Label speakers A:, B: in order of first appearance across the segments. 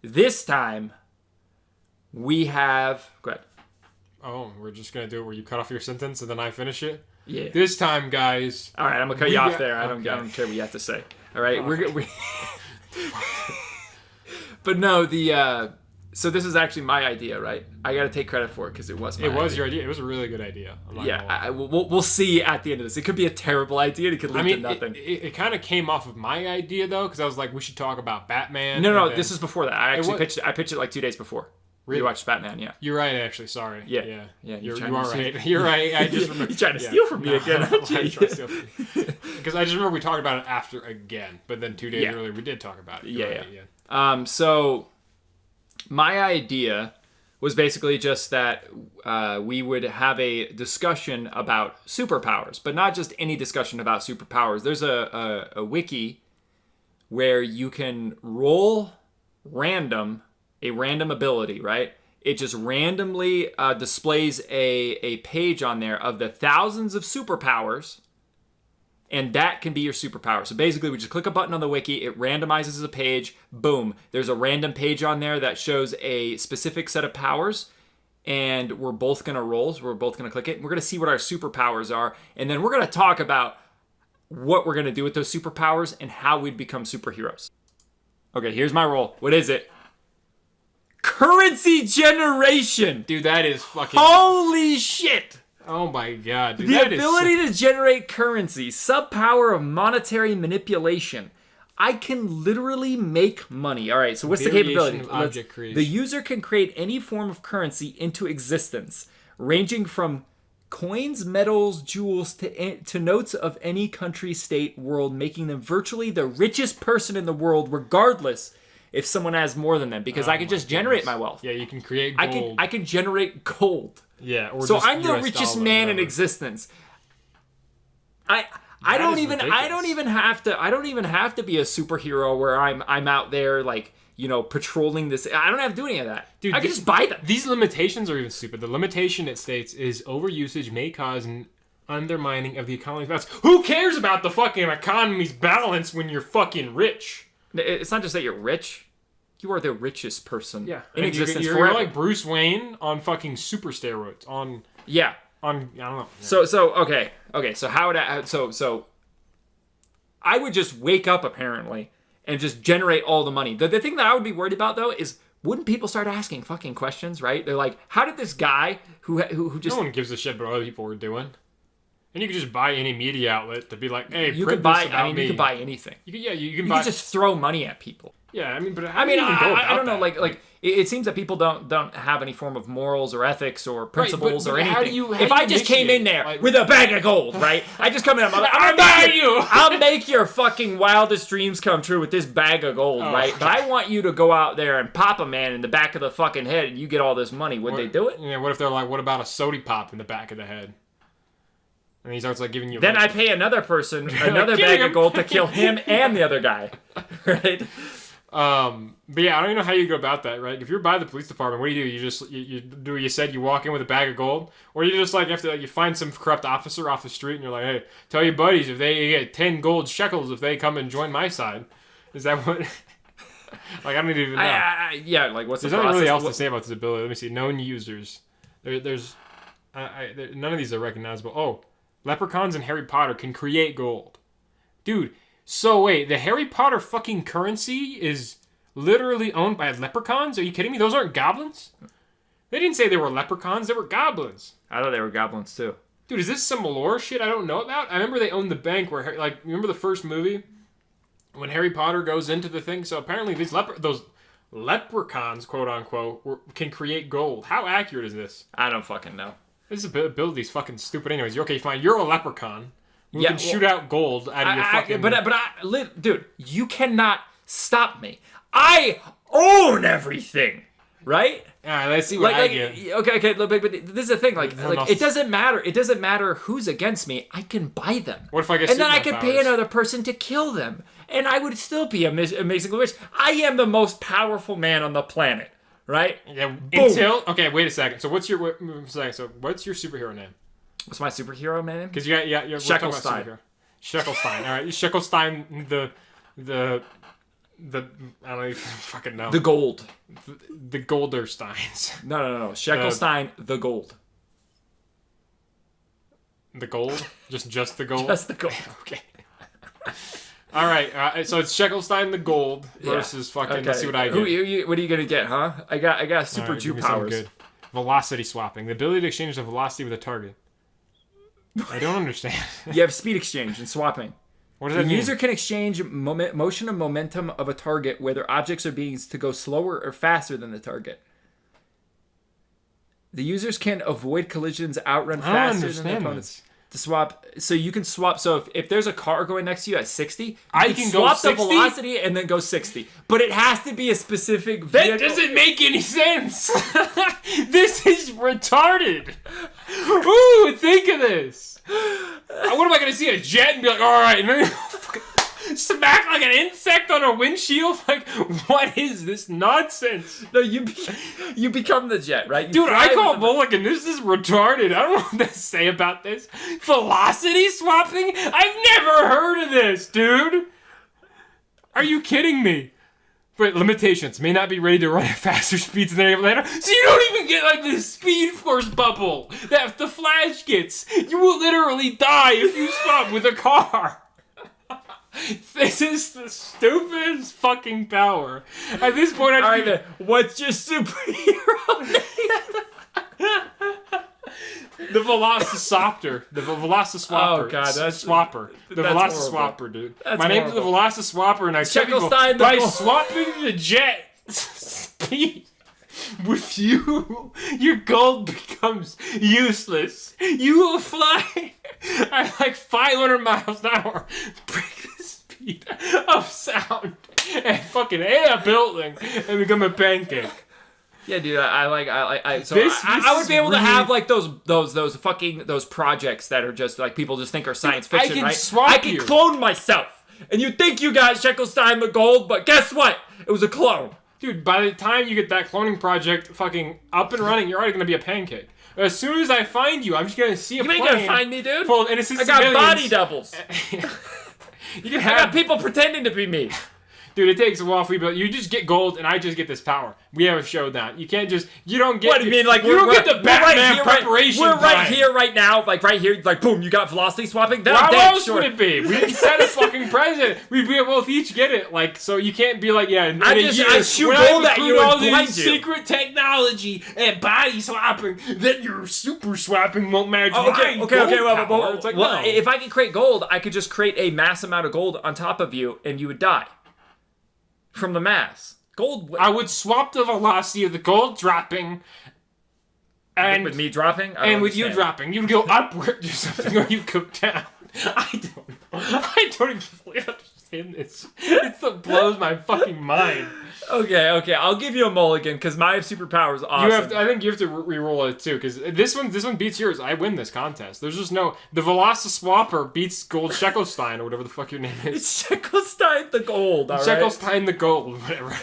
A: This time, we have... Go ahead.
B: Oh, we're just going to do it where you cut off your sentence and then I finish it?
A: Yeah.
B: This time, guys...
A: All right, I'm going to cut you off there. I don't care what you have to say. All right? We But no, so this is actually my idea, right? I got to take credit for it because it was my idea.
B: Your idea. It was a really good idea.
A: We'll see at the end of this. It could be a terrible idea. It could lead to nothing.
B: It kind of came off of my idea, though, because I was like, we should talk about Batman.
A: No, this is before that. I pitched it like 2 days before.
B: Really?
A: You watched Batman, yeah.
B: You're right, actually. Sorry.
A: Yeah.
B: You are right. You're right. I just remember.
A: You're trying to steal from me again, aren't you?
B: Because I just remember we talked about it after again, but then 2 days earlier we did talk about it.
A: Yeah. So my idea was basically just that we would have a discussion about superpowers, but not just any discussion about superpowers. There's a wiki where you can roll a random ability, right? It just randomly displays a page on there of the thousands of superpowers, and that can be your superpower. So basically, we just click a button on the wiki, it randomizes a page, boom. There's a random page on there that shows a specific set of powers, and we're both going to roll, so we're both going to click it, and we're going to see what our superpowers are, and then we're going to talk about what we're going to do with those superpowers and how we'd become superheroes. Okay, here's my roll. What is it? Currency generation!
B: Dude, that is fucking...
A: Holy shit!
B: Oh my god, dude.
A: The ability to generate currency, subpower of monetary manipulation. I can literally make money. All right, so what's the capability?
B: Object creation.
A: The user can create any form of currency into existence, ranging from coins, metals, jewels, to notes of any country, state, world, making them virtually the richest person in the world, regardless if someone has more than them, because I can just generate my wealth.
B: Yeah, you can create gold.
A: I can generate gold.
B: Yeah, or
A: so
B: just
A: I'm the richest man in existence. I don't even have to be a superhero where I'm out there like, patrolling this. I don't have to do any of that. Dude, I can just buy them.
B: These limitations are even stupid. The limitation it states is overusage may cause an undermining of the economy's balance. Who cares about the fucking economy's balance when you're fucking rich?
A: It's not just that you're rich. You are the richest person in existence
B: you're
A: forever.
B: Like Bruce Wayne on fucking super steroids. On I don't know.
A: So okay. So how would so I would just wake up apparently and just generate all the money. The thing that I would be worried about though is, wouldn't people start asking fucking questions, right? They're like, how did this guy who just...
B: No one gives a shit about what other people were doing. And you could just buy any media outlet to be like, hey,
A: you
B: print
A: could buy,
B: this about me.
A: You could buy anything.
B: You
A: can just throw money at people.
B: Yeah, I mean, but
A: I don't know. Like it seems that people don't have any form of morals or ethics or principles or anything. If I just came in there with a bag of gold, right? I just come in, I'll make your fucking wildest dreams come true with this bag of gold, right? But I want you to go out there and pop a man in the back of the fucking head and you get all this money. Would they do it?
B: Yeah, what if they're like, what about a sody pop in the back of the head? And he starts like giving you...
A: Then I pay another person another bag of gold to kill him and the other guy, right?
B: But yeah, I don't even know how you go about that, right? If you're by the police department, what do? You just you do what you said, you walk in with a bag of gold, or you just like you find some corrupt officer off the street and you're like, hey, tell your buddies if they get 10 gold shekels if they come and join my side. Is that what? Like, I don't even know.
A: Yeah, like what's
B: There's
A: the process?
B: There's nothing really else to say about this ability. Let me see. Known users. There's none of these are recognizable. Oh, leprechauns and Harry Potter can create gold, dude. So wait, the Harry Potter fucking currency is literally owned by leprechauns? Are you kidding me? Those aren't goblins? They didn't say they were leprechauns. They were goblins.
A: I thought they were goblins too.
B: Dude, is this some lore shit I don't know about? I remember they owned the bank where, like, remember the first movie? When Harry Potter goes into the thing? So apparently those leprechauns, quote unquote, can create gold. How accurate is this?
A: I don't fucking know.
B: This ability's fucking stupid anyways. Okay, fine. You're a leprechaun. You can shoot out gold out of your fucking...
A: Dude, you cannot stop me. I own everything, right?
B: All right, let's see what I get.
A: Okay, but this is the thing. Like it doesn't matter. It doesn't matter who's against me. I can buy them.
B: What if I get?
A: And then I could pay another person to kill them, and I would still be amazingly rich. I am the most powerful man on the planet, right?
B: Yeah. Boom. Okay, wait a second. So what's your superhero name?
A: What's my superhero name?
B: Because you're
A: Sheckelstein.
B: Sheckelstein. All right, Sheckelstein, the I don't even fucking know.
A: The gold.
B: The Goldersteins.
A: No. Sheckelstein, the gold.
B: The gold? Just the gold?
A: Just the gold.
B: Okay. All right. So it's Sheckelstein the gold versus fucking.
A: Okay.
B: Let's see what I get.
A: What are you gonna get, huh? I got super
B: Alright,
A: Jew
B: give me something
A: powers.
B: good. Velocity swapping. The ability to exchange the velocity with a target. I don't understand.
A: You have speed exchange and swapping.
B: What does
A: The
B: that mean?
A: user can exchange motion and momentum of a target, whether objects or beings, to go slower or faster than the target. The users can avoid collisions, outrun faster than their opponents. To swap, so you can swap. So if there's a car going next to you at 60,
B: I can go
A: swap
B: 60?
A: the velocity and then go 60. But it has to be a specific vehicle.
B: That doesn't make any sense. This is retarded. Ooh, think of this. What am I gonna see a jet and be like, all right, and then smack like an insect on a windshield? Like, what is this nonsense?
A: No, you become the jet, right?
B: Dude, I call Mulligan. This is retarded. I don't know what to say about this. Velocity swapping? I've never heard of this, dude. Are you kidding me? But limitations. May not be ready to run at faster speeds than any later. So you don't even get like the speed force bubble that the Flash gets. You will literally die if you swap with a car. This is the stupidest fucking power. At this point,
A: Alright, what's your superhero name?
B: The Velociraptor. The Velociraptor.
A: Oh, God, that's...
B: Swapper. The
A: that's
B: Velociraptor, dude.
A: That's
B: My name's the
A: horrible.
B: Velociraptor, and I kill people
A: Sheckelstein
B: by
A: the
B: swapping the jet speed with you. Your gold becomes useless. You will fly at like 500 miles an hour. Break the speed of sound and fucking hit a building and become a pancake.
A: Yeah, dude, so
B: This
A: I would be able to
B: really-
A: have like those projects that are just like people just think are science fiction,
B: I can
A: right?
B: swap
A: I can
B: you.
A: clone myself, and you think you got Sheckelstein the gold, but guess what? It was a clone.
B: Dude, by the time you get that cloning project fucking up and running, you're already gonna be a pancake. As soon as I find you, I'm just gonna see a
A: You ain't
B: plane
A: gonna find me, dude.
B: full of innocent
A: I got
B: civilians.
A: body doubles.
B: You can
A: I got
B: have,
A: people pretending to be me.
B: dude. It takes a while for you, but you just get gold, and I just get this power. We have a showdown. You can't just. You don't get.
A: What do you mean? Like
B: you don't get the Batman
A: here,
B: preparation.
A: We're right
B: time.
A: here, right now. Like right here. Like boom, you got velocity swapping. Then I'm
B: How
A: dead.
B: else
A: Sure.
B: would it be? We set a fucking president. We both each get it. Like, so you can't be like, yeah.
A: I shoot
B: when
A: gold
B: I
A: at
B: include
A: you
B: all
A: and
B: this
A: blind you.
B: secret technology and body swapping, then your super swapping won't match
A: Oh,
B: mine.
A: okay. Well,
B: It's like,
A: well,
B: no.
A: if I could create gold, I could just create a mass amount of gold on top of you, and you would die from the mass. Gold.
B: I would swap the velocity of the gold dropping, and
A: with me dropping, I don't
B: and with you
A: understand.
B: dropping, you'd go upward or something, or you go down. I don't know. I don't even fully understand this. It blows my fucking mind.
A: Okay. I'll give you a mulligan because my superpower is awesome.
B: You have to, I think you have to re-roll it too, because this one beats yours. I win this contest. There's just no. The Velociraptor beats Gold Sheckelstein or whatever the fuck your name is.
A: It's Sheckelstein the gold. All right.
B: Sheckelstein the gold, whatever.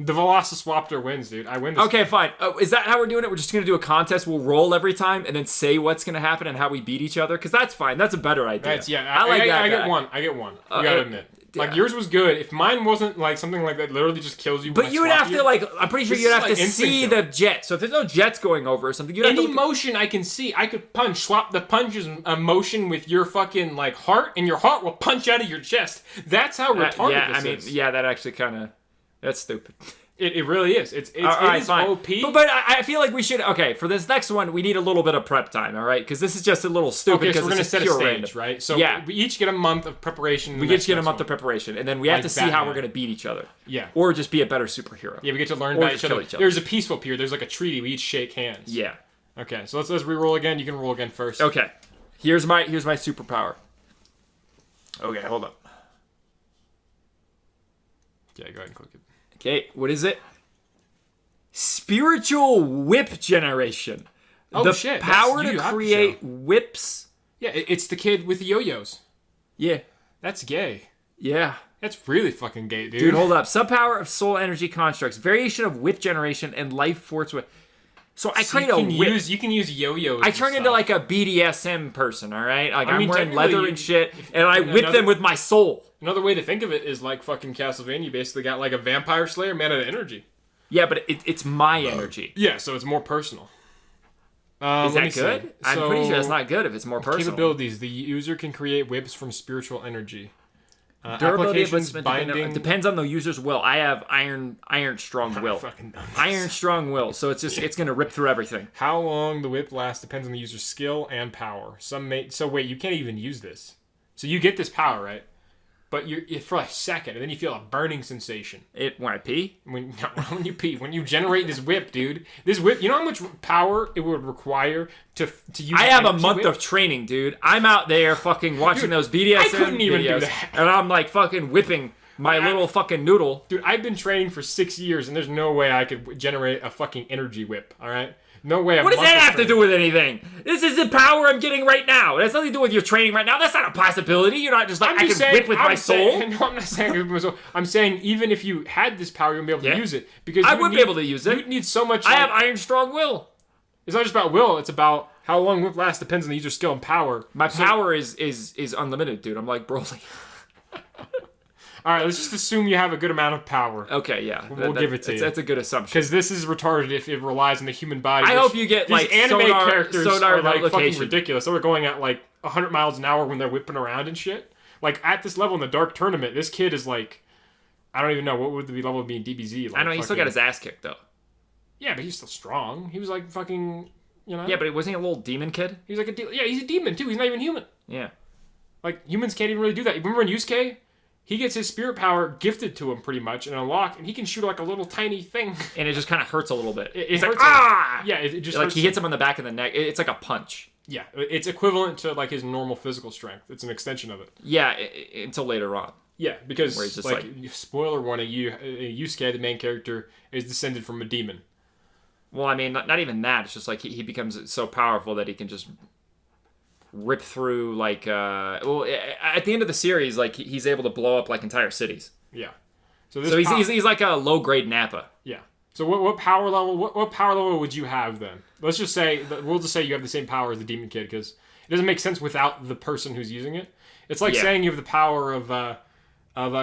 B: The Velociraptor wins, dude. I win this.
A: Okay, fine. Is that how we're doing it? We're just gonna do a contest. We'll roll every time and then say what's gonna happen and how we beat each other. Because that's fine. That's a better idea.
B: That's, yeah,
A: I like that.
B: I get one. I get one. You gotta admit. Like, yours was good. If mine wasn't, like, something like that literally just kills you.
A: But you would have to, like, I'm pretty sure
B: This
A: you'd
B: is
A: have
B: like
A: to
B: instant
A: see
B: kill.
A: the jet. So if there's no jets going over or something, you'd have
B: Any
A: to.
B: motion I can see, I could punch. Swap the punches a motion with your fucking, like, heart, and your heart will punch out of your chest. That's how retarded
A: Yeah,
B: this
A: I mean,
B: is.
A: yeah, that actually kind of. That's stupid.
B: It really is. It is
A: fine.
B: OP.
A: But I feel like we should. Okay, for this next one, we need a little bit of prep time. All right, because this is just a little stupid.
B: Okay, so we're
A: gonna
B: set a
A: pure
B: stage,
A: random.
B: right? So
A: yeah,
B: we each get a month of preparation.
A: we each get a month of preparation, and then we have
B: Like
A: to see how
B: Batman.
A: we're gonna beat each other.
B: Yeah.
A: Or just be a better superhero.
B: Yeah, we get to learn
A: Or
B: about
A: just
B: each
A: kill
B: other.
A: each other.
B: There's a peaceful period. There's like a treaty. We each shake hands.
A: Yeah.
B: Okay, so let's re-roll again. You can roll again first.
A: Okay. Here's my superpower. Okay, hold up.
B: Yeah, go ahead and click it.
A: Okay, what is it? Spiritual whip generation.
B: Oh,
A: the
B: shit,
A: power
B: that's
A: to
B: you, not the
A: create whips.
B: Yeah, it's the kid with the yo-yos.
A: Yeah.
B: That's gay.
A: Yeah.
B: That's really fucking gay, dude.
A: Dude, hold up. Subpower of soul energy constructs. Variation of whip generation and life force whip. So I
B: So
A: create a whip.
B: you can use yo-yos.
A: I turn into like a BDSM person, all right? Like I'm
B: mean,
A: wearing leather
B: technically,
A: and shit, and I whip them with my soul.
B: Another way to think of it is like fucking Castlevania. You basically got like a vampire slayer made out of energy.
A: Yeah, but it's my energy.
B: Yeah, so it's more personal.
A: Is that good? I'm pretty sure that's not good if it's more personal.
B: Capabilities. The user can create whips from spiritual energy.
A: Durability
B: Applications, binding.
A: depends on the user's will. I have iron strong will. Iron strong will, so it's gonna rip through everything.
B: How long the whip lasts depends on the user's skill and power. So wait, you can't even use this. So you get this power, right? But you're for a second, and then you feel a burning sensation.
A: When I pee?
B: When you pee, when you generate this whip, dude. This whip, you know how much power it would require to use.
A: I have a month of training, dude. I'm out there fucking watching those BDSM
B: I couldn't even
A: videos,
B: do that.
A: and I'm like fucking whipping my little fucking noodle.
B: Dude, I've been training for 6 years, and there's no way I could generate a fucking energy whip. All right. No way.
A: What does that have to do with anything? This is the power I'm getting right now. It has nothing to do with your training right now. That's not a possibility. You're not just like, I can whip with my soul.
B: No, I'm not saying with my soul. I'm saying even if you had this power, you wouldn't be able to use it. Because
A: I would be able to use it.
B: You'd need so much.
A: I have iron strong will.
B: It's not just about will. It's about how long whip lasts depends on the user's skill and power.
A: My power is unlimited, dude. I'm like Broly.
B: All right, let's just assume you have a good amount of power.
A: Okay, yeah.
B: We'll give it to you.
A: That's a good assumption.
B: Because this is retarded if it relies on the human body.
A: I hope you get, like,
B: these anime characters are, like,
A: location.
B: fucking ridiculous. So they're going at, like, 100 miles an hour when they're whipping around and shit. Like, at this level in the Dark Tournament, this kid is, like, I don't even know. What would the level be in DBZ? Like,
A: I know, he still got his ass kicked, though.
B: Yeah, but he's still strong. He was, like, fucking, you know?
A: Yeah, but wasn't he a little demon kid?
B: He was like yeah, he's a demon, too. He's not even human.
A: Yeah.
B: Like, humans can't even really do that. Remember in Yusuke? He gets his spirit power gifted to him pretty much and unlocked, and he can shoot like a little tiny thing.
A: And it just kind of hurts a little bit.
B: It's
A: like,
B: ah! Yeah, it just
A: like
B: hurts
A: he hits him on the back of the neck. It's like a punch.
B: Yeah, it's equivalent to like his normal physical strength. It's an extension of it.
A: Yeah, until later on.
B: Yeah, because
A: where he's just
B: like spoiler warning, Yusuke, the main character, is descended from a demon.
A: Well, I mean, not even that. It's just like he becomes so powerful that he can just rip through like well at the end of the series, like he's able to blow up like entire cities.
B: Yeah.
A: So he's like a low grade Nappa.
B: Yeah. So what power level what power level would you have then? We'll just say you have the same power as the demon kid because it doesn't make sense without the person who's using it. It's like saying you have the power of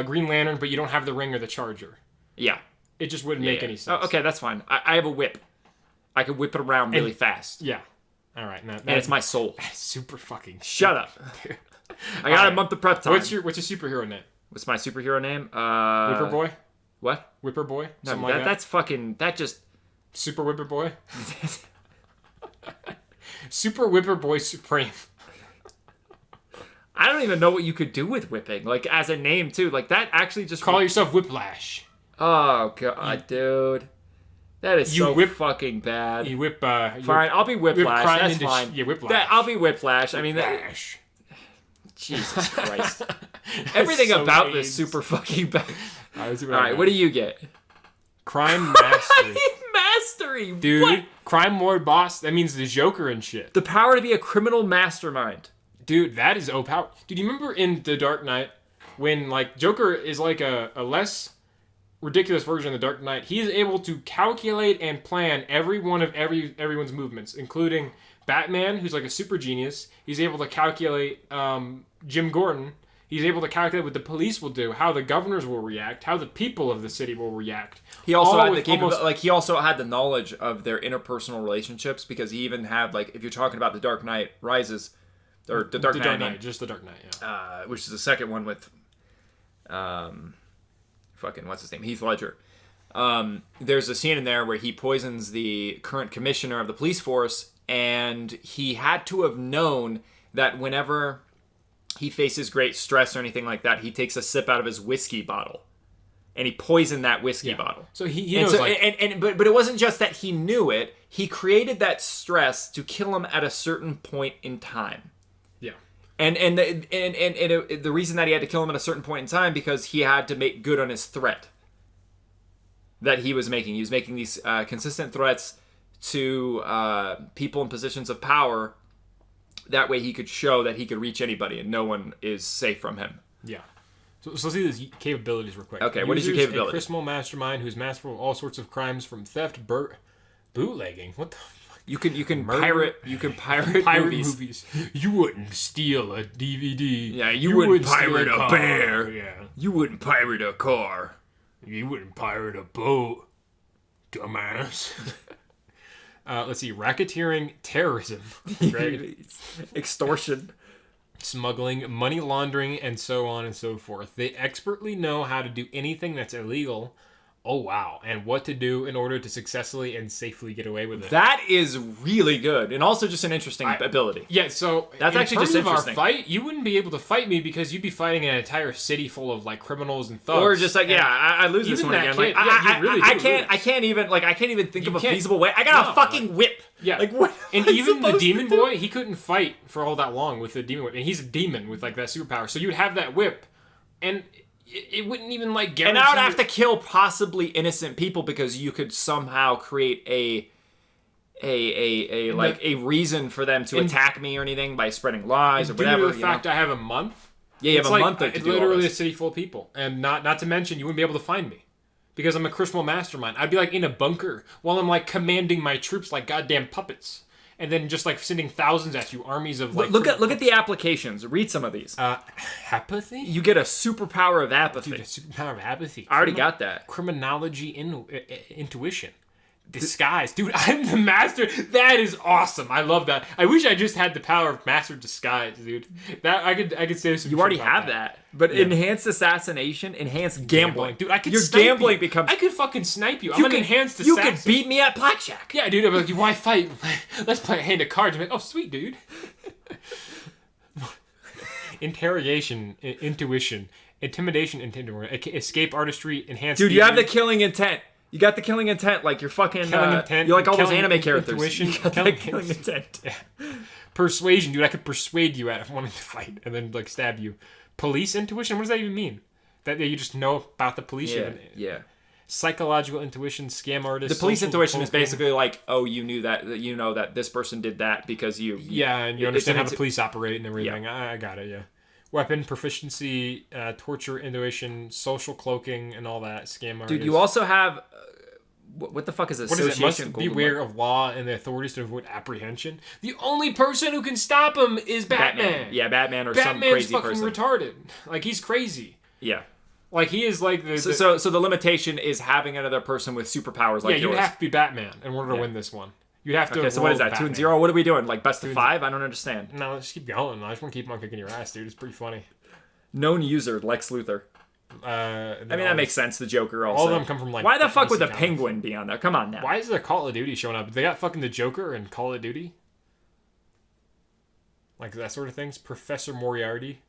B: Green Lantern, but you don't have the ring or the charger.
A: Yeah.
B: It just wouldn't make any sense.
A: Oh, okay, that's fine. I have a whip. I can whip it around really fast.
B: Yeah. All right.
A: And it's my soul.
B: Super fucking.
A: Shut up. I got a month of prep time.
B: What's your superhero name?
A: What's my superhero name?
B: Whipper Boy.
A: What?
B: Whipper Boy.
A: No, that's fucking. That just.
B: Super Whipper Boy. Super Whipper Boy Supreme.
A: I don't even know what you could do with whipping, like as a name too. Like that actually just
B: call yourself Whiplash.
A: Oh god, dude. That is so fucking bad.
B: You whip.
A: Fine, I'll be Whiplash. That's fine.
B: Yeah, Whiplash.
A: I'll be Whiplash. I mean,
B: Whiplash.
A: Jesus Christ. Everything so about this super fucking bad. All right, what do you get?
B: Crime Mastery.
A: Mastery,
B: dude.
A: What?
B: Crime Lord Boss. That means the Joker and shit.
A: The power to be a criminal mastermind.
B: Dude, that is power. Dude, you remember in The Dark Knight when like Joker is like a less ridiculous version of the Dark Knight? He is able to calculate and plan every one of everyone's movements, including Batman, who's like a super genius. He's able to calculate Jim Gordon. He's able to calculate what the police will do, how the governors will react, how the people of the city will react.
A: He also had the capability, he also had the knowledge of their interpersonal relationships because he even had like if you're talking about the Dark Knight Rises or the Dark Knight,
B: just the Dark Knight, yeah.
A: Which is the second one with fucking what's his name? Heath Ledger. There's a scene in there where he poisons the current commissioner of the police force, and he had to have known that whenever he faces great stress or anything like that, he takes a sip out of his whiskey bottle, and he poisoned that whiskey bottle.
B: So he knows,
A: but it wasn't just that he knew it. He created that stress to kill him at a certain point in time.
B: Yeah.
A: And the reason that he had to kill him at a certain point in time because he had to make good on his threat that he was making. He was making these consistent threats to people in positions of power. That way he could show that he could reach anybody and no one is safe from him.
B: Yeah. So let's see his capabilities real quick.
A: Okay, what is your capability?
B: A criminal mastermind who's masterful of all sorts of crimes from theft, Bootlegging? What the fuck?
A: You can
B: Murder.
A: pirate movies.
B: You wouldn't steal a DVD.
A: Yeah, you wouldn't pirate
B: steal
A: a bear.
B: Yeah.
A: You wouldn't pirate a car.
B: You wouldn't pirate a boat, dumbass. Let's see. Racketeering, terrorism, right?
A: Extortion.
B: Smuggling, money laundering, and so on and so forth. They expertly know how to do anything that's illegal. Oh, wow. And what to do in order to successfully and safely get away with it.
A: That is really good. And also just an interesting ability.
B: Yeah, so
A: that's actually just interesting.
B: Our fight, you wouldn't be able to fight me because you'd be fighting an entire city full of like criminals and thugs.
A: Or just like, I lose this one again. Like, I can't even think of a feasible way. I got a fucking whip.
B: Yeah.
A: Like what?
B: And even the demon boy, he couldn't fight for all that long with the demon whip. And he's a demon with like that superpower. So you'd have that whip. And it wouldn't even like guarantee.
A: And I would have to kill possibly innocent people because you could somehow create a reason for them to attack me or anything by spreading lies or whatever.
B: Due to the fact I have a month.
A: Yeah, you have a month to do all this.
B: It's literally a city full of people, and not to mention you wouldn't be able to find me because I'm a criminal mastermind. I'd be like in a bunker while I'm like commanding my troops like goddamn puppets. And then just like sending thousands at you, armies of like.
A: Look at the applications. Read some of these.
B: Apathy.
A: You get a superpower of apathy.
B: Dude, a superpower of apathy.
A: I already got that.
B: Criminology, intuition, disguise. Dude, I'm the master. That is awesome. I love that. I wish I just had the power of master disguise, dude. That I could say some.
A: You already have that. But enhanced assassination, enhanced gambling.
B: Dude, I could.
A: Your gambling becomes.
B: I could fucking snipe you. I'm an enhanced assassin.
A: You could beat me at blackjack.
B: Yeah, dude. I'm like, why fight? Let's play a hand of cards. I'm like, oh, sweet, dude. Interrogation, intuition, intimidation, escape artistry, enhanced.
A: Dude, you have the killing intent. You got the killing intent, like you're fucking. Intent, you're like all those anime characters.
B: Intuition,
A: you got killing intent.
B: Yeah. Persuasion, dude. I could persuade you out of wanting to fight and then like stab you. Police intuition? What does that even mean? That you just know about the police?
A: Yeah.
B: Psychological intuition, scam artist.
A: The police intuition is basically like, oh, you knew that, you know that this person did that because you.
B: Yeah, and you understand how the police operate and everything. Yeah. I got it. Yeah. Weapon proficiency, torture, intuition, social cloaking, and all that. Scam artist.
A: Dude, you also have. What the fuck is association?
B: What is it? Must beware of law and the authorities to avoid apprehension. The only person who can stop him is Batman.
A: Yeah, Batman or some crazy person.
B: Batman's fucking retarded. Like, he's crazy.
A: Yeah.
B: Like, he is like the...
A: So the limitation is having another person with superpowers like yours.
B: Yeah, you'd have to be Batman in order to win this one. You'd have to...
A: Okay, so what is that? Batman. 2-0? What are we doing? Like, best of 5? I don't understand.
B: No, let's keep going. I just want to keep on kicking your ass, dude. It's pretty funny.
A: Known user, Lex Luthor. I mean, that makes sense. The Joker also.
B: All of them come from like.
A: Why the fuck would the Penguin be on there? Come on now.
B: Why is there Call of Duty showing up? They got fucking the Joker and Call of Duty. Like that sort of things. Professor Moriarty.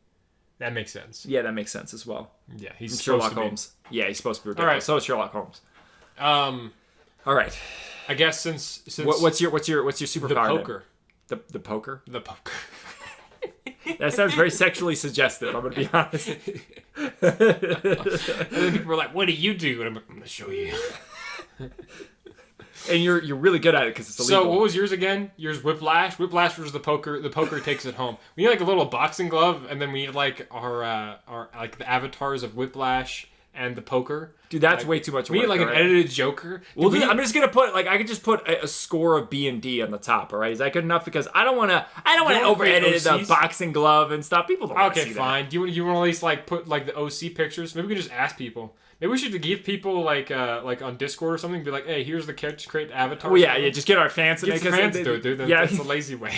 B: That makes sense.
A: Yeah, that makes sense as well.
B: Yeah, he's
A: Sherlock Holmes. Yeah, he's supposed to be ridiculous. All right. So is Sherlock Holmes. All right.
B: I guess since
A: what's your superpower?
B: The poker.
A: The poker.
B: The poker.
A: That sounds very sexually suggestive. I'm gonna be honest.
B: And then people were like, "What do you do?" And I'm like, "I'm gonna show you."
A: And you're really good at it because it's illegal.
B: So what was yours again? Yours Whiplash. Whiplash was the poker. The poker takes it home. We need like a little boxing glove, and then we need like our like the avatars of Whiplash and the poker.
A: Dude, that's way too much work.
B: We need like an edited Joker.
A: Well, I'm just gonna put I could just put a score of B and D on the top. All right, is that good enough? Because I don't want to over edit the boxing glove and stuff. People don't.
B: Okay, fine. Do you want to at least like put like the OC pictures? Maybe we could just ask people. Maybe we should give people like on Discord or something. Be like, hey, here's the create avatar.
A: Well, yeah. Just get our fans to
B: make us fans do it, dude. That's the lazy way.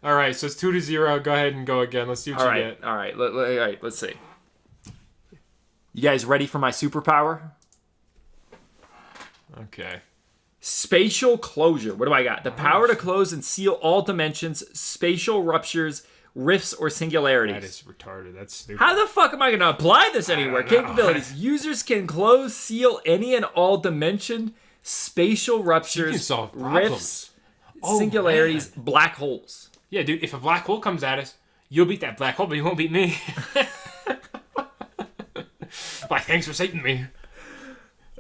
B: All right, so it's 2-0. Go ahead and go again. Let's see what you get.
A: All right. All right. Let's see. You guys ready for my superpower?
B: Okay.
A: Spatial closure. What do I got? The power to close and seal all dimensions, spatial ruptures, rifts, or singularities.
B: That is retarded. That's stupid.
A: How the fuck am I going to apply this anywhere? Capabilities. Users can close, seal any and all dimension, spatial ruptures, rifts, singularities, black holes.
B: Yeah, dude, if a black hole comes at us, you'll beat that black hole, but you won't beat me. Why, thanks for saving me.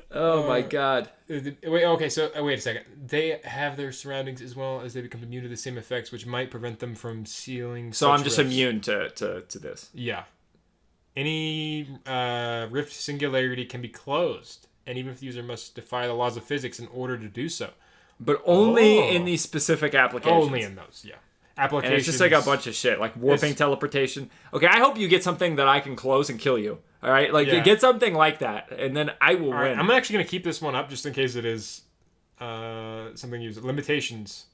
A: Oh my god.
B: Wait a second. They have their surroundings as well as they become immune to the same effects, which might prevent them from sealing.
A: So I'm just immune to this.
B: Yeah. Any rift singularity can be closed and even if the user must defy the laws of physics in order to do so.
A: But only in these specific applications.
B: Only in those, yeah. Applications.
A: And it's just like a bunch of shit, like warping, teleportation. Okay, I hope you get something that I can close and kill you. All right, like get something like that, and then I will win.
B: I'm actually gonna keep this one up just in case it is something used. Limitations.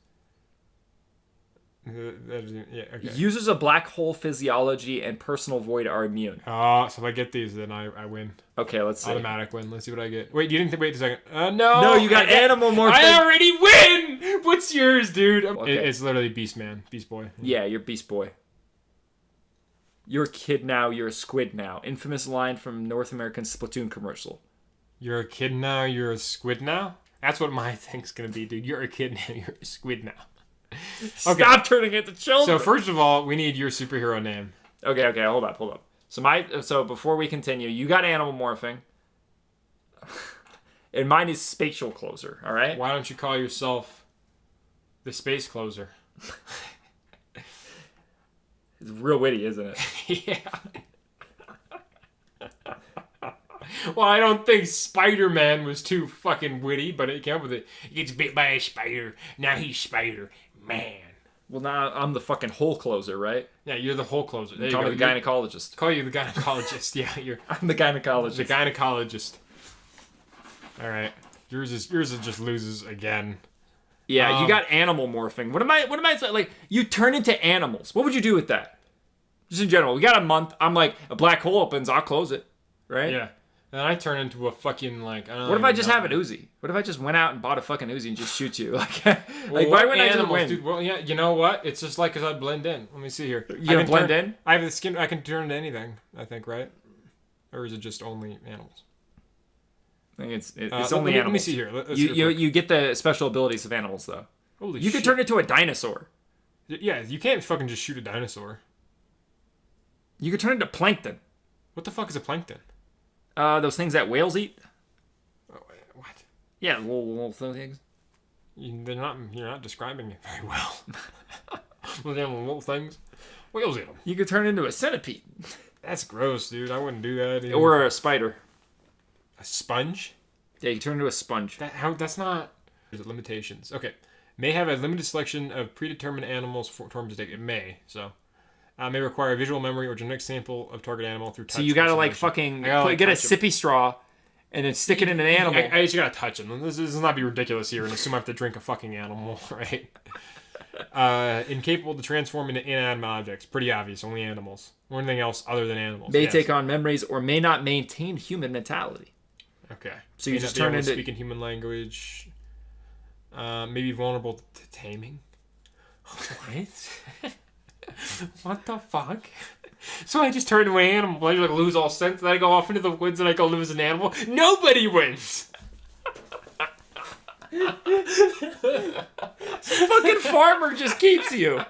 B: Yeah, okay.
A: Users of black hole physiology and personal void are immune.
B: So if I get these, then I win.
A: Okay, let's see.
B: Automatic win. Let's see what I get. Wait, you didn't wait a second. No.
A: No, you got animal morphin.
B: I already win. What's yours, dude?
A: Okay.
B: It's literally Beast Man, Beast Boy.
A: Yeah, you're Beast Boy. You're a kid now. You're a squid now. Infamous line from North American Splatoon commercial.
B: You're a kid now. You're a squid now. That's what my thing's gonna be, dude. You're a kid now. You're a squid now.
A: Okay. Stop turning into children.
B: So first of all, we need your superhero name.
A: Okay, hold up. So before we continue, you got animal morphing. And mine is spatial closer, all right?
B: Why don't you call yourself the space closer?
A: It's real witty, isn't it?
B: Yeah. Well, I don't think Spider-Man was too fucking witty, but it came up with it. He gets bit by a spider. Now he's Spider-Man.
A: Well, now I'm the fucking hole closer, right?
B: Yeah, you're the hole closer. There
A: Call me the gynecologist.
B: Call you the gynecologist. Yeah,
A: I'm the gynecologist.
B: The gynecologist. All right. Yours is just loses again.
A: Yeah, you got animal morphing. What am I like? You turn into animals. What would you do with that? Just in general. We got a month. I'm like, a black hole opens. I'll close it. Right?
B: Yeah. Then I turn into a fucking like. I don't know.
A: What if I just have an Uzi? What if I just went out and bought a fucking Uzi and just shoot you? Why wouldn't I just win?
B: Dude, well, yeah, you know what? It's just like, cause I blend in. Let me see here.
A: You can blend in?
B: I have the skin. I can turn into anything. I think, right? Or is it just only animals?
A: I think it's only animals.
B: Let me see here.
A: You get the special abilities of animals though.
B: Holy
A: you
B: shit.
A: could turn into a dinosaur.
B: Yeah, you can't fucking just shoot a dinosaur.
A: You could turn into plankton.
B: What the fuck is a plankton?
A: Those things that whales eat.
B: Oh, what?
A: Yeah, little things.
B: You're not describing it very well. Those little things. Whales eat them.
A: You could turn into a centipede.
B: That's gross, dude. I wouldn't do that. Either.
A: Or a spider.
B: A sponge?
A: Yeah, you can turn into a sponge.
B: That's not. There's limitations. Okay. May have a limited selection of predetermined animals for terms to take. It may. So. May require a visual memory or genetic sample of target animal through touch.
A: So you gotta like fucking get a sippy straw and then stick it in an animal.
B: I just gotta touch them. This does not be ridiculous here and assume I have to drink a fucking animal, right? Incapable to transform into inanimate objects. Pretty obvious. Only animals. Or anything else other than animals.
A: May take on memories or may not maintain human mentality.
B: Okay.
A: So you just turn into
B: speaking human language. May be vulnerable to taming. What? What the fuck? So I just turn into an animal. I like lose all sense. Then I go off into the woods and I go live as an animal. Nobody wins.
A: Fucking farmer just keeps you.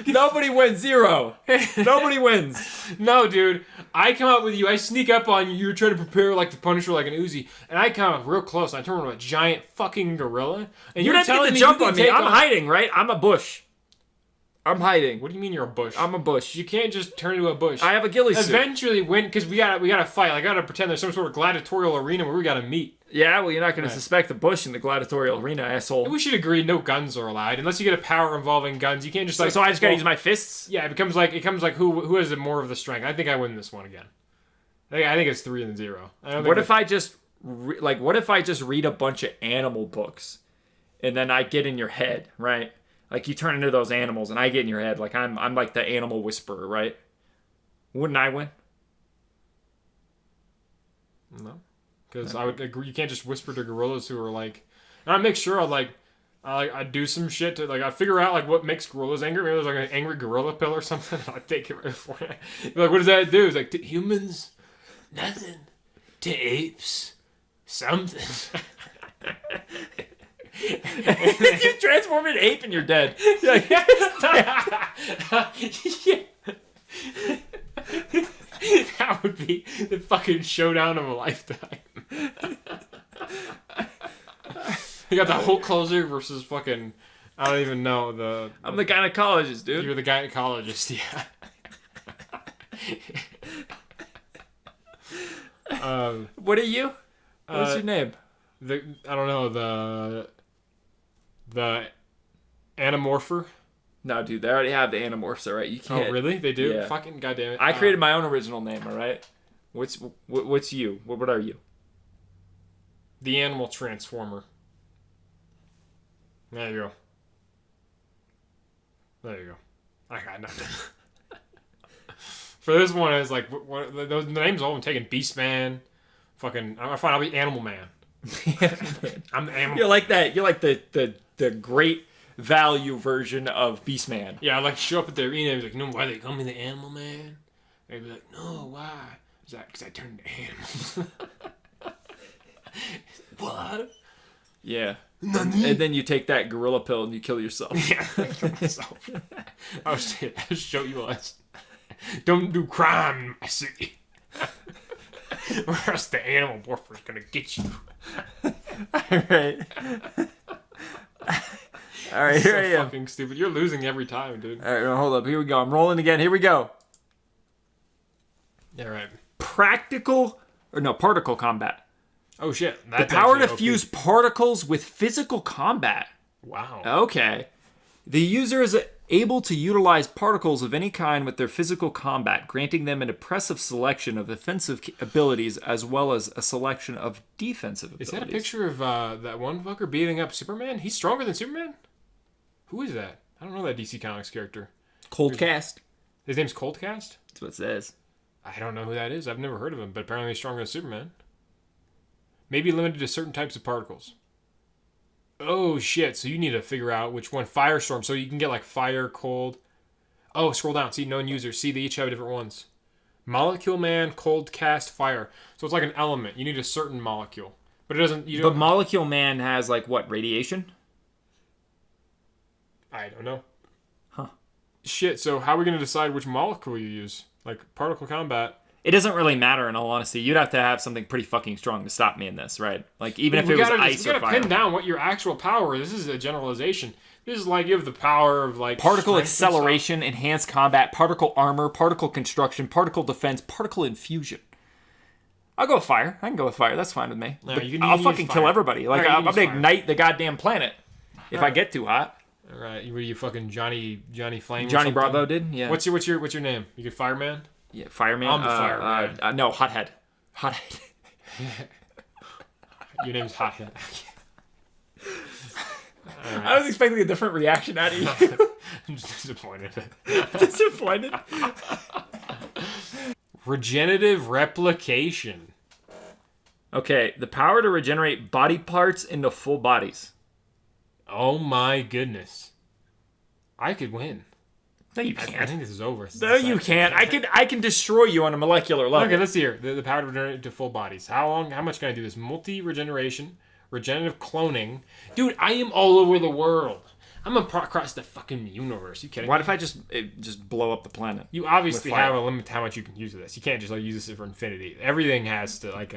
A: Nobody wins. Zero. Nobody wins.
B: No, dude. I come out with you. I sneak up on you. You're trying to prepare like the Punisher, like an Uzi, and I come up real close. And I turn into a giant fucking gorilla. And
A: you're not telling me jump on me. I'm hiding, right? I'm a bush. I'm hiding.
B: What do you mean you're a bush?
A: I'm a bush.
B: You can't just turn into a bush.
A: I have a ghillie suit.
B: Eventually, because we gotta fight. I gotta pretend there's some sort of gladiatorial arena where we gotta meet.
A: Yeah, well, you're not gonna suspect the bush in the gladiatorial arena, asshole.
B: We should agree no guns are allowed unless you get a power involving guns. You can't just
A: so I just gotta use my fists.
B: Yeah, it comes like who has more of the strength. I think I win this one again. I think it's 3-0.
A: What if I just read a bunch of animal books, and then I get in your head, right? Like, you turn into those animals, and I get in your head. Like, I'm like the animal whisperer, right? Wouldn't I win?
B: No. Because I would agree, you can't just whisper to gorillas who are, like... And I make sure I do some shit to, like, I figure out, like, what makes gorillas angry. Maybe there's, like, an angry gorilla pill or something. I take it right for it. Like, what does that do? It's like, to humans, nothing. To apes, something.
A: You transform into an ape and you're dead.
B: Yeah. That would be the fucking showdown of a lifetime. You got the whole closer versus fucking... I don't even know
A: I'm the gynecologist, dude.
B: You're the gynecologist, yeah.
A: What are you? What's your name?
B: I don't know, the Animorpher.
A: No, dude, they already have the Animorphs, all right? You can't.
B: Oh, really? They do?
A: Yeah.
B: Fucking goddamn it.
A: I created my own original name, all right? What's you? What are you?
B: The Animal Transformer. There you go. There you go. I got nothing. For this one, it's like, those names all been taken. Beastman. Fucking, I'll be Animal Man. I'm the Animal.
A: You're like that. You're like the great value version of Beastman.
B: Yeah, I like show up at the arena and be like, no, why they call me the Animal Man? They'd be like, no, why? Is that because I turned into animals? What?
A: Yeah. And then you take that gorilla pill and you kill yourself.
B: Yeah, I kill myself. I'll show you us. Don't do crime in my city. Or else the animal warfare's gonna get you.
A: Alright. Alright, here I am.
B: Fucking stupid. You're losing every time, dude.
A: Alright, hold up. Here we go. I'm rolling again. Here we go.
B: Alright.
A: Particle combat.
B: Oh shit.
A: The power to fuse particles with physical combat.
B: Wow.
A: Okay. The user is able to utilize particles of any kind with their physical combat, granting them an impressive selection of offensive abilities as well as a selection of defensive abilities.
B: Is that a picture of that one fucker beating up Superman? He's stronger than Superman? Who is that? I don't know that DC Comics character.
A: Coldcast?
B: His name's Coldcast?
A: That's what it says.
B: I don't know who that is. I've never heard of him, but apparently he's stronger than Superman. Maybe limited to certain types of particles. Oh, shit. So you need to figure out which one. Firestorm. So you can get like fire, cold. Oh, scroll down. See, known users. See, they each have different ones. Molecule Man, cold, cast, fire. So it's like an element. You need a certain molecule. But it doesn't...
A: But Molecule Man has like what, radiation?
B: I don't know.
A: Huh.
B: Shit, so how are we going to decide which molecule you use? Like, particle combat...
A: It doesn't really matter, in all honesty. You'd have to have something pretty fucking strong to stop me in this, right? Like, even if it was ice or fire.
B: We gotta pin down what your actual power is. This is a generalization. This is like you have the power of, like...
A: Particle acceleration, enhanced combat, particle armor, particle construction, particle defense, particle infusion. I'll go with fire. I can go with fire. That's fine with me.
B: No,
A: I'll fucking kill everybody. Like,
B: right,
A: I'm gonna ignite the goddamn planet if I get too hot.
B: All right, were you fucking Johnny Flame?
A: Johnny Bravo did, yeah.
B: What's your name? You get Fireman?
A: Yeah, Fireman.
B: I'm the Fireman.
A: No, Hothead. Hothead.
B: Your name's Hothead.
A: Right. I was expecting a different reaction out of you.
B: I'm just disappointed.
A: Disappointed?
B: Regenerative Replication.
A: Okay, the power to regenerate body parts into full bodies.
B: Oh my goodness. I could win.
A: No, you can't.
B: I think this is over.
A: No, you can't. I can destroy you on a molecular level.
B: Okay, let's see here. The power to regenerate to full bodies. How much can I do this? Multi-regeneration, regenerative cloning. Dude, I am all over the world. I'm across the fucking universe. You kidding
A: What
B: me?
A: if I just blow up the planet?
B: You obviously have a limit to how much you can use of this. You can't just like use this for infinity. Everything has to like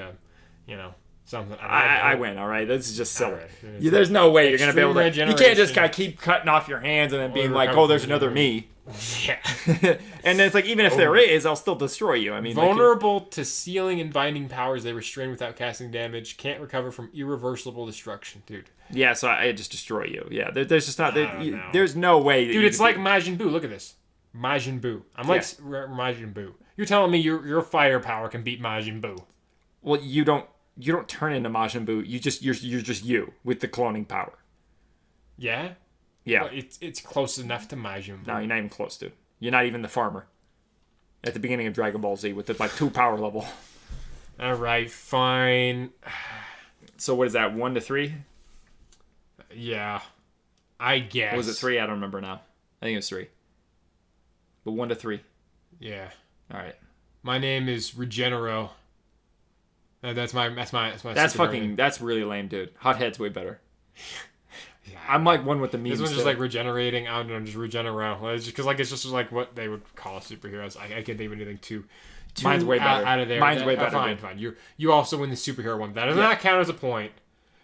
B: something.
A: I win, all right? This is just silly.
B: Right.
A: There's no way you're going to be able to... You can't just keep cutting off your hands and then being like, oh, there's another me.
B: Yeah.
A: And it's like, even if there is, I'll still destroy you. I mean,
B: vulnerable to sealing and binding powers, they restrain without casting damage. Can't recover from irreversible destruction, dude.
A: Yeah, so I just destroy you. Yeah, there's just not... There's no way...
B: Dude, it's like Majin Buu. Look at this. Majin Buu. I'm like Majin Buu. You're telling me your firepower can beat Majin Buu.
A: Well, you don't turn into Majin Buu. You're just you with the cloning power.
B: Yeah?
A: Yeah.
B: Well, it's close enough to Majin Buu.
A: No, you're not even close, dude. You're not even the farmer at the beginning of Dragon Ball Z with the 2 power level.
B: All right, fine.
A: So what is that? 1 to 3?
B: Yeah, I guess.
A: Or was it 3? I don't remember now. I think it was 3. But 1 to 3.
B: Yeah.
A: All right.
B: My name is Regenero. That's my
A: that's really lame, dude. Hothead's way better.
B: Yeah,
A: I'm like one with the memes.
B: This one's just like regenerating. I don't know, just Regenero. It's just because it's just like what they would call superheroes. I can't think of anything too.
A: Mine's way better.
B: Out of there.
A: Mine's way better.
B: Fine. You also win the superhero one. That does not count as a point.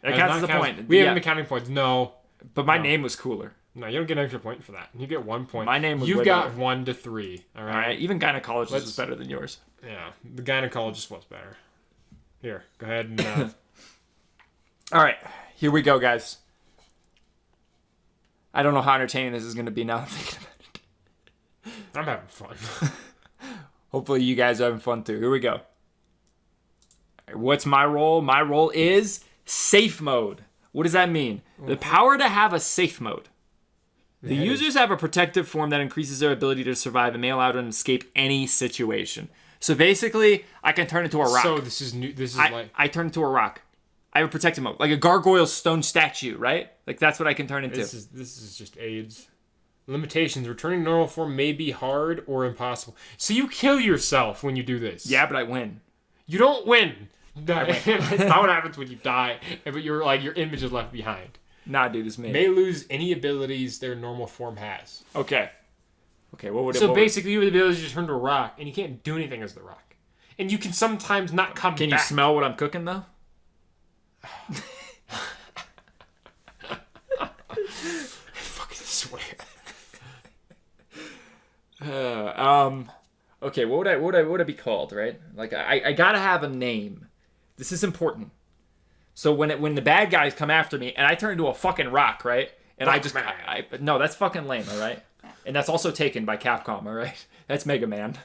A: It counts as a point.
B: We haven't been counting points. No.
A: But my name was cooler.
B: No, you don't get an extra point for that. You get 1 point.
A: My name was
B: You've
A: way
B: got
A: better.
B: 1 to 3. All right.
A: Even gynecologist was better than yours.
B: Yeah, the gynecologist was better. Here, go ahead and.
A: All right, here we go, guys. I don't know how entertaining this is going to be now. I'm thinking about it.
B: I'm having fun.
A: Hopefully, you guys are having fun too. Here we go. All right, what's my role? My role is safe mode. What does that mean? The power to have a safe mode. The users have a protective form that increases their ability to survive and may allow them to escape any situation. So basically, I can turn into a rock.
B: So this is new. This is like
A: I turn into a rock. I have a protective mode, like a gargoyle stone statue, right? Like that's what I can turn into.
B: this is just AIDS. Limitations: returning to normal form may be hard or impossible. So you kill yourself when you do this.
A: Yeah, but I win.
B: You don't win. That's not what happens when you die. But your image is left behind.
A: Nah, dude, it's me.
B: May lose any abilities their normal form has.
A: Okay. Okay, what would it...
B: So basically, you have the ability to turn to a rock, and you can't do anything as the rock. And you can sometimes not come back.
A: Can you smell what I'm cooking, though?
B: I fucking swear.
A: Okay, what would I be called, right? Like, I gotta have a name. This is important. So when the bad guys come after me, and I turn into a fucking rock, right? And
B: Rockman.
A: No, that's fucking lame, all right? And that's also taken by Capcom, all right? That's Mega Man.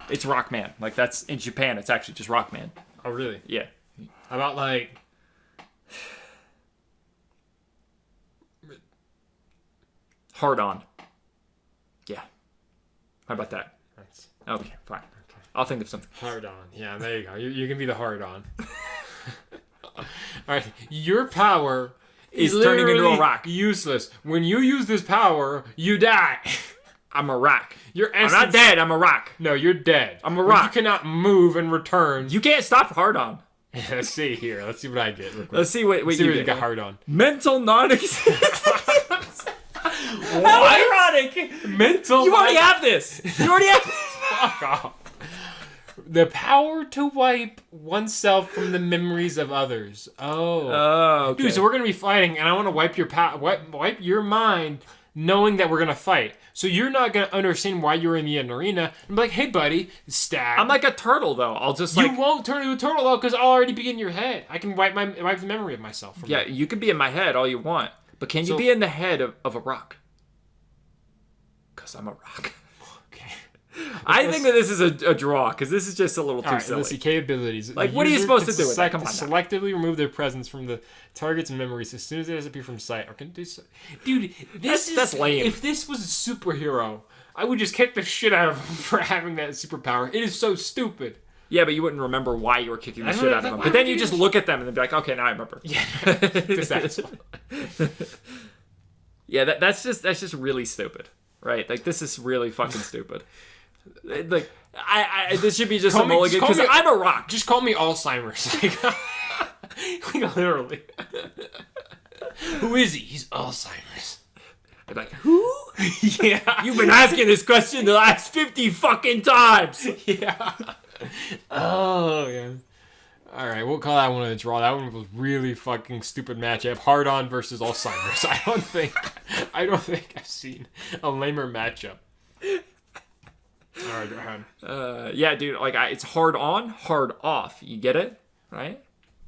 A: It's Rockman. Like, that's in Japan. It's actually just Rockman.
B: Oh, really?
A: Yeah.
B: How about, like...
A: Hard on. Yeah. How about that?
B: That's
A: Okay, fine. Okay. I'll think of something.
B: hard on. Yeah, there you go. You can be the hard on. All right. Your power
A: Is turning into a
B: literally
A: rock.
B: Useless. When you use this power, you die.
A: I'm a rock.
B: I'm
A: I'm not dead. I'm a rock.
B: No, you're dead.
A: I'm a
B: When
A: rock.
B: You cannot move and return.
A: You can't stop hard on.
B: Let's see here. Let's see what I get. Real quick.
A: Let's see what
B: Let's see
A: you
B: what you
A: get.
B: got hard on.
A: Mental non-existence. How ironic.
B: Mental.
A: You already have this. You already have this.
B: Fuck off. The power to wipe oneself from the memories of others. Oh.
A: Oh, okay.
B: Dude, so we're gonna be fighting, and I want to wipe your wipe your mind, knowing that we're gonna fight. So you're not gonna understand why you're in the arena. I'm like, hey, buddy, stab.
A: I'm like a turtle, though. I'll just
B: you
A: like...
B: won't turn into a turtle though, because I'll already be in your head. I can wipe the memory of myself. From
A: Yeah, you can be in my head all you want, but can you
B: So-
A: be in the head of a rock? Because I'm a rock.
B: Okay.
A: I think that this is a draw, because this is just a little too
B: All right,
A: silly.
B: let's see. Capabilities.
A: Like,
B: The
A: what are you
B: user
A: supposed
B: can
A: to do with that? Come on now.
B: selectively remove their presence from the targets and memories as soon as they disappear from sight. Or can do so. Dude,
A: That's lame.
B: If this was a superhero, I would just kick the shit out of him for having that superpower. It is so stupid.
A: Yeah, but you wouldn't remember why you were kicking the
B: I don't
A: shit
B: know,
A: out of
B: like,
A: them.
B: why
A: But then
B: would
A: you
B: you
A: just
B: do
A: look at them and then be like, okay, now I remember.
B: Yeah, this asshole.
A: Yeah, that's just really stupid, right? Like, this is really fucking stupid. Like, I this should be just a mulligan, because I'm a rock.
B: Just call me Alzheimer's. Like, literally. Who is he? He's Alzheimer's.
A: I'm like, who?
B: Yeah.
A: You've been asking this question the last 50 fucking times.
B: Yeah. Oh, yeah. All right, we'll call that one a draw. That one was really fucking stupid matchup. Hard on versus Alzheimer's. I don't think I've seen a lamer matchup. All right, go ahead.
A: Yeah, dude, like, it's hard on, hard off. You get it? Right?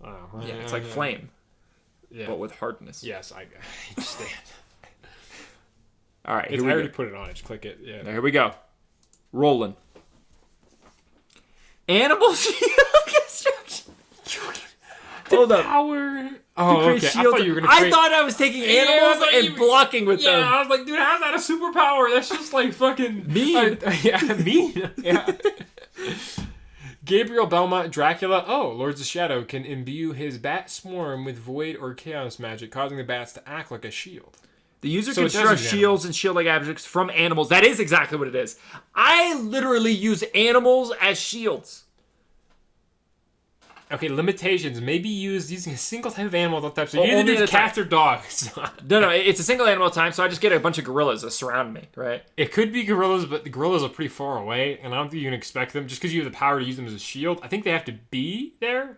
B: Oh,
A: Yeah, it's like flame,
B: yeah.
A: but with hardness.
B: Yes, I understand.
A: All right,
B: I
A: here we
B: already
A: go.
B: put it on. Just click it. Yeah.
A: Here we go. Rolling. Animal shield construction. Hold up.
B: Power.
A: To
B: Oh,
A: create
B: okay. I
A: shields.
B: thought you were gonna. Create...
A: I thought I was taking animals
B: thought
A: and
B: you-
A: blocking with
B: Yeah,
A: them.
B: I was like, dude, how's that a superpower? That's just like fucking
A: Mean.
B: Yeah, mean. Yeah. Gabriel Belmont Dracula. Oh, Lords of Shadow can imbue his bat swarm with void or chaos magic, causing the bats to act like a shield.
A: The user
B: So it does
A: constructs
B: use
A: shields and shield-like objects from animals. That is exactly what it is. I literally use animals as shields.
B: Okay, limitations may be used using a single type of animal at all times. So
A: Oh,
B: you either
A: only
B: do
A: at a
B: cats or dogs.
A: No, it's a single animal at a time, so I just get a bunch of gorillas that surround me, right?
B: It could be gorillas, but the gorillas are pretty far away, and I don't think you can expect them just because you have the power to use them as a shield. I think they have to be there.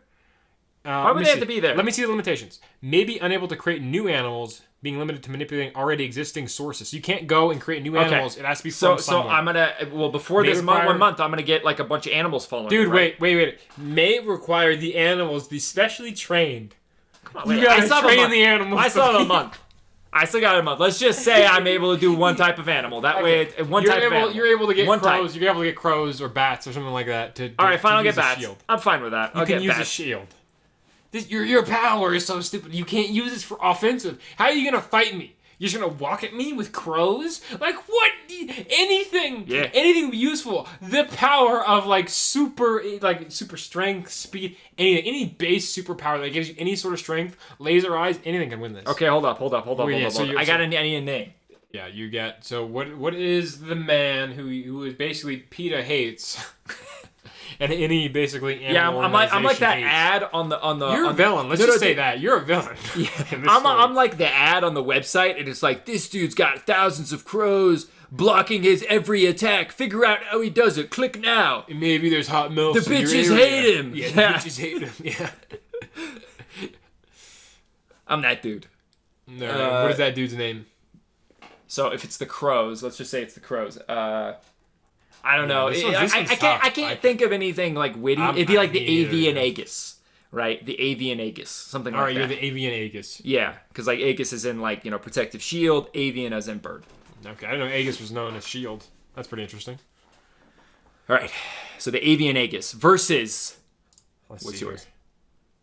A: Why would they have to be there?
B: Let me see the limitations. Maybe unable to create new animals, being limited to manipulating already existing sources. So you can't go and create new animals. It has to be from somewhere.
A: So I'm gonna before this month, 1 month, I'm gonna get like a bunch of animals following.
B: Dude,
A: me, right?
B: wait. May require the animals be specially trained.
A: Come on, wait,
B: you gotta train the animals.
A: I still have a month. I still got a month. Let's just say I'm able to do one type of animal. That way, one type of animal.
B: You're able to get
A: one
B: crows.
A: type.
B: You're able to get crows or bats or something like that.
A: All right, fine. I'll get
B: use a
A: bats.
B: shield.
A: I'm fine with that.
B: You can use a shield. Your power is so stupid. You can't use this for offensive. How are you gonna fight me? You're just gonna walk at me with crows? Like what? Anything?
A: Yeah.
B: Anything useful? The power of super strength, speed, anything, any base superpower that gives you any sort of strength, laser eyes, anything can win this.
A: Okay, hold up. I need a name.
B: Yeah, you get. So what is the man who is basically PETA hates? And any basically animal
A: I'm like that
B: hates.
A: ad on the
B: You're a villain. Let's just say that you're a villain.
A: Yeah, I'm like the ad on the website, and it's like this dude's got thousands of crows blocking his every attack. Figure out how he does it. Click now.
B: And maybe there's hot milfs.
A: The bitches hate him.
B: Yeah, the bitches hate him. Yeah.
A: I'm that dude.
B: No, what is that dude's name?
A: So if it's the crows, let's just say it's the crows. I don't know. I can't think of anything like witty. It'd be like the avian aegis, right? The avian aegis, something like that.
B: All right, you're the avian aegis.
A: Yeah, because like aegis is in like protective shield, avian as in bird.
B: Okay, I didn't know aegis was known as shield. That's pretty interesting.
A: All right, so the avian aegis versus what's yours?
B: Here.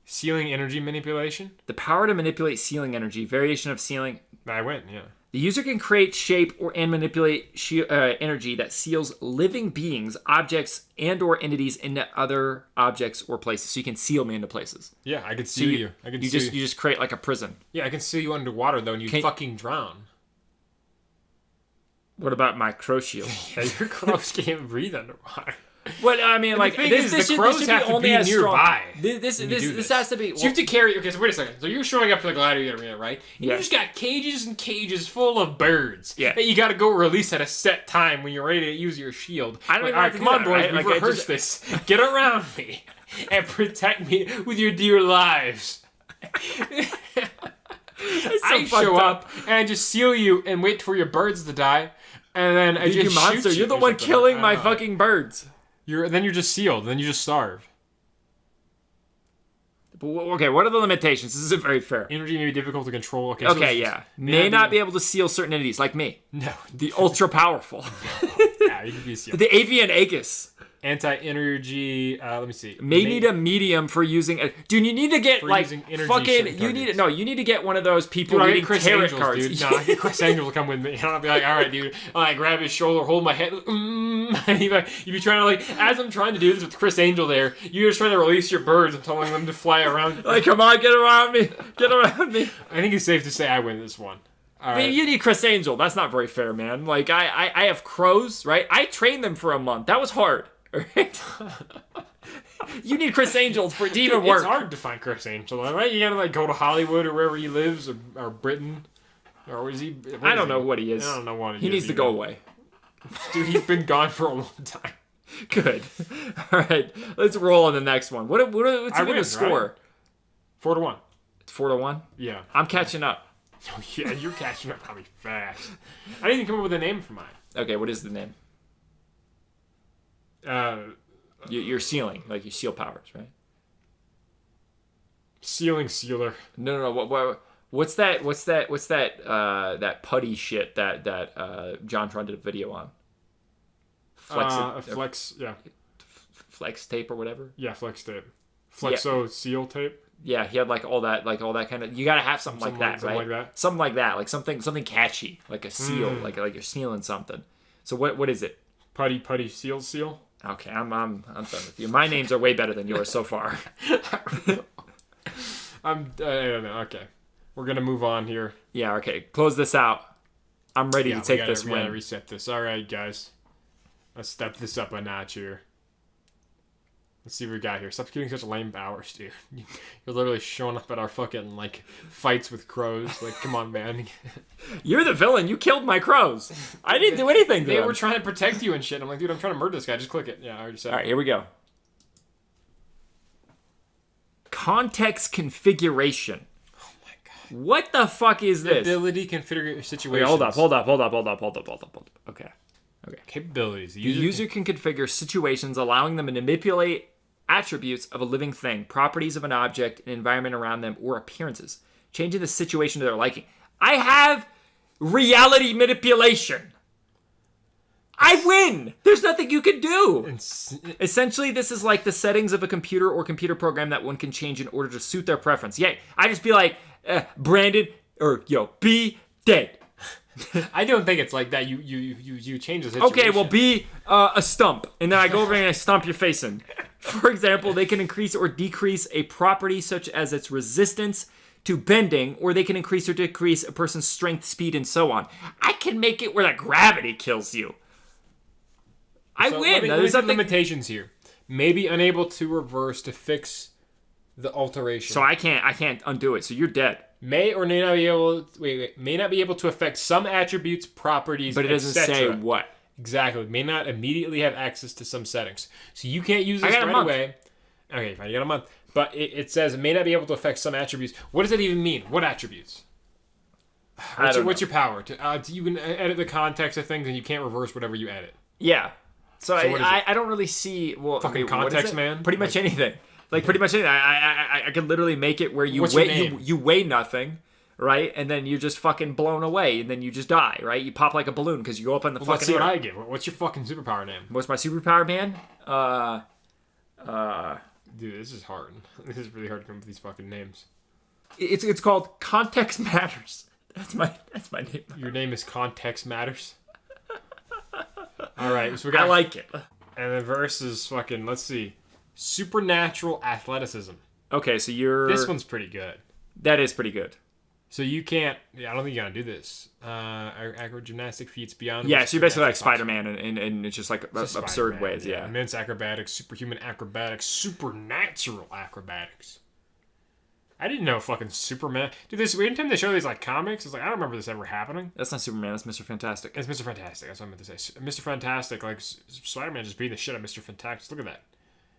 B: Sealing energy manipulation.
A: The power to manipulate sealing energy, variation of sealing.
B: I went, yeah.
A: The user can create, shape, and manipulate energy that seals living beings, objects, and/or entities into other objects or places. So you can seal me into places.
B: Yeah, I could seal you.
A: You just create like a prison.
B: Yeah, I can seal you underwater though, and you fucking drown.
A: What about my crow shield?
B: Yeah, your crows can't breathe underwater.
A: What I mean, like
B: the crows have to be nearby.
A: This has to be.
B: So you have to carry. Okay, so wait a second. So you're showing up to the gladiator arena, right? And you just got cages and cages full of birds.
A: Yeah.
B: That you got to go release at a set time when you're ready to use your shield.
A: I don't even
B: have to come on, boys. We've rehearsed this. Get around me and protect me with your dear lives. I show up and I just seal you and wait for your birds to die, and then I just
A: monster.
B: shoot you.
A: You're the one killing my fucking birds.
B: Then you're just sealed. Then you just starve.
A: Okay, what are the limitations? This isn't very fair.
B: Energy may be difficult to control.
A: Okay, yeah. May not be able to seal certain entities, like me.
B: No.
A: The ultra powerful.
B: Yeah, you can be sealed.
A: The avian aegis.
B: Anti-energy. Let me see.
A: May need a medium for using. Dude, you need to get like fucking. You need to get one of those people reading tarot cards.
B: Dude. No, I get Chris Angel to come with me. And I'll be like, all right, dude. I grab his shoulder, hold my head. And you'd be trying to like, as I'm trying to do this with Chris Angel there, you're just trying to release your birds and telling them to fly around.
A: Like, come on, get around me, get around me.
B: I think it's safe to say I win this one.
A: I mean, you need Chris Angel. That's not very fair, man. Like, I have crows, right? I trained them for a month. That was hard. Right? You need Chris Angel to even work.
B: It's hard to find Chris Angel, right? You gotta like go to Hollywood or wherever he lives, or Britain, or is he?
A: I don't know what he is.
B: I don't know what
A: he needs to go away.
B: Dude, he's been gone for a long time.
A: Good. All right, let's roll on the next one. What's the score?
B: Right? 4-1.
A: It's 4-1.
B: Yeah,
A: I'm catching up.
B: Oh, yeah, you're catching up probably fast. I didn't even come up with a name for mine.
A: Okay, what is the name? You're sealing, like you seal powers, right?
B: Sealing sealer.
A: No. What's that? That putty shit that John Tron did a video on.
B: Flex
A: tape or whatever.
B: Yeah, flex tape. Flexo seal tape.
A: Yeah, he had like all that kind of. You gotta have something like that, right?
B: Like that.
A: Something like that, like something catchy, like a seal, like you're sealing something. So what is it?
B: Putty seal.
A: Okay, I'm done with you. My names are way better than yours so far.
B: I don't know. Okay, we're gonna move on here.
A: Yeah. Okay. Close this out. I'm ready to take this win.
B: We gotta reset this. All right, guys. Let's step this up a notch here. Let's see what we got here. Stop getting such lame powers, dude. You're literally showing up at our fucking, like, fights with crows. Like, come on, man.
A: You're the villain. You killed my crows. I didn't do anything to them.
B: They were trying to protect you and shit. I'm like, dude, I'm trying to murder this guy. Just click it. Yeah, I already said it.
A: All right, here we go. context configuration.
B: Oh my god.
A: What the fuck is this?
B: Ability configure situations.
A: Wait, hold up. Okay.
B: Capabilities.
A: The user can configure situations allowing them to manipulate attributes of a living thing, properties of an object, an environment around them, or appearances, changing the situation to their liking. I have reality manipulation. I win. There's nothing you can do. Essentially, this is like the settings of a computer or computer program that one can change in order to suit their preference. Yeah, I just be like, Brandon, or be dead.
B: I don't think it's like that. You change the situation.
A: Okay, well, be a stump, and then I go over and I stomp your face in. For example, they can increase or decrease a property such as its resistance to bending, or they can increase or decrease a person's strength, speed, and so on. I can make it where the gravity kills you. I win.
B: There's some limitations here. Maybe unable to reverse to fix the alteration.
A: So I can't undo it. So you're dead.
B: May or may not be able. May not be able to affect some attributes, properties,
A: but it doesn't say what.
B: Exactly. May not immediately have access to some settings. So you can't use this right away. Okay, fine. You got a month. But it says may not be able to affect some attributes. What does that even mean? What attributes? What's your power? You can edit the context of things, and you can't reverse whatever you edit.
A: Yeah. So I don't really see. Well,
B: fucking context, man.
A: Pretty much anything. Like pretty much anything. I can literally make it where you weigh nothing, right? And then you're just fucking blown away, and then you just die, right? You pop like a balloon because you go up in the fucking.
B: Let's see what I get. What's your fucking superpower name?
A: What's my superpower, man?
B: Dude, this is hard. This is really hard to come up with these fucking names.
A: It's called Context Matters. That's my name.
B: Your name is Context Matters. All right, so we got.
A: I like it.
B: And the verse is fucking. Let's see, supernatural athleticism.
A: Okay, so you're.
B: This one's pretty good.
A: That is pretty good.
B: So you can't. Yeah, I don't think you gotta do this. Acro gymnastic feats beyond.
A: Yeah, so you're basically like Spider-Man, and it's just like absurd ways. Yeah.
B: Immense acrobatics, superhuman acrobatics, supernatural acrobatics. I didn't know fucking Superman. Dude, anytime they show these like comics, it's like I don't remember this ever happening.
A: That's not Superman. That's Mr. Fantastic.
B: It's Mr. Fantastic. That's what I meant to say. Mr. Fantastic, like Spider-Man, just beating the shit out of Mr. Fantastic. Look at that.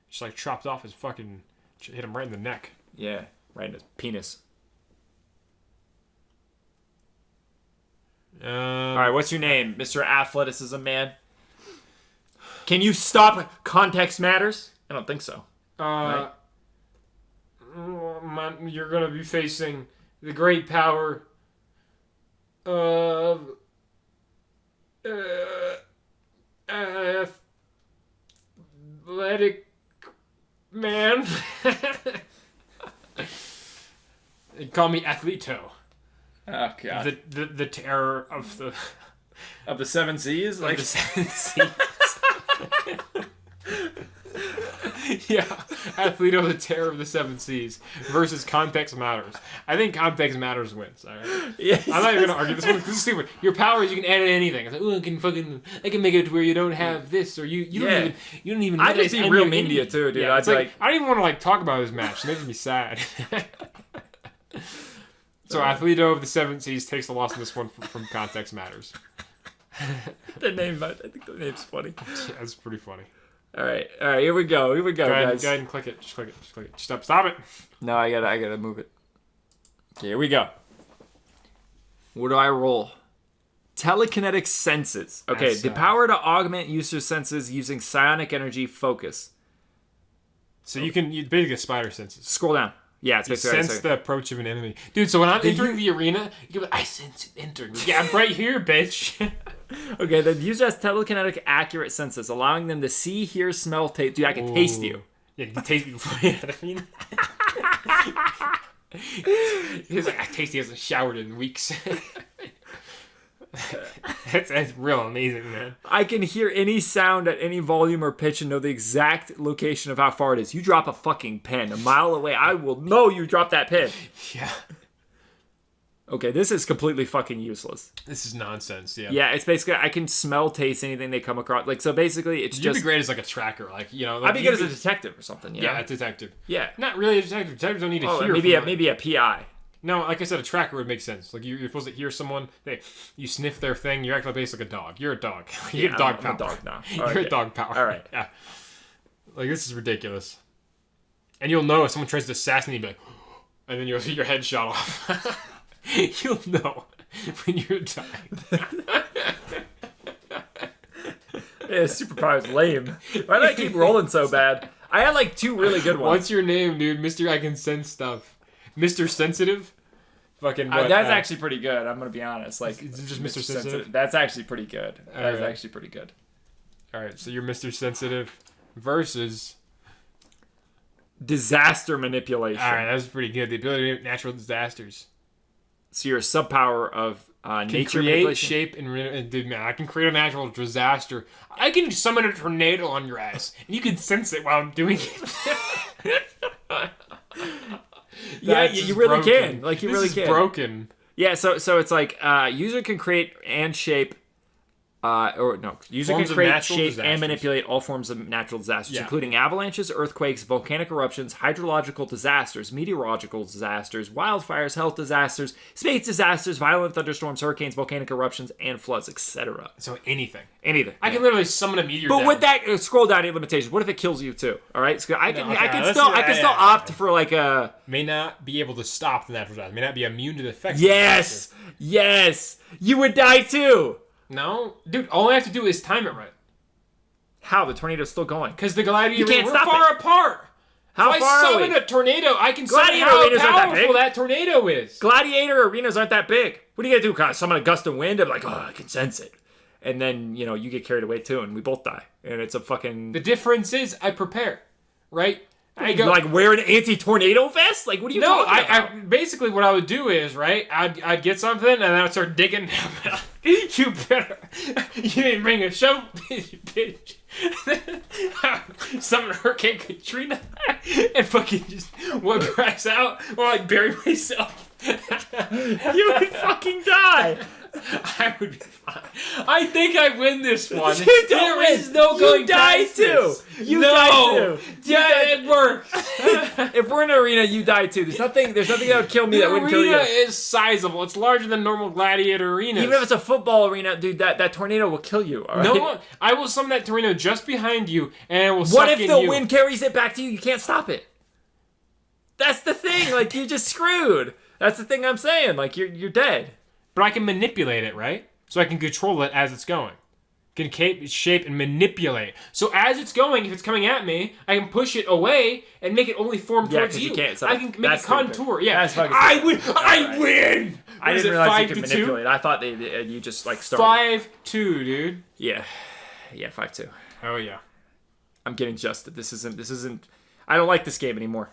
B: Just like chopped off his fucking, hit him right in the neck.
A: Yeah, right in his penis. All right, what's your name, Mr. Athleticism Man? Can you stop Context Matters? I don't think so.
B: Right? You're gonna be facing the great power of athletic man. They call me Athlito.
A: Oh god.
B: The terror of
A: the seven seas, like
B: the seven seas. Yeah, Athlito, the terror of the seven seas versus Context Matters. I think Context Matters wins. All right.
A: Yes.
B: I'm not even gonna argue this one. This is stupid. Your power is you can edit anything. It's like, I can make it to where you don't have this, or you don't even.
A: I just see real mean to you too, dude.
B: Yeah, it's like I don't even want to talk about this match. It makes me sad. So Athlito of the Seven Seas takes the loss in this one from Context Matters.
A: I think the name's funny.
B: Yeah, that's pretty funny.
A: All right, here we go, guys.
B: Go ahead and click it. Just click it. Stop it.
A: No, I gotta move it. Okay, here we go. What do I roll? Telekinetic senses. Okay, the power to augment user senses using psionic energy focus.
B: So you basically get spider senses.
A: Scroll down. Yeah, it's basically
B: sense the approach of an enemy. Dude, so when I'm entering the arena, you can be like, I sense it entering. Yeah, I'm right here, bitch.
A: Okay, the user has telekinetic accurate senses, allowing them to see, hear, smell, taste. Dude, I can taste you.
B: Yeah, you can taste me before you know what I mean? He's like, I taste he hasn't showered in weeks. That's real amazing, man.
A: I can hear any sound at any volume or pitch and know the exact location of how far it is. You drop a fucking pen a mile away, I will know you dropped that pen.
B: Yeah.
A: Okay, this is completely fucking useless.
B: This is nonsense, yeah.
A: Yeah, it's basically, I can smell, taste anything they come across. Like, so basically, it's
B: You'd be great as, like, a tracker. Like, you know. Like,
A: I'd be good as a detective or something,
B: Yeah, a detective.
A: Yeah.
B: Not really a detective. Detectives don't need to hear.
A: Maybe a PI.
B: No, like I said, a tracker would make sense. Like, you're supposed to hear someone, you sniff their thing, you're acting basically like a dog. You're a dog. You get dog power.
A: I'm a dog now.
B: You're a dog power.
A: All right.
B: Yeah. Like, this is ridiculous. And you'll know if someone tries to assassinate you, be like, and then you'll see your head shot off. You'll know when you're dying.
A: Yeah, superpower's lame. Why do I keep rolling so bad? I had like 2 really good ones.
B: What's your name, dude? Mr. I can sense stuff. Mr. Sensitive? Fucking what?
A: That's actually pretty good. I'm gonna be honest. Like,
B: is it just Mr. Sensitive?
A: That's actually pretty good. That is
B: right.
A: actually pretty good.
B: All right, so you're Mr. Sensitive versus
A: disaster manipulation.
B: All right, that's pretty good. The ability to natural disasters.
A: So you're a subpower of nature
B: create,
A: manipulation.
B: shape, and dude, man, I can create a natural disaster. I can summon a tornado on your ass, and you can sense it while I'm doing it.
A: Yeah, you really can. Like, you really can.
B: This is broken.
A: Yeah, so it's like user can create and shape, user
B: Forms
A: can
B: of
A: create,
B: natural
A: shape,
B: disasters.
A: and manipulate all forms of natural disasters,
B: Yeah.
A: including avalanches, earthquakes, volcanic eruptions, hydrological disasters, meteorological disasters, wildfires, health disasters, space disasters, violent thunderstorms, hurricanes, volcanic eruptions, and floods, etc.
B: So anything.
A: Anything.
B: I can literally summon a meteor.
A: But
B: down.
A: with that, scroll down to limitations. What if it kills you too? All right, so I can
B: let's
A: still
B: do that,
A: still opt for like a
B: may not be able to stop the natural disaster. May not be immune to the effects.
A: yes, you would die too.
B: No, dude. All I have to do is time it right.
A: How? The tornado's still going.
B: Because the gladiator,
A: You can't
B: we're
A: stop
B: far
A: it.
B: apart.
A: How
B: if
A: far
B: I
A: are
B: summon
A: we?
B: a tornado, I can summon
A: Gladiator
B: how
A: arenas aren't that
B: powerful
A: big.
B: that tornado is.
A: Gladiator arenas aren't that big. What are you gonna do? Kind of summon a gust of wind? I'm like, oh, I can sense it. And then, you get carried away too, and we both die. And it's a fucking...
B: The difference is I prepare, right? I go
A: like, wear an anti-tornado vest? Like, what are you talking about?
B: I basically what I would do is, right, I'd get something and then I'd start digging. You better, you didn't bring a shovel, you bitch. Summon Hurricane Katrina and fucking just whip her ass out or like bury myself.
A: You would fucking die.
B: I would be fine. I think I win this one.
A: You don't
B: There
A: win.
B: is no
A: You
B: going
A: die
B: past
A: too.
B: this.
A: You
B: no.
A: die too.
B: Yeah, it works.
A: If we're in an arena, you die too. There's nothing that would kill me that wouldn't kill you.
B: The arena is sizable. It's larger than normal gladiator arenas.
A: Even if it's a football arena, dude, that tornado will kill you. All right?
B: No, I will summon that tornado just behind you, and it will
A: What
B: suck
A: if
B: in
A: the
B: you.
A: wind carries it back to you? You can't stop it. That's the thing. Like, you're just screwed. That's the thing I'm saying. Like, you're dead.
B: But I can manipulate it, right? So I can control it as it's going. Can shape and manipulate. So as it's going, if it's coming at me, I can push it away and make it only form towards
A: 'cause
B: you.
A: you can't. So
B: I can make it contour. Yeah,
A: That's fucking
B: I
A: stupid.
B: win. I win.
A: I
B: What is
A: didn't
B: it,
A: realize you
B: 5
A: could
B: to 2?
A: manipulate. I thought you just like started.
B: 5-2, dude.
A: Yeah, 5-2.
B: Oh yeah.
A: I'm getting justed. This isn't. I don't like this game anymore.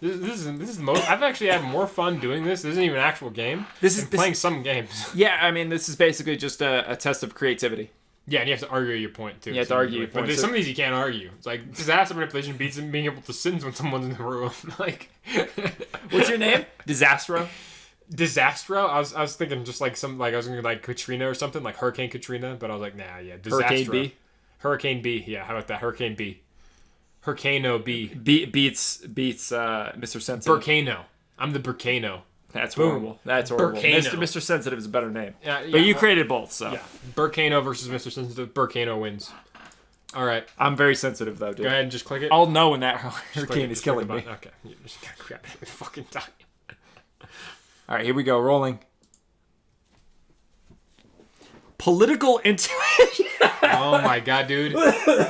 B: This is the most. I've actually had more fun doing this. This isn't even an actual game.
A: This
B: than
A: is
B: playing some games.
A: Yeah, I mean, this is basically just a test of creativity.
B: Yeah, and you have to argue your point too.
A: You have to argue your point.
B: But some of these you can't argue. It's like disaster manipulation beats being able to sense when someone's in the room. Like,
A: What's your name? Disastro.
B: Disastro. I was thinking just like I was gonna like Katrina or something like Hurricane Katrina, but I was like, nah, yeah, Disastro.
A: Hurricane B.
B: Hurricane B. Yeah, how about that? Hurricane B. Hurricano B.
A: Beats Mr. Sensitive.
B: Burkano. I'm the Burkano.
A: That's
B: Boom.
A: horrible. That's horrible.
B: Burkano.
A: Mr. Sensitive is a better name.
B: Yeah,
A: But you created both, so.
B: Yeah. Burkano versus Mr. Sensitive. Burkano wins. All right.
A: I'm very sensitive, though, dude.
B: Go ahead and just click it.
A: I'll know when that
B: Just click
A: hurricane
B: it,
A: is
B: just click
A: killing
B: the
A: me.
B: button. Okay. You just gotta grab it. Fucking die.
A: All right, here we go. Rolling. Political intuition.
B: Oh my god, dude.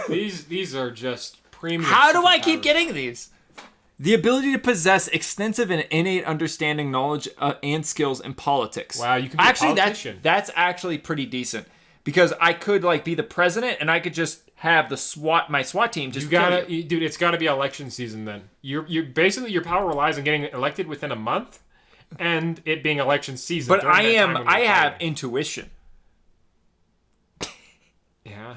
B: These are just premium.
A: How do I
B: superpowers.
A: keep getting these? The ability to possess extensive and innate understanding, knowledge, and skills in politics.
B: Wow, you can be
A: actually,
B: a politician.
A: that's actually pretty decent. Because I could like be the president and I could just have my SWAT team just kill you.
B: Dude, it's gotta be election season then. You're basically your power relies on getting elected within a month and it being election season.
A: But
B: during that time when you're
A: I have
B: fighting.
A: intuition.
B: Yeah.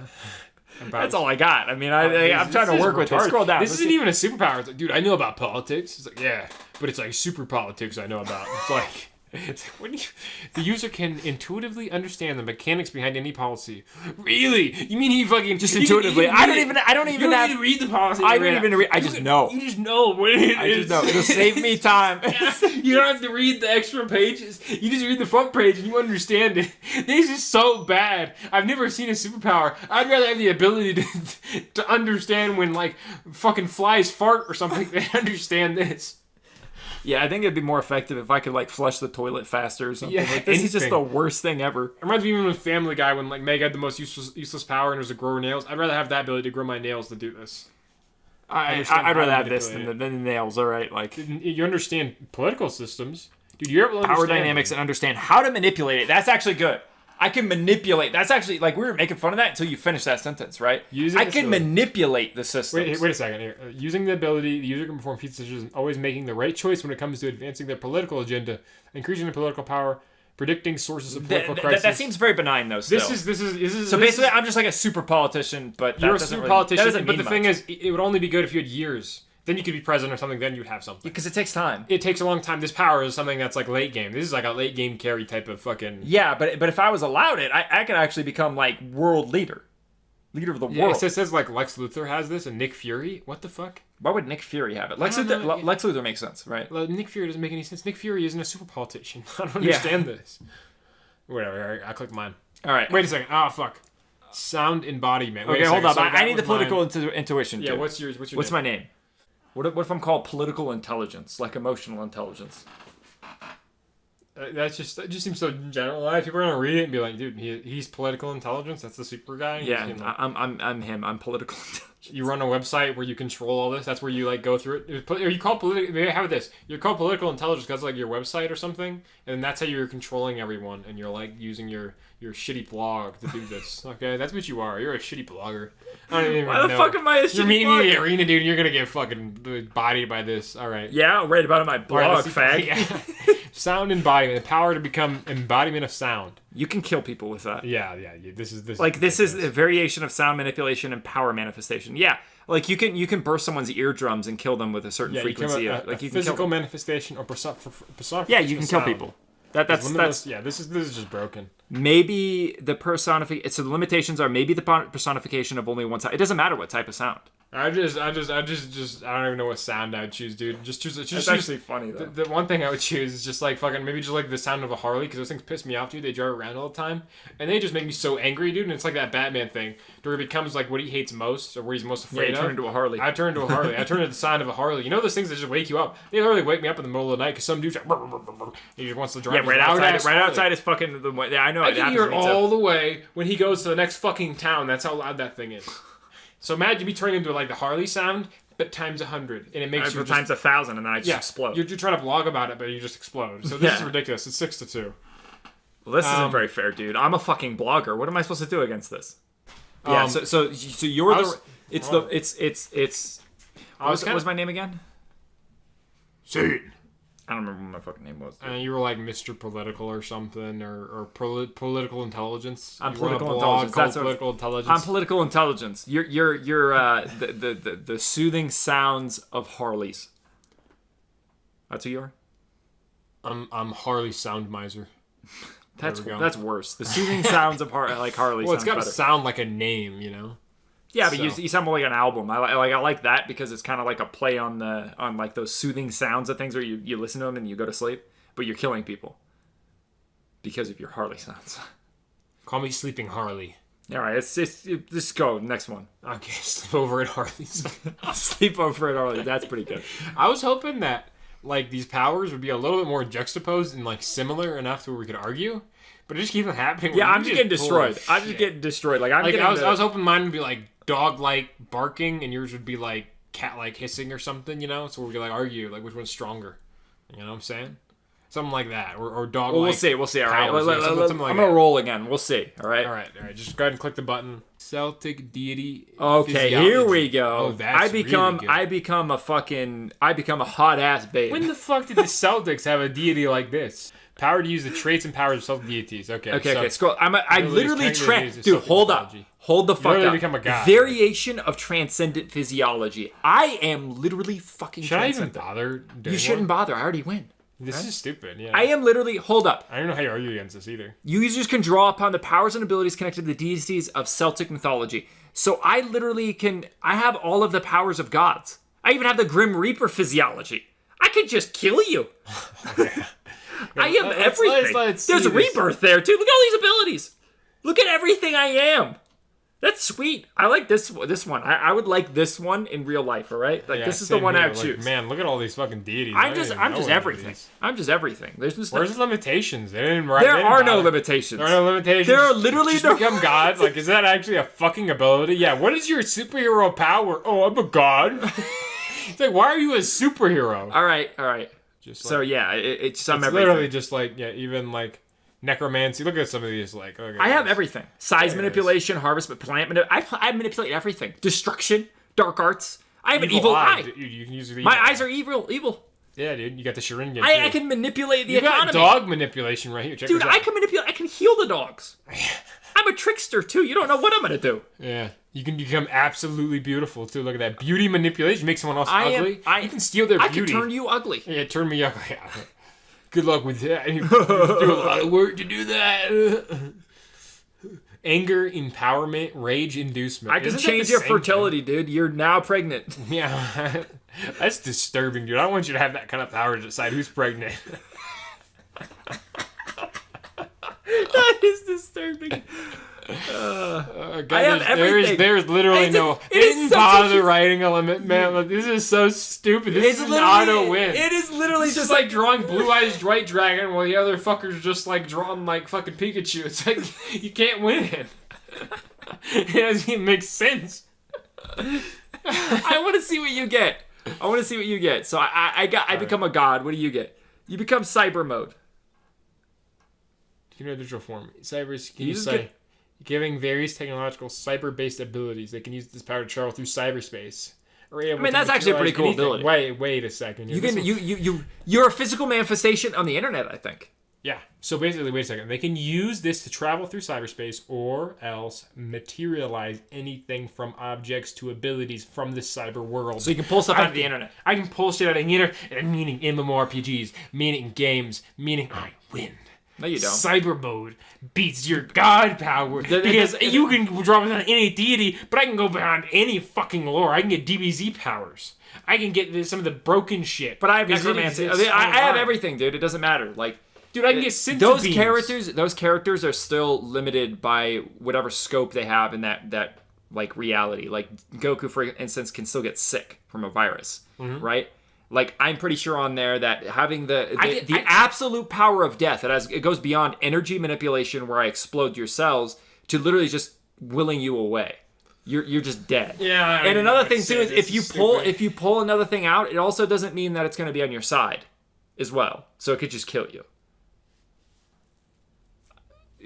A: That's all I got. I mean, I'm trying to work with this. Scroll down.
B: This
A: Let's
B: isn't
A: see.
B: even a superpower. It's like, dude, I know about politics. It's like, yeah, but it's like super politics I know about. It's like, It's like, the user can intuitively understand the mechanics behind any policy. Really? You mean he fucking
A: just intuitively? I don't even
B: you don't need to read the policy.
A: I don't even read. I just know.
B: You just know what it is.
A: I just know. It'll save me time.
B: You don't have to read the extra pages. You just read the front page and you understand it. This is so bad. I've never seen a superpower. I'd rather have the ability to understand when like fucking flies fart or something than understand this.
A: Yeah, I think it'd be more effective if I could like flush the toilet faster or something.
B: Yeah,
A: like, this is just the worst thing ever.
B: It reminds me even with Family Guy when like Meg had the most useless power and it was to grow her nails. I'd rather have that ability to grow my nails to do this.
A: I'd rather have this than the nails. All right, like
B: you understand political systems, dude. You're able to
A: power
B: understand
A: dynamics and understand how to manipulate it. That's actually good. I can manipulate. That's actually like we were making fun of that until you finish that sentence, right? I can manipulate the system.
B: Wait a second here. Using the ability, the user can perform feats such as always making the right choice when it comes to advancing their political agenda, increasing their political power, predicting sources of political crisis.
A: That seems very benign, though. Still.
B: This is
A: so basically, I'm just like a super politician, but
B: you're a super politician. But the
A: much.
B: Thing is, it would only be good if you had years. Then you could be president or something. Then you'd have something.
A: Because it takes time.
B: It takes a long time. This power is something that's like late game. This is like a late game carry type of fucking.
A: Yeah, but if I was allowed it, I could actually become like world leader of the world.
B: It says like Lex Luthor has this and Nick Fury. What the fuck?
A: Why would Nick Fury have it? Lex Luthor makes sense, right?
B: Well, Nick Fury doesn't make any sense. Nick Fury isn't a super politician. I don't understand this. Whatever. I clicked mine.
A: All right.
B: Wait a second. Ah, fuck. Sound embodiment.
A: Okay, hold up. I need the political intuition.
B: Yeah.
A: Too.
B: What's yours?
A: What's my name? What if I'm called political intelligence, like emotional intelligence?
B: That just seems so generalized. People are gonna read it and be like, "Dude, he's political intelligence. That's the super guy."
A: Yeah, I'm him. I'm political intelligence.
B: You run a website where you control all this. That's where you like go through it. Are you called political? Maybe have this. You're called political intelligence because like your website or something, and that's how you're controlling everyone. And you're like using your shitty blog to do this. Okay, that's what you are. You're a shitty blogger. I don't even know.
A: Why the fuck am I a shitty blogger?
B: You're meeting in the arena, dude. And you're gonna get fucking bodied by this. All right.
A: Yeah, I'll write about it on my blog, fag.
B: Yeah. Sound embodiment, the power to become embodiment of sound.
A: You can kill people with that.
B: Yeah. This is
A: a variation of sound manipulation and power manifestation. Yeah, like you can burst someone's eardrums and kill them with a certain frequency.
B: You can physical manifestation or personification.
A: Yeah, you can kill people. That's
B: this is just broken.
A: Maybe the personification. So the limitations are maybe the personification of only one type. It doesn't matter what type of sound.
B: I don't even know what sound I would choose, dude. Just choose.
A: That's actually funny though.
B: The one thing I would choose is just like fucking maybe just like the sound of a Harley because those things piss me off, dude. They drive around all the time and they just make me so angry, dude. And it's like that Batman thing where it becomes like what he hates most or what he's most afraid of.
A: Turn into a Harley.
B: I turn into a Harley. I turn into the sound of a Harley. You know those things that just wake you up? They literally wake me up in the middle of the night because some dude's like, he just wants to drive.
A: Yeah, right outside is fucking the. Yeah, I know.
B: I can hear it all the way when he goes to the next fucking town. That's how loud that thing is. So imagine me turning into like the Harley sound, but times 100, and it makes you
A: times 1,000, and then I just explode.
B: You're trying to blog about it, but you just explode. So this is ridiculous. It's 6-2.
A: Well, this isn't very fair, dude. I'm a fucking blogger. What am I supposed to do against this? Yeah. So you're what's my name again?
B: Say it.
A: I don't remember what my fucking name was.
B: You were like Mr. Political or something, or political intelligence.
A: I'm political intelligence. That's
B: political intelligence.
A: I'm political intelligence. You're the soothing sounds of Harleys. That's who you are.
B: I'm Harley Sound Miser.
A: That's worse. The soothing sounds of Harley.
B: Well, it's got to sound like a name, you know.
A: Yeah, but you sound more like an album. I like that because it's kind of like a play on like those soothing sounds of things where you listen to them and you go to sleep, but you're killing people because of your Harley sounds.
B: Call me Sleeping Harley.
A: All right, let's go next one.
B: Okay, sleep over at Harley's.
A: Sleep over at Harley. That's pretty good.
B: I was hoping that like these powers would be a little bit more juxtaposed and like similar enough to where we could argue. But it just keeps happening.
A: Yeah, I'm just getting destroyed. I'm just getting destroyed. Like
B: I was hoping mine would be like dog-like barking, and yours would be like cat-like hissing or something. You know, so we could like argue like which one's stronger. You know what I'm saying? Something like that, or dog-like.
A: Well, we'll see. All right,
B: something like
A: I'm gonna roll again. We'll see. All right.
B: All right. Just go ahead and click the button. Celtic deity.
A: Okay, here we go.
B: Oh, that's really good.
A: I become a hot ass babe.
B: When the fuck did the Celtics have a deity like this? Power to use the traits and powers of Celtic deities. Okay.
A: Scroll. I literally dude, hold up. Hold the fuck up.
B: Become a god.
A: Variation of transcendent physiology. I am literally fucking
B: Should
A: transcendent.
B: I even bother?
A: You shouldn't bother. I already win.
B: This is stupid, yeah.
A: I am literally... Hold up.
B: I don't know how you argue against this either.
A: Users can draw upon the powers and abilities connected to the deities of Celtic mythology. So I literally can... I have all of the powers of gods. I even have the Grim Reaper physiology. I could just kill you. I am everything. There's a rebirth there, too. Look at all these abilities. Look at everything I am. That's sweet. I like this one. I would like this one in real life, all right? Like, this is the one I would choose.
B: Man, look at all these fucking deities.
A: I'm just everything. I'm just everything. There's just
B: Where's the limitations?
A: There are no limitations.
B: There are no limitations.
A: There are literally
B: just
A: no...
B: become gods? Like, is that actually a fucking ability? Yeah, what is your superhero power? Oh, I'm a god. It's like, why are you a superhero?
A: All right.
B: Just
A: so, yeah, it's everything.
B: Literally just like, yeah, even like... Necromancy. Look at some of these. Like, okay,
A: I have everything: size manipulation, harvest, but plant manipulation. I manipulate everything. Destruction, dark arts. I have an evil eye.
B: Dude, you can use the
A: My eyes are evil.
B: Yeah, dude. You got the Sharingan.
A: I can manipulate the economy.
B: You got dog manipulation right here. Check
A: dude,
B: this out.
A: I can manipulate. I can heal the dogs. I'm a trickster too. You don't know what I'm gonna do.
B: Yeah, you can become absolutely beautiful too. Look at that beauty manipulation. Make someone else ugly. You can steal their beauty.
A: I can turn you ugly.
B: Yeah, turn me ugly. Good luck with that. You do a lot of work to do that. Anger, empowerment, rage inducement.
A: I can change your fertility, dude. You're now pregnant.
B: Yeah. That's disturbing, dude. I don't want you to have that kind of power to decide who's pregnant.
A: That is disturbing.
B: God,
A: I have everything.
B: There's literally no... It didn't bother writing a limit, man. Like, this is so stupid. This is an auto-win.
A: It is literally
B: just like drawing Blue Eyes White Dragon while the other fucker's just like drawing like fucking Pikachu. It's like, you can't win it. It doesn't even make sense.
A: I want to see what you get. So I become a god. What do you get? You become cyber mode.
B: You know, digital form. Cybers can use giving various technological cyber-based abilities. They can use this power to travel through cyberspace.
A: I mean, that's actually a pretty cool ability.
B: Wait a second.
A: You're a physical manifestation on the internet, I think.
B: Yeah. So basically, wait a second. They can use this to travel through cyberspace or else materialize anything from objects to abilities from the cyber world.
A: So you can pull stuff out of the internet.
B: I can pull shit out of the internet, meaning MMORPGs, meaning games, meaning I win.
A: No, you don't.
B: Cyber mode beats your god power because you can draw on any deity, but I can go beyond any fucking lore. I can get DBZ powers. I can get some of the broken shit.
A: But I have necromancy. I have everything, dude. It doesn't matter. Like,
B: dude, I can get centipedes.
A: Those characters are still limited by whatever scope they have in that like reality. Like Goku, for instance, can still get sick from a virus, right? Like, I'm pretty sure on there that having the absolute power of death, it goes beyond energy manipulation where I explode your cells to literally just willing you away. You're just dead.
B: Yeah.
A: And another thing too is if you pull another thing out, it also doesn't mean that it's going to be on your side as well. So it could just kill you.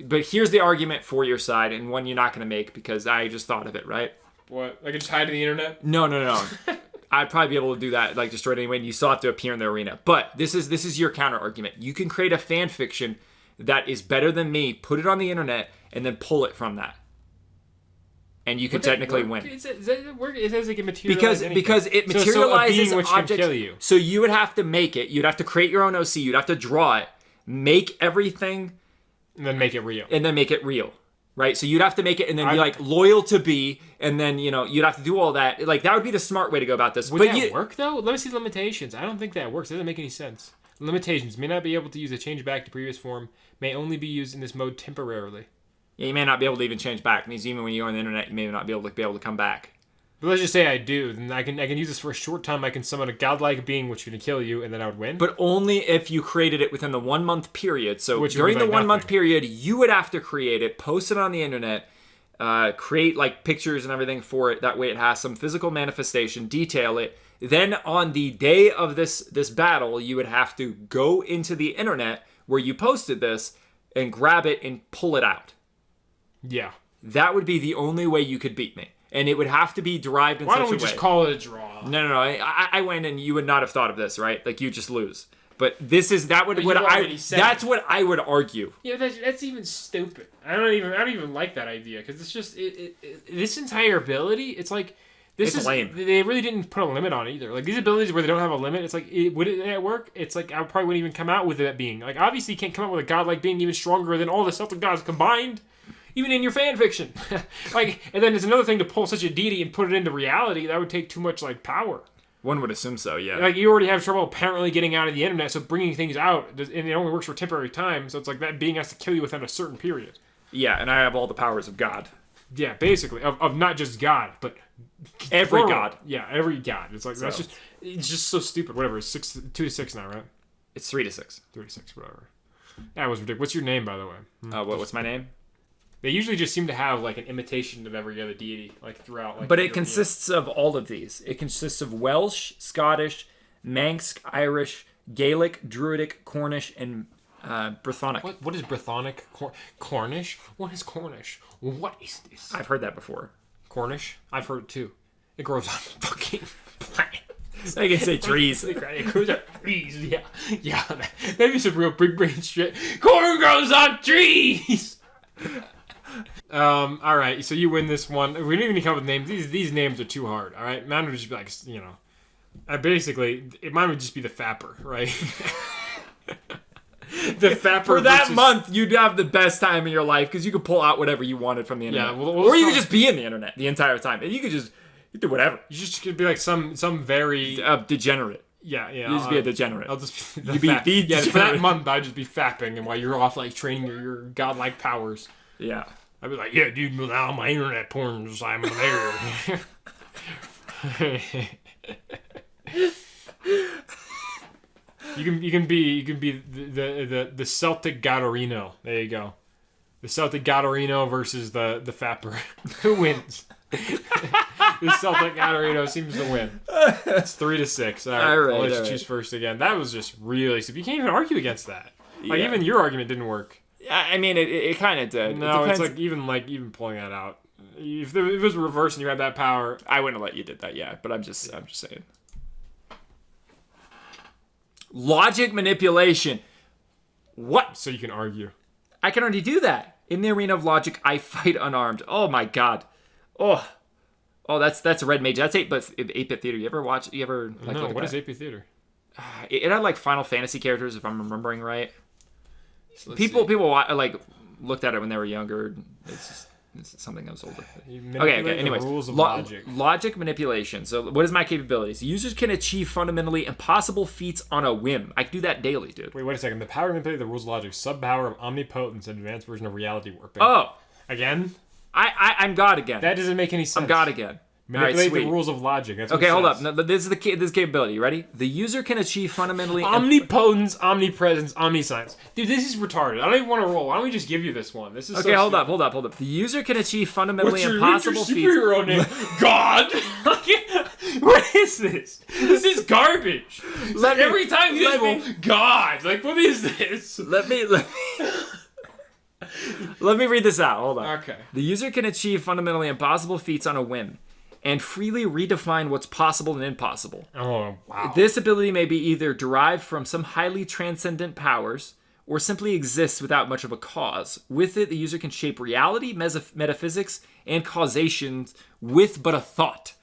A: But here's the argument for your side, and one you're not going to make because I just thought of it, right?
B: What? I can just hide to the internet?
A: No. I'd probably be able to do that, like, destroy it anyway, and you still have to appear in the arena. But this is your counter argument. You can create a fan fiction that is better than me, put it on the internet, and then pull it from that. And you can technically win.
B: Does it work? It says it can materialize
A: because it materializes
B: which
A: objects.
B: Can kill you.
A: So you would have to make it. You'd have to create your own OC. You'd have to draw it, make everything,
B: and then make it real. Right, so you'd have to make it and then be like loyal to B, and then you'd have to do all that. Like that would be the smart way to go about this. Would that work though? Let me see the limitations. I don't think that works. It doesn't make any sense. Limitations: may not be able to use a change back to previous form. May only be used in this mode temporarily.
A: Yeah, you may not be able to even change back. It means even when you're on the internet, you may not be able to come back.
B: But let's just say I do, then I can use this for a short time. I can summon a godlike being which can kill you, and then I would win.
A: But only if you created it within the 1 month period. So during the 1 month period, you would have to create it, post it on the internet, create like pictures and everything for it. That way, it has some physical manifestation. Detail it. Then on the day of this battle, you would have to go into the internet where you posted this and grab it and pull it out.
B: Yeah,
A: that would be the only way you could beat me. And it would have to be derived in such a way.
B: Why don't we just call it a draw?
A: No. I went and you would not have thought of this, right? Like you just lose. But that's what I would argue.
B: Yeah, that's even stupid. I don't even like that idea because it's just this entire ability. It's like
A: It's lame.
B: They really didn't put a limit on it either. Like these abilities where they don't have a limit, it's like would it work? It's like I probably wouldn't even come out with that being. Like obviously you can't come out with a godlike being even stronger than all the Celtic gods combined, even in your fan fiction. Like, and then it's another thing to pull such a deity and put it into reality. That would take too much like power.
A: One would assume so, yeah.
B: Like you already have trouble apparently getting out of the internet, so bringing things out, and it only works for temporary time. So it's like that being has to kill you within a certain period.
A: Yeah, and I have all the powers of God.
B: Yeah, basically of not just God, but
A: Every god.
B: Yeah, every god. It's like it's just so stupid. Whatever. It's 2 to 6 now, right?
A: It's 3 to 6.
B: 3 to 6, whatever. That was ridiculous. What's your name, by the way?
A: What's my name?
B: They usually just seem to have like an imitation of every other deity, like throughout. Like,
A: but it consists of all of these. It consists of Welsh, Scottish, Manx, Irish, Gaelic, Druidic, Cornish, and Brythonic.
B: What is Brythonic? Cornish? What is Cornish? What is this?
A: I've heard that before.
B: Cornish? I've heard it too. It grows on fucking plants.
A: I can say trees.
B: It grows on trees. Yeah. Maybe some real big brain shit. Corn grows on trees. All right. So you win this one. We didn't even come up with names. These names are too hard. All right. Mine would just be like, mine would just be the Fapper, right? The Fapper
A: for that month, you'd have the best time in your life because you could pull out whatever you wanted from the internet.
B: Yeah,
A: or you could just be in the internet the entire time, and you could just do whatever.
B: You just could be like some very
A: degenerate.
B: Yeah.
A: You just be a degenerate.
B: I'll just be
A: degenerate.
B: For that month, I'd just be fapping, and while you're off like training your godlike powers.
A: Yeah.
B: I'd be like, yeah, dude, with all my internet porn, I'm there. You can be the Celtic Gatorino. There you go. The Celtic Gatorino versus the Fapper. Who wins? The Celtic Gatorino seems to win. It's 3 to 6. All right. I'll let you choose first again. That was just really stupid. You can't even argue against that. Like even your argument didn't work.
A: I mean, it kind of did.
B: No, it's like even pulling that out. If it was reverse and you had that power,
A: I wouldn't have let you did that. Yeah, but I'm just saying. Logic manipulation. What?
B: So you can argue.
A: I can already do that. In the arena of logic, I fight unarmed. Oh my god. Oh, that's a red mage. That's 8-bit theater. You ever watch? You ever like?
B: No.
A: Look at
B: What
A: that?
B: is 8-bit theater?
A: It had like Final Fantasy characters, if I'm remembering right.
B: So
A: people like looked at it when they were younger. It's something that was older. Okay. Anyways,
B: rules of logic.
A: Logic manipulation. So, what is my capabilities? Users can achieve fundamentally impossible feats on a whim. I can do that daily, dude.
B: Wait a second. The power to manipulate the rules of logic. Subpower of omnipotence, an advanced version of reality warping.
A: Oh,
B: again?
A: I'm God again.
B: That doesn't make any sense.
A: I'm God again.
B: Manipulate the rules of logic. That's what
A: okay, hold up. No, this is this capability. You ready? The user can achieve fundamentally
B: omnipotence, omnipresence, omniscience. Dude, this is retarded. I don't even want to roll. Why don't we just give you this one? This is
A: okay. Hold up. The user can achieve fundamentally impossible feats.
B: Superhero name? God. What is this? This is garbage. Every time you roll, God. Like, what is this?
A: Let me read this out. Hold on.
B: Okay.
A: The user can achieve fundamentally impossible feats on a whim, and freely redefine what's possible and impossible.
B: Oh, wow.
A: This ability may be either derived from some highly transcendent powers, or simply exists without much of a cause. With it, the user can shape reality, metaphysics, and causation with but a thought,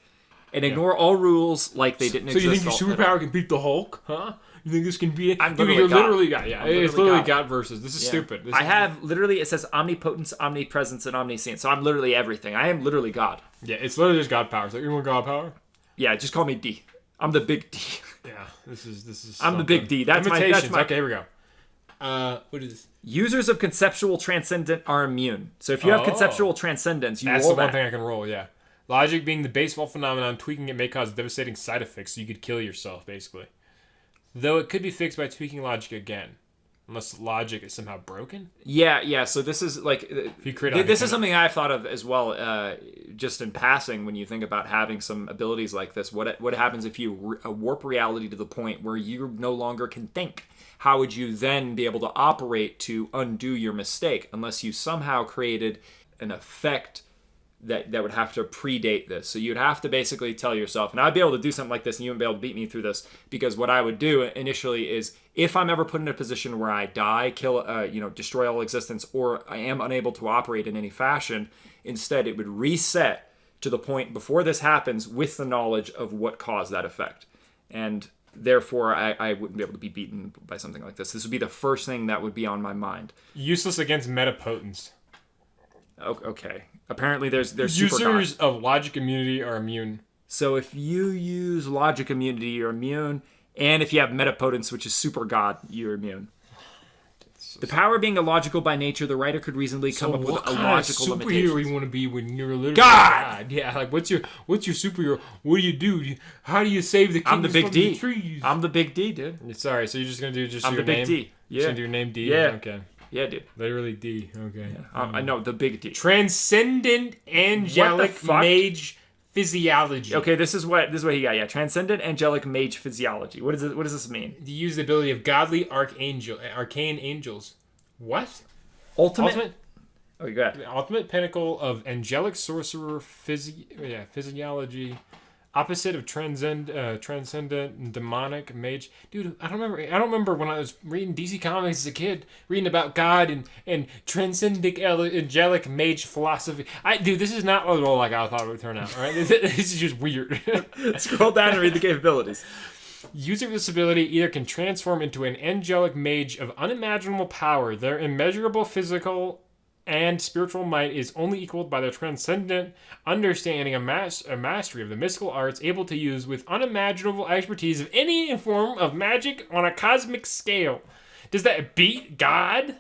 A: and ignore all rules like they didn't exist.
B: So you think your superpower can beat the Hulk? Huh? You think this can be it?
A: I'm literally God.
B: It's literally God versus. This is stupid.
A: I have literally, it says omnipotence, omnipresence, and omniscience. So I'm literally everything. I am literally God.
B: Yeah, it's literally just God power. So you want God power?
A: Yeah, just call me D. I'm the big D.
B: Yeah, this is.
A: I'm the big D. That's my.
B: Okay, here we go. What is this?
A: Users of conceptual transcendent are immune. So if you have conceptual transcendence, you
B: That's
A: roll
B: the one thing I can roll. Yeah. Logic being the base of all phenomenon, tweaking it may cause devastating side effects, so you could kill yourself, basically. Though it could be fixed by tweaking logic again. Unless logic is somehow broken?
A: Yeah. So this is like... This is something I've thought of as well, just in passing, when you think about having some abilities like this. What happens if you warp reality to the point where you no longer can think? How would you then be able to operate to undo your mistake? Unless you somehow created an effect that would have to predate this. So you'd have to basically tell yourself, and I'd be able to do something like this and you wouldn't be able to beat me through this, because what I would do initially is, if I'm ever put in a position where I die, destroy all existence, or I am unable to operate in any fashion, instead it would reset to the point before this happens with the knowledge of what caused that effect. And therefore, I wouldn't be able to be beaten by something like this. This would be the first thing that would be on my mind.
B: Useless against metapotents.
A: Okay. Apparently, there's super
B: users of logic immunity are immune.
A: So if you use logic immunity, you're immune. And if you have metapotence, which is super god, you're immune. The power being illogical by nature, the writer could reasonably come up with a logical limitation.
B: What kind of superhero you want to be when you're a little
A: God?
B: Yeah, like what's your superhero? What do you do? How do you save the kingdom
A: I'm the big
B: from
A: D.
B: the trees?
A: I'm the big D, dude.
B: Sorry, so you're just gonna do just
A: I'm
B: your
A: the big
B: name?
A: D. Yeah.
B: Just gonna do your name D?
A: Yeah.
B: Okay.
A: Yeah, dude.
B: Literally D. Okay.
A: Yeah. I know the big D.
B: Transcendent angelic
A: fuck?
B: mage physiology.
A: Okay, this is what he got. Yeah, transcendent angelic mage physiology. What does this mean?
B: To use the ability of godly arcane angels. What?
A: Ultimate. Oh, you got.
B: The ultimate pinnacle of angelic sorcerer physiology. Opposite of transcendent and demonic mage. Dude, I don't remember when I was reading DC Comics as a kid, reading about God and transcendent angelic mage philosophy. Dude, this is not at all like I thought it would turn out, alright? This is just weird.
A: Scroll down and read the capabilities.
B: User of this ability either can transform into an angelic mage of unimaginable power. Their immeasurable physical and spiritual might is only equaled by their transcendent understanding and mastery of the mystical arts, able to use with unimaginable expertise of any form of magic on a cosmic scale. Does that beat God?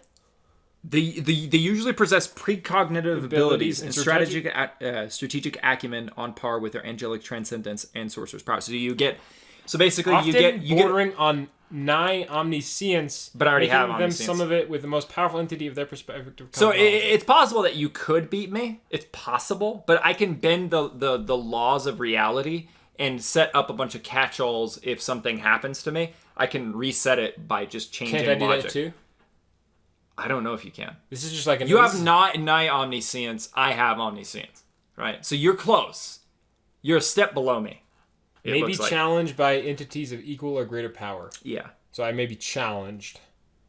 A: They usually possess precognitive abilities and strategic acumen on par with their angelic transcendence and sorcerer's power. So basically,
B: often bordering on nigh omniscience,
A: but I already have
B: them
A: omniscience.
B: Some of it with the most powerful entity of their perspective.
A: So it's possible that you could beat me. It's possible, but I can bend the laws of reality and set up a bunch of catch-alls if something happens to me. I can reset it by just changing logic.
B: Can't I do that too?
A: I don't know if you can.
B: This is just like
A: you have not nigh omniscience. I have omniscience, right? So you're close. You're a step below me.
B: May be challenged by entities of equal or greater power.
A: Yeah.
B: So I may be challenged.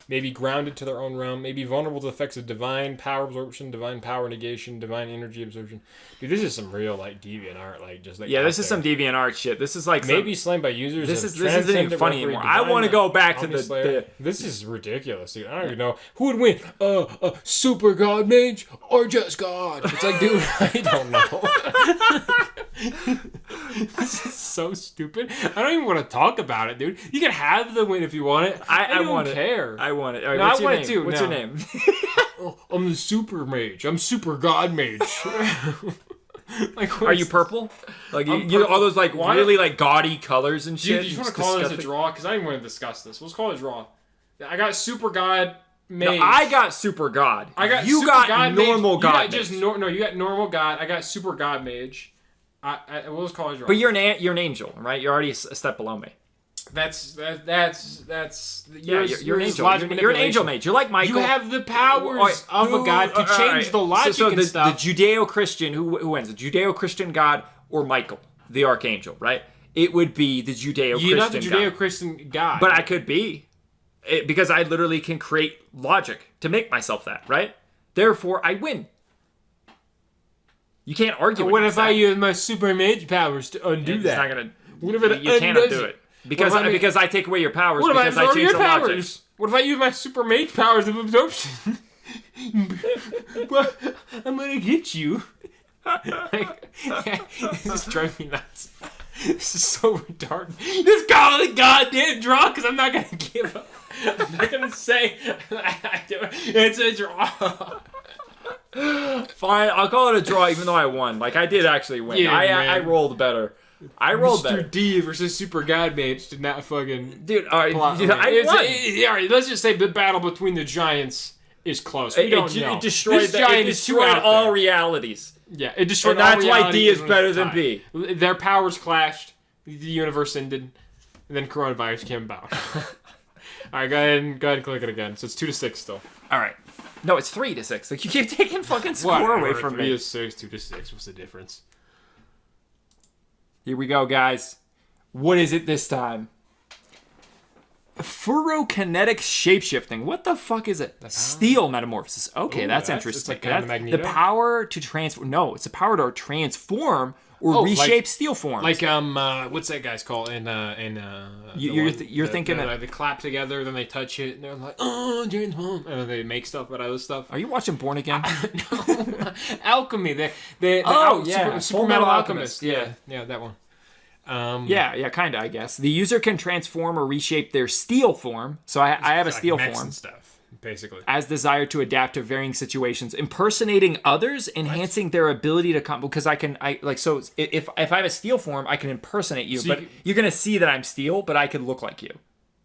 B: May be grounded to their own realm. May be vulnerable to the effects of divine power absorption, divine power negation, divine energy absorption. Dude, this is some real deviant art. This is some deviant art shit. This is like maybe slain by users.
A: This isn't even funny anymore. I want to go back to the.
B: This is ridiculous, dude. I don't even know who would win. Super God Mage or just God? It's like, dude, I don't know. This is so stupid. I don't even want to talk about it, dude. You can have the win if you want it. I don't care.
A: I want it. All right,
B: no,
A: what's
B: I
A: your
B: want
A: name?
B: it too.
A: What's your name?
B: I'm the super mage. I'm super God Mage.
A: Are you purple? Like you all those really like gaudy colors and shit.
B: Dude, you just want to call this a draw? Because I didn't want to discuss this. Let's call it a draw. I got super God Mage.
A: No, I got super God.
B: You got
A: normal God.
B: You got normal God. I got super God Mage. We'll just call it a draw.
A: But you're an angel, right? You're already a step below me.
B: That's you're
A: an angel. You're an angel mage. You're like Michael.
B: You have the powers of a god to change the logic and stuff.
A: The Judeo-Christian who wins? The Judeo-Christian god or Michael, the archangel, right? It would be the Judeo-Christian god.
B: You're not the Judeo-Christian god.
A: But I could be. Because I literally can create logic to make myself that, right? Therefore, I win. You can't argue.
B: What if I use my super mage powers to undo that?
A: It's not gonna. You cannot do it because I take away your powers.
B: What
A: because I change the logic.
B: What if I use my super mage powers of absorption? Well, I'm gonna get you. This is driving me nuts. This is so retarded. Just call it a goddamn draw because I'm not gonna give up. I'm not gonna say it's a draw.
A: Fine, I'll call it a draw even though I won. Like, I did actually win.
B: Yeah,
A: I rolled better.
B: Mr. D versus Super God Mage did not fucking...
A: Dude, alright, I won.
B: Alright, let's just say the battle between the giants is close. We don't know.
A: It destroyed all realities.
B: Yeah, it destroyed all realities.
A: And that's why D is better than B.
B: Their powers clashed, the universe ended, and then coronavirus came about. Alright, go ahead and click it again. So it's 2-6 still.
A: Alright. No, it's 3-6. Like, you keep taking fucking score away from me.
B: 3-6, 2-6. What's the difference?
A: Here we go, guys. What is it this time? Furokinetic shapeshifting. What the fuck is it? Steel metamorphosis. Okay,
B: Ooh,
A: that's
B: it's
A: interesting.
B: like kind of Magneto.
A: The power to transform. No, it's the power to transform or reshape steel forms.
B: Like what's that guy's called in
A: you're thinking that
B: they clap together, then they touch it, and they're like, oh, James Bond, and then they make stuff out of this stuff.
A: Are you watching Born Again?
B: No, Alchemy. Super Metal Alchemist. Yeah, that one.
A: Yeah, kind of, I guess. The user can transform or reshape their steel form. So I have a steel
B: mechs
A: form.
B: And stuff, basically.
A: As desired to adapt to varying situations, impersonating others, enhancing their ability to because if I have a steel form, I can impersonate you, but you're gonna see that I'm steel, but I could look like you.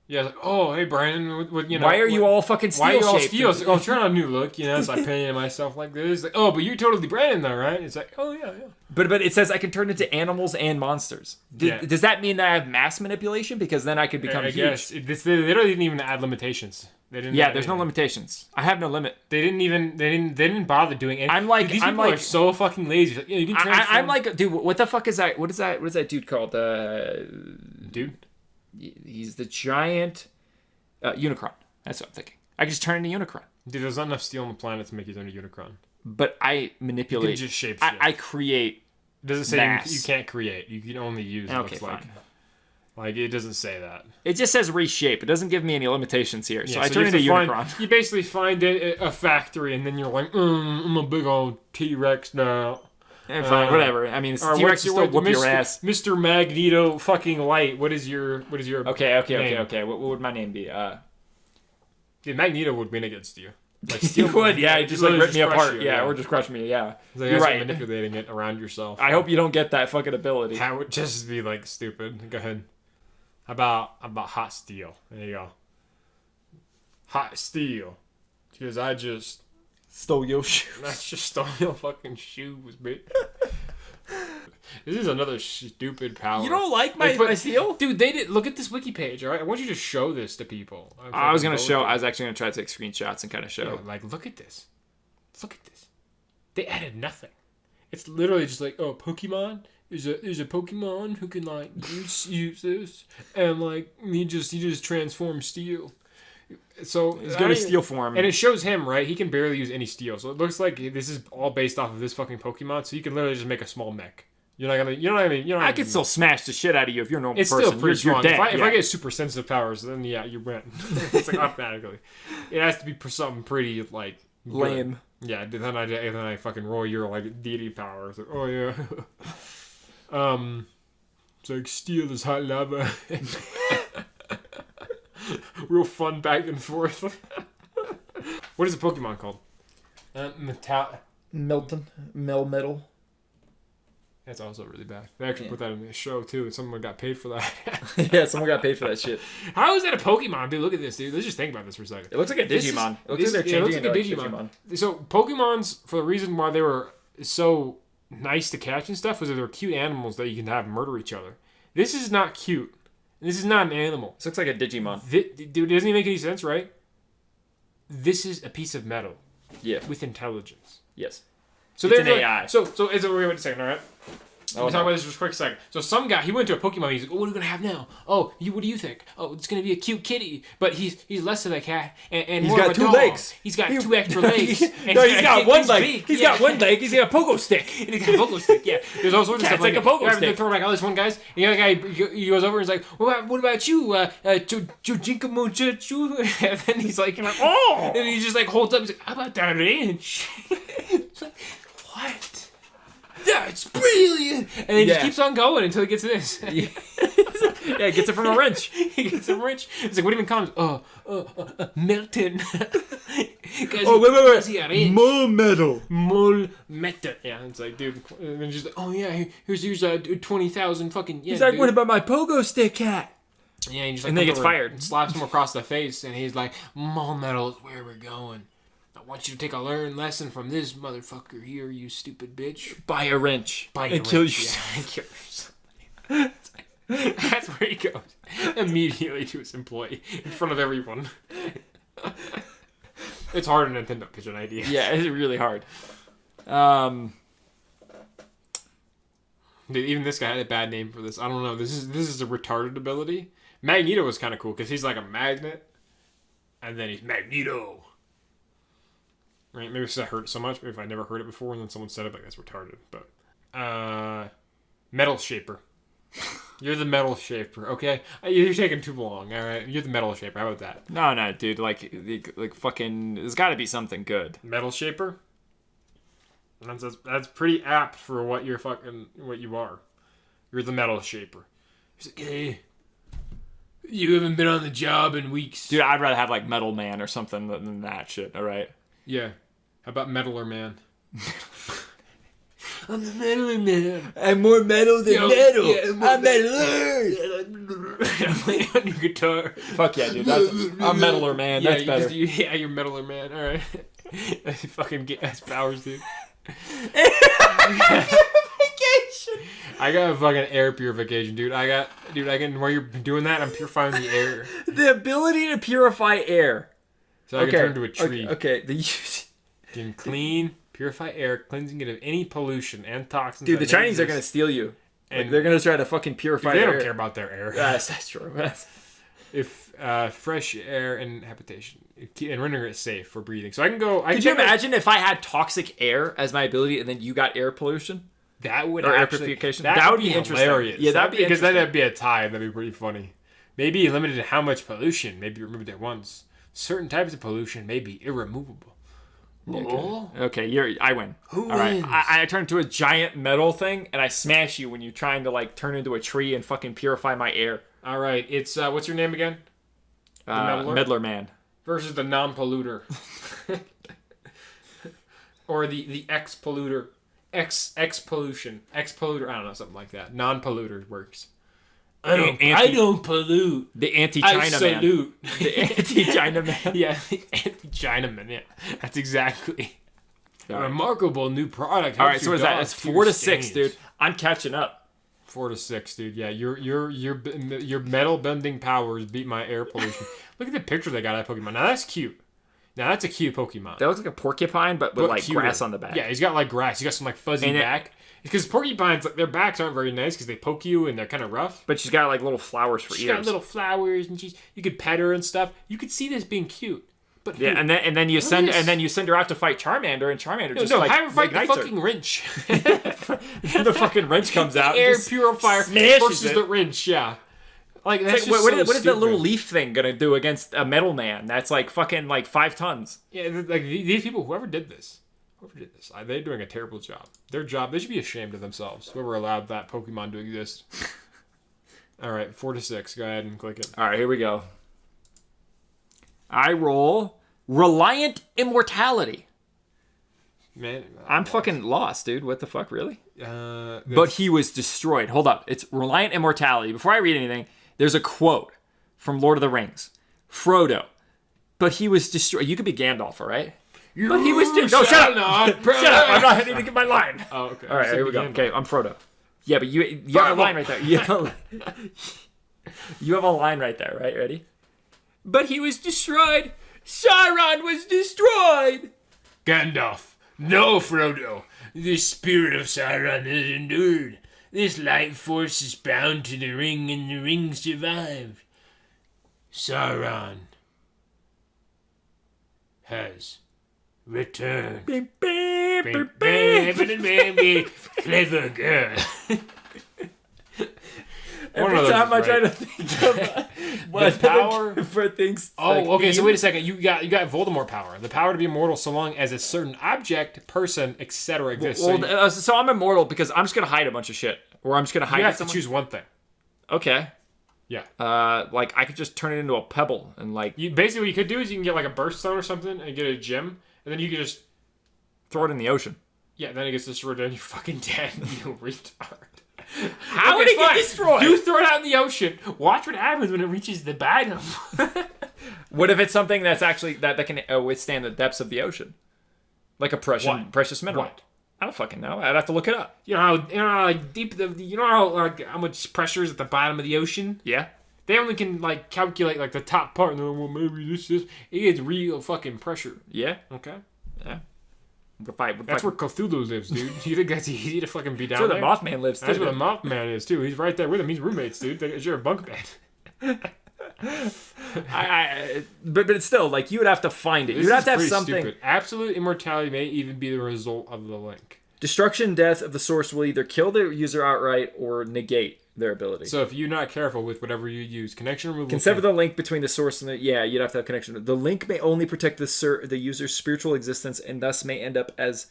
B: Yeah, like, oh, hey, Brian,
A: why are you all fucking steel?
B: Why are you all steel? It's like, oh, I'm trying on a new look, so I painted myself like this. Like, oh, but you're totally Brandon, though, right? It's like, oh, yeah.
A: But it says I can turn into animals and monsters. Does that mean that I have mass manipulation? Because then I could become huge.
B: Guess. They literally didn't even add limitations.
A: There's no limitations. I have no limit.
B: They didn't bother doing anything. These people are so fucking lazy. Like, you can transform.
A: I'm like, dude, what the fuck is that? What is that dude called?
B: Dude?
A: He's the giant Unicron. That's what I'm thinking. I can just turn into Unicron.
B: Dude, there's not enough steel on the planet to make you turn into Unicron.
A: But I manipulate.
B: You can just shape shit.
A: I create.
B: It doesn't say
A: mass.
B: you can't create. You can only use.
A: Okay, fine.
B: Like, it doesn't say that.
A: It just says reshape. It doesn't give me any limitations here. So I turn into Unicron.
B: You basically find a factory, and then you're like, I'm a big old T-Rex now.
A: Fine, whatever. I mean, T-Rex will still whoop your ass.
B: Mr. Magneto fucking Light. What is your
A: Okay. What would my name be?
B: Magneto would win against you.
A: Like Steel would, yeah, just like rip me apart, or just crush me, yeah.
B: Like, you're right. Manipulating it around yourself.
A: I hope you don't get that fucking ability.
B: That would just be like stupid. Go ahead. How about hot steel? There you go. Hot steel, because I just
A: stole your shoes.
B: I just stole your fucking shoes, bitch. This is another stupid power.
A: You don't like my steel?
B: Dude, they did. Look at this wiki page, alright? I want you to show this to people.
A: I was actually going to try to take screenshots and kind of show.
B: Yeah, like, look at this. Look at this. They added nothing. It's literally just like, oh, Pokemon is a Pokemon who can, like, use this. And, like, he just transforms steel. So
A: he's got a steel form,
B: and it shows him, right? He can barely use any steel, so it looks like this is all based off of this fucking Pokemon. So you can literally just make a small mech. You're not gonna, you know what I mean?
A: I could still smash the shit out of you if you're a normal person.
B: It's still pretty strong.
A: You're dead,
B: if I get super sensitive powers, then yeah, you win. It's like automatically. It has to be something pretty like
A: lame.
B: Good. Yeah, then I fucking roll your like deity powers. Like, oh yeah. It's like steel is hot lava. Real fun back and forth. What is a Pokemon called?
A: Melmetal.
B: That's also really bad. They actually put that in the show too, and someone got paid for that.
A: Yeah, someone got paid for that shit.
B: How is that a Pokemon, dude? Look at this, dude. Let's just think about this for a second.
A: It looks like a Digimon. It looks like a Digimon.
B: So Pokemons, for the reason why they were so nice to catch and stuff, was that they were cute animals that you can have murder each other. This is not cute. This is not an animal.
A: This looks like a Digimon.
B: Dude, it doesn't even make any sense, right? This is a piece of metal.
A: Yeah.
B: With intelligence.
A: Yes.
B: So
A: it's an AI.
B: So wait a second, all right? Let me talk about this just a quick second. So some guy, he went to a Pokemon, he's like, oh, what are we going to have now? Oh, what do you think? Oh, it's going to be a cute kitty. But he's less of a cat and
A: he's
B: more
A: got
B: of a
A: two
B: dog.
A: legs.
B: He's got two extra legs.
A: No, he's got one leg. He's got one leg. He's got a pogo stick.
B: He's got a pogo stick, yeah. There's all sorts of stuff
A: like a pogo stick.
B: They throw back all this one guy's, and the other guy, he goes over and he's like, what about you? Jujinkamuchachu? And then he's like, oh! And he just like holds up, he's like, how about that inch? It's like, what? That's brilliant! And then he just keeps on going until he gets this.
A: Yeah, he gets it from a wrench.
B: He gets it from a wrench. It's like, what even comes? Milton.
A: Guys, wait. Mole metal.
B: Mole metal. Yeah, it's like, dude. And then just like, oh yeah, here's 20,000 fucking. Yeah,
A: he's like,
B: dude.
A: what about my pogo stick cat?
B: Yeah, he just
A: and then he gets fired.
B: And slaps him across the face, and he's like, mole metal is where we're going. I want you to take a lesson from this motherfucker here, you stupid bitch.
A: Buy a wrench.
B: Kill yourself. Yeah, kill yourself. That's where he goes. Immediately to his employee. In front of everyone. It's hard to Nintendo pitch an idea.
A: Yeah, it's really hard.
B: Dude, even this guy had a bad name for this. I don't know. This is a retarded ability. Magneto was kind of cool because he's like a magnet, and then he's Magneto. Right? Maybe because I heard it so much. Maybe if I never heard it before, and then someone said it, like that's retarded. But Metal Shaper. You're the Metal Shaper, okay? You're taking too long. All right, you're the Metal Shaper. How about that?
A: No, dude. Like fucking. There's got to be something good.
B: Metal Shaper. That's pretty apt for what you are. You're the Metal Shaper. He's like, hey, you haven't been on the job in weeks.
A: Dude, I'd rather have like Metal Man or something than that shit, alright?
B: Yeah. How about Metaler Man? I'm the Metaler Man.
A: I'm more metal than metal.
B: Yeah,
A: I'm Metaler.
B: Play on your guitar.
A: Fuck yeah, dude. I'm Metaler Man. That's better.
B: You're Metaler Man. Alright. Fucking get ass powers, dude. I got a fucking air purification, dude. I can, while you're doing that, I'm purifying the air.
A: The ability to purify air.
B: So I can turn into a tree.
A: Okay.
B: You can clean, purify air, cleansing it of any pollution and toxins.
A: Dude, the Chinese are going to steal you. And they're going to try to fucking purify
B: they
A: air.
B: They don't care about their air.
A: Yes, that's true.
B: If fresh air and habitation and rendering it safe for breathing. So I can go...
A: Could you imagine if I had toxic air as my ability and then you got air pollution?
B: That would
A: or
B: actually...
A: air purification. That would be interesting.
B: Hilarious.
A: Yeah, that'd be
B: because
A: interesting.
B: then that'd be a tie. That'd be pretty funny. Maybe limited to how much pollution. Maybe removed at once. Certain types of pollution may be irremovable.
A: Okay, I win.
B: Who
A: wins?
B: Right,
A: I turn into a giant metal thing and I smash you when you're trying to like turn into a tree and fucking purify my air.
B: All right, it's what's your name again?
A: Meddler Man
B: versus the non-polluter, or the ex-polluter, ex-pollution, ex-polluter. I don't know, something like that. Non-polluter works. I don't pollute.
A: The anti-China
B: I salute.
A: Man. The anti-China Man.
B: Yeah, the anti-China Man. Yeah, that's exactly. A remarkable new product.
A: All right, so what is that? It's 4 to 6, dude. I'm catching up.
B: 4 to 6, dude. Yeah, your metal bending powers beat my air pollution. Look at the picture they got of that Pokemon. Now that's cute. Now that's a cute Pokemon.
A: That looks like a porcupine, but with like
B: cuter.
A: grass on the back.
B: Yeah, he's got like grass. He's got some like fuzzy back. Because porcupines, like, their backs aren't very nice because they poke you and they're kind of rough.
A: But she's got like little flowers for ears.
B: She's got little flowers and you could pet her and stuff. You could see this being cute. But
A: yeah, and then you send her out to fight Charmander, and Charmander
B: have her fight the fucking wrench.
A: The fucking wrench comes out.
B: Air purifier versus
A: it.
B: the wrench. Yeah, like that's
A: like,
B: what
A: is that little leaf thing gonna do against a metal man? That's like fucking like 5 tons.
B: Yeah, like these people, whoever did this, they're doing a terrible job. Their job, they should be ashamed of themselves. Whoever allowed that Pokemon to exist. All right, 4 to 6. Go ahead and click it.
A: All right, here we go. I roll Reliant Immortality.
B: Man,
A: I'm fucking lost, dude. What the fuck, really?
B: But
A: But he was destroyed. Hold up. It's Reliant Immortality. Before I read anything, there's a quote from Lord of the Rings. Frodo. But he was destroyed. You could be Gandalf, all right? But he was destroyed. No, shut up. Shut up. I'm not going to get my line.
B: Oh, okay.
A: All right, here we go. Okay, I'm Frodo. Yeah, but you have a line right there. You have a line right there, right? Ready? But he was destroyed. Sauron was destroyed.
B: Gandalf. No, Frodo. The spirit of Sauron has endured. This life force is bound to the ring, and the ring survived. Sauron has returned. Clever girl.
A: Every time I try to think of what
B: power
A: for things.
B: Oh, like, okay. So wait a second. You got Voldemort power. The power to be immortal so long as a certain object, person, etc. exists.
A: Well, so I'm immortal because I'm just gonna hide a bunch of shit, or I'm just gonna hide.
B: You have to choose one thing.
A: Okay.
B: Yeah.
A: Like I could just turn it into a pebble and like.
B: Basically, what you could do is you can get like a burst stone or something and get a gem, and then you could just
A: throw it in the ocean.
B: Yeah. Then it gets destroyed, and you're fucking dead. You retard.
A: How would it get destroyed?
B: You throw it out in the ocean. Watch what happens when it reaches the bottom.
A: What if it's something that's actually that can withstand the depths of the ocean, like a precious mineral?
B: What?
A: I don't fucking know. I'd have to look it up.
B: You know how deep how much pressure is at the bottom of the ocean?
A: Yeah.
B: They only can like calculate like the top part, and they're like, well, maybe this. It gets real fucking pressure.
A: Yeah.
B: Okay.
A: Yeah.
B: That's where Cthulhu lives, dude. You think that's easy to fucking be down
A: there?
B: there?
A: That's where the Mothman lives, too.
B: That's where the Mothman is, too. He's right there with him. He's roommates, dude. You're a bunk bed.
A: But it's still like you would have to find it. You'd have to have something.
B: Stupid. Absolute immortality may even be the result of the link.
A: Destruction, death of the source will either kill the user outright or negate their ability.
B: So if you're not careful with whatever you use, connection removal.
A: Can sever the link between the source and the you'd have to have connection. The link may only protect the user's spiritual existence and thus may end up as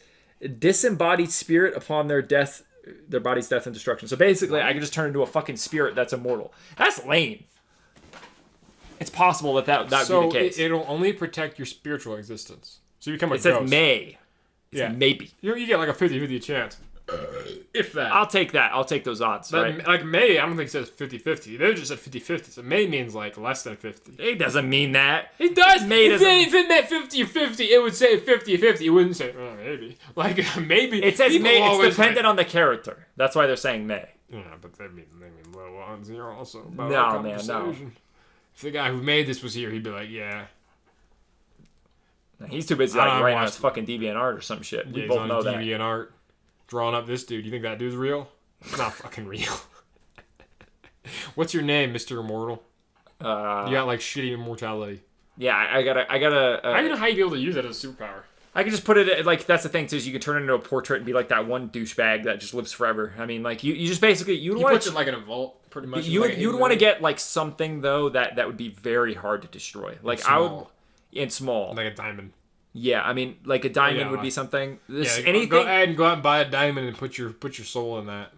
A: disembodied spirit upon their death, their body's death and destruction. So basically, I can just turn into a fucking spirit that's immortal. That's lame. It's possible that would be the case.
B: It'll only protect your spiritual existence. So you become a ghost.
A: It says may. It's maybe.
B: You get like a 50-50 chance. If that.
A: I'll take that. I'll take those odds.
B: But
A: right?
B: Like May, I don't think it says 50-50. They just said 50-50. So May means like less than 50.
A: It doesn't mean that.
B: It does.
A: May
B: if it meant 50-50, it would say 50-50. It wouldn't say, maybe. Like, maybe.
A: It says May. It's dependent on the character. That's why they're saying May.
B: Yeah, but they mean low odds here also.
A: No, man, no.
B: If the guy who made this was here, he'd be like, yeah.
A: He's too busy writing on his fucking DeviantArt or some shit. We both know that.
B: DeviantArt, drawing up this dude. You think that dude's real? It's not fucking real. What's your name, Mr. Immortal? You got like shitty immortality.
A: Yeah, I gotta.
B: I don't know how you'd be able to use that as a superpower.
A: I can just put it like that's the thing too. Is you can turn it into a portrait and be like that one douchebag that just lives forever. I mean, like you just basically you would want
B: puts it like in a vault, pretty much.
A: You would want to get like something though that would be very hard to destroy. Like I would. And small.
B: Like a diamond.
A: Yeah, I mean, like a diamond would be something.
B: Anything. Go ahead and go out and buy a diamond and put your soul in that.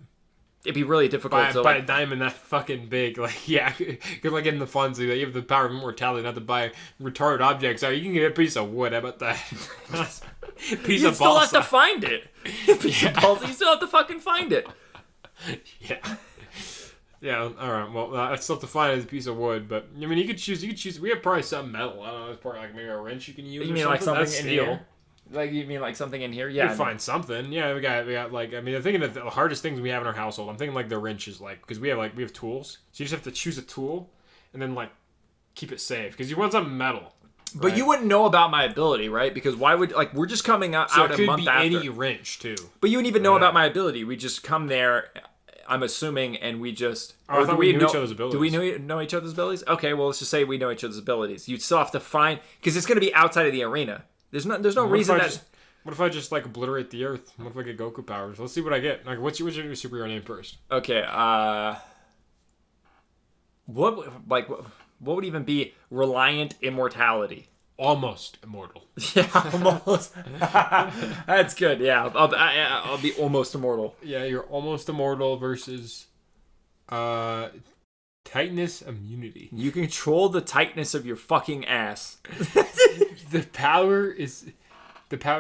A: It'd be really difficult
B: to buy a diamond that fucking big. Like, yeah, you're like getting the funds. Like, you have the power of immortality not to buy retarded objects. You can get a piece of wood. How about that?
A: Piece of balsa. You still have to find it. Piece of balsa. You still have to fucking find it.
B: Yeah. Yeah, alright, well, I still have to find it as a piece of wood, but, I mean, you could choose, we have probably some metal, I don't know, it's probably like maybe a wrench you can use.
A: You mean like something in here? Like, you mean like something in here? Yeah.
B: You find something, yeah, we got like, I mean, I'm thinking of the hardest things we have in our household, I'm thinking like the wrenches, like, because we have tools, so you just have to choose a tool, and then like, keep it safe, because you want something metal.
A: But right? You wouldn't know about my ability, right? Because why would, like, we're just coming out a month after. So it could be
B: any wrench, too.
A: But you wouldn't even know about my ability, we just come there... I'm assuming, and we just...
B: I thought we knew each other's abilities.
A: Do we know each other's abilities? Okay, well, let's just say we know each other's abilities. You'd still have to find... Because it's going to be outside of the arena. There's no reason that...
B: What if I just, like, obliterate the Earth? What if I get Goku powers? Let's see what I get. Like, what's your superhero name first?
A: Okay, what would even be Reliant Immortality?
B: Almost immortal.
A: Yeah, almost. That's good. Yeah, I'll be almost immortal.
B: Yeah, you're almost immortal versus tightness immunity.
A: You control the tightness of your fucking ass.
B: The power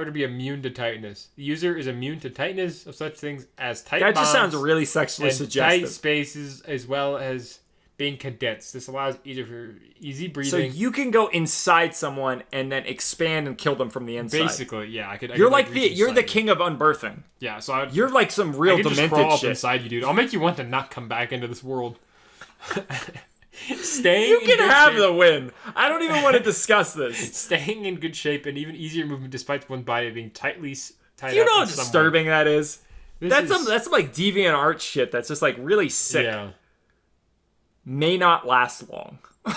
B: to be immune to tightness. The user is immune to tightness of such things as tight bonds.
A: That just sounds really sexually suggestive.
B: Tight spaces as well as being condensed. This allows easy breathing.
A: So you can go inside someone and then expand and kill them from the inside.
B: Basically, yeah.
A: You're the king of unbirthing.
B: Yeah, so
A: you're like some real demented
B: just crawl
A: shit
B: up inside you, dude. I'll make you want to not come back into this world.
A: You can have the win. I don't even want to discuss this.
B: Staying in good shape and even easier movement despite one body being tied
A: Do you know how disturbing that is? That's some like DeviantArt shit that's just like really sick.
B: Yeah.
A: May not last long.
B: Yeah,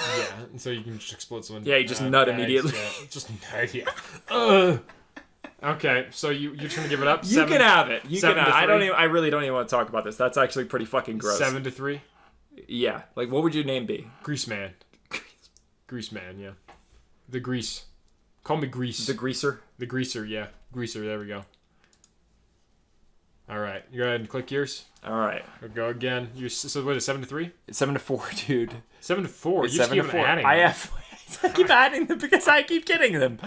B: and so you can just explode someone.
A: Yeah, you just nut immediately.
B: Yeah, just nut, yeah. Okay, so you're trying to give it up?
A: You can have it. You can have it. I really don't even want to talk about this. That's actually pretty fucking gross.
B: 7-3?
A: Yeah. Like, what would your name be?
B: Grease Man, yeah. The Grease. Call me Grease.
A: The Greaser?
B: The Greaser, yeah. Greaser, there we go. All right, you go ahead and click yours.
A: All right,
B: we'll go again. So what is it, 7-3?
A: It's 7-4, dude.
B: 7-4. You just keep adding.
A: I keep adding them because I keep getting them.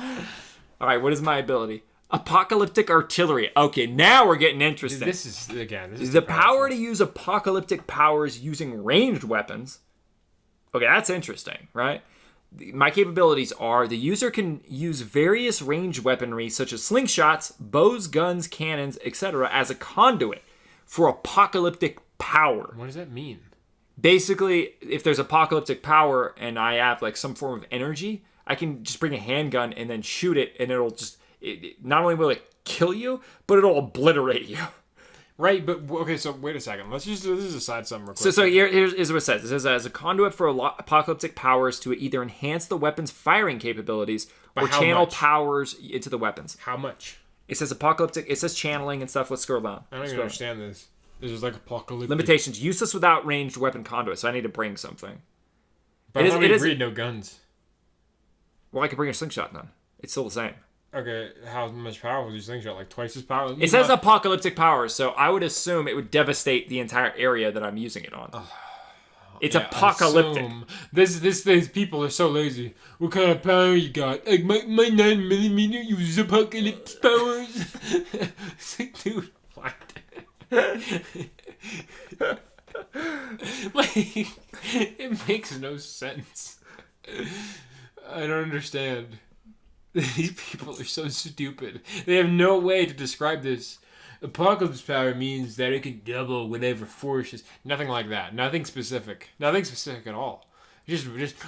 A: All right, what is my ability? Apocalyptic Artillery. Okay, now we're getting interesting.
B: This is
A: the power to use apocalyptic powers using ranged weapons. Okay, that's interesting, right? My capabilities are the user can use various ranged weaponry such as slingshots, bows, guns, cannons, etc. as a conduit for apocalyptic power.
B: What does that mean?
A: Basically, if there's apocalyptic power and I have like some form of energy, I can just bring a handgun and then shoot it and it'll just... not only will it kill you, but it'll obliterate you.
B: Right, but okay. So wait a second. Let's just decide something real quick.
A: So here's what it says. It says as a conduit for apocalyptic powers to either enhance the weapon's firing capabilities or channel powers into the weapons.
B: How much?
A: It says apocalyptic. It says channeling and stuff. Let's scroll down.
B: I don't even understand this. This is like apocalyptic.
A: Limitations: useless without ranged weapon conduit. So I need to bring something.
B: But how many breed no guns?
A: Well, I could bring a slingshot then. It's still the same.
B: Okay, how much power was your slingshot? Like twice as powerful?
A: It says apocalyptic powers, so I would assume it would devastate the entire area that I'm using it on. It's apocalyptic.
B: These people are so lazy. What kind of power you got? Like my 9mm uses apocalypse powers. It's like, dude, what? Like, it makes no sense. I don't understand. These people are so stupid. They have no way to describe this. Apocalypse power means that it can double whenever forces. Nothing like that. Nothing specific. Nothing specific at all. Just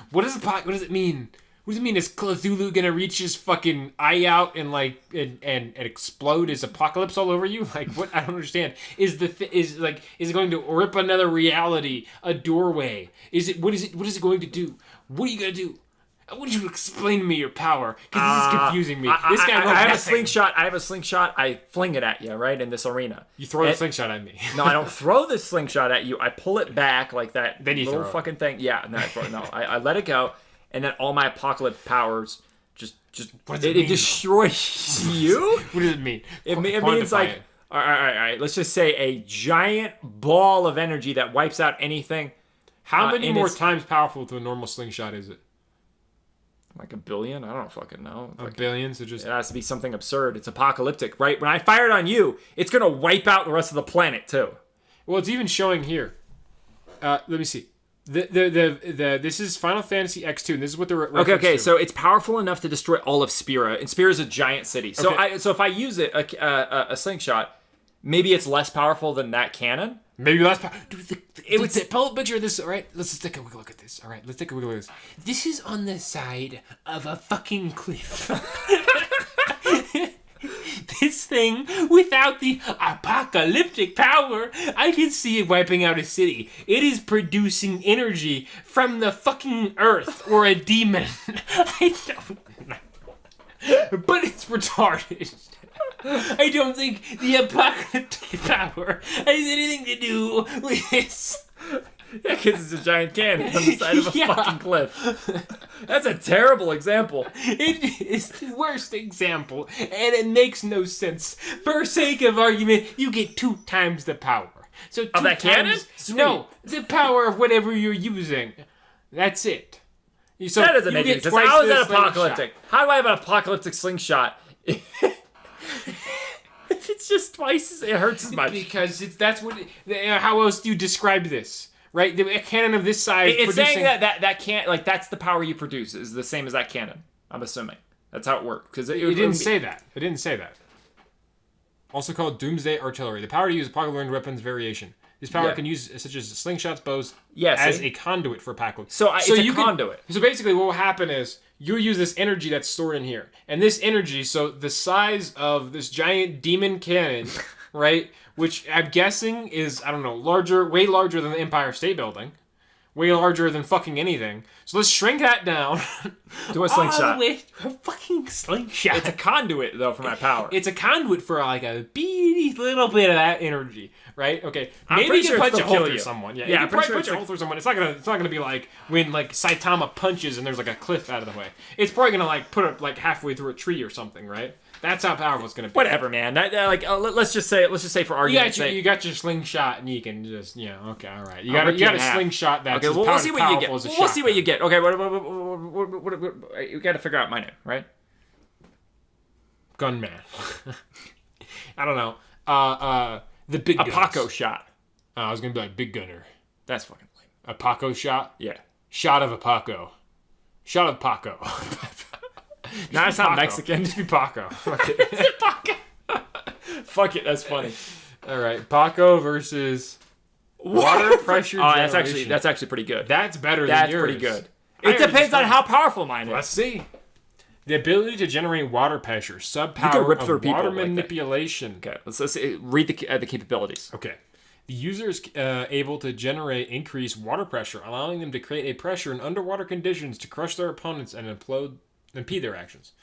B: what does it mean? What does it mean? Is Cthulhu gonna reach his fucking eye out and like and explode his apocalypse all over you? Like what? I don't understand. Is it going to rip another reality? A doorway? What is it going to do? What are you gonna do? I want you to explain to me your power, because this is confusing me. This guy
A: I have a slingshot. I have a slingshot. I fling it at you, right, in this arena.
B: You throw the slingshot at me.
A: No, I don't throw the slingshot at you. I pull it back like that.
B: Then you
A: little
B: throw
A: fucking thing. Yeah, no, I let it go, and then all my apocalypse powers just it destroys you.
B: What does it mean?
A: It means like all right. Let's just say a giant ball of energy that wipes out anything.
B: How many more times powerful to a normal slingshot is it?
A: Like 1 billion? I don't fucking know.
B: A billion? So just...
A: It has to be something absurd. It's apocalyptic, right? When I fire it on you, it's going to wipe out the rest of the planet, too.
B: Well, it's even showing here. Let me see. This is Final Fantasy X2, and this is what they're
A: Okay, so it's powerful enough to destroy all of Spira, and Spira is a giant city. So so if I use it, a slingshot, maybe it's less powerful than that cannon.
B: Maybe less power. Dude, pull a picture of this. All right, let's take a quick look at this. All right, let's take a quick look at this. This is on the side of a fucking cliff. This thing, without the apocalyptic power, I can see it wiping out a city. It is producing energy from the fucking earth or a demon. I don't know. But it's retarded. I don't think the apocalyptic power has anything to do with this.
A: Yeah, because it's a giant cannon on the side of a fucking cliff. That's a terrible example.
B: It is the worst example, and it makes no sense. For sake of argument, you get 2 times the power. So
A: of that cannon?
B: No, the power of whatever you're using. That's it.
A: So that doesn't make any sense. How is that apocalyptic? How do I have an apocalyptic slingshot? It's just twice as it hurts as much.
B: Because that's what. How else do you describe this? Right, the cannon of this size.
A: It's saying that can't, like, that's the power you produce is the same as that cannon. I'm assuming that's how it works. Because it
B: didn't say that. It didn't say that. Also called Doomsday Artillery, the power to use apocalyptic weapons variation. This power can use such as slingshots, bows, as a conduit for apocalypse.
A: So it's a conduit.
B: So basically, what will happen is you use this energy that's stored in here, and this energy, so the size of this giant demon cannon, right? Which I'm guessing is, I don't know, way larger than the Empire State Building. Way larger than fucking anything. So let's shrink that down.
A: To a slingshot.
B: All the way to a fucking slingshot.
A: It's a conduit, though, for my power.
B: It's a conduit for, like, a beady little bit of that energy, right? Okay.
A: Maybe you can punch a hole through
B: someone. Yeah, you can probably punch a hole through someone. It's not gonna be like when, like, Saitama punches and there's, like, a cliff out of the way. It's probably gonna, like, put it, like, halfway through a tree or something, right? That's how powerful it's gonna be.
A: Whatever, man. Let's just say for argument's sake,
B: you got your slingshot, and you can just, okay, all right. You got a slingshot that's as
A: we'll see what you get.
B: We'll
A: see what you get. Okay, what you got to figure out my name, right?
B: Gunman. I don't know. The big guns.
A: Paco shot.
B: I was gonna be like Big Gunner.
A: That's fucking lame.
B: A Paco shot.
A: Yeah.
B: Shot of a Paco. Shot of Paco.
A: No, it's not Mexican.
B: Just be Paco.
A: Paco. Fuck it, that's funny.
B: All right, Paco versus water pressure generation.
A: That's actually pretty good.
B: That's better than yours.
A: That's pretty good. It depends on how powerful mine is.
B: Let's see. The ability to generate water pressure.
A: You can
B: Subpower
A: rip
B: of
A: through people
B: water
A: like that.
B: manipulation.
A: Okay, let's read the capabilities.
B: Okay. The user is able to generate increased water pressure, allowing them to create a pressure in underwater conditions to crush their opponents and impede their actions.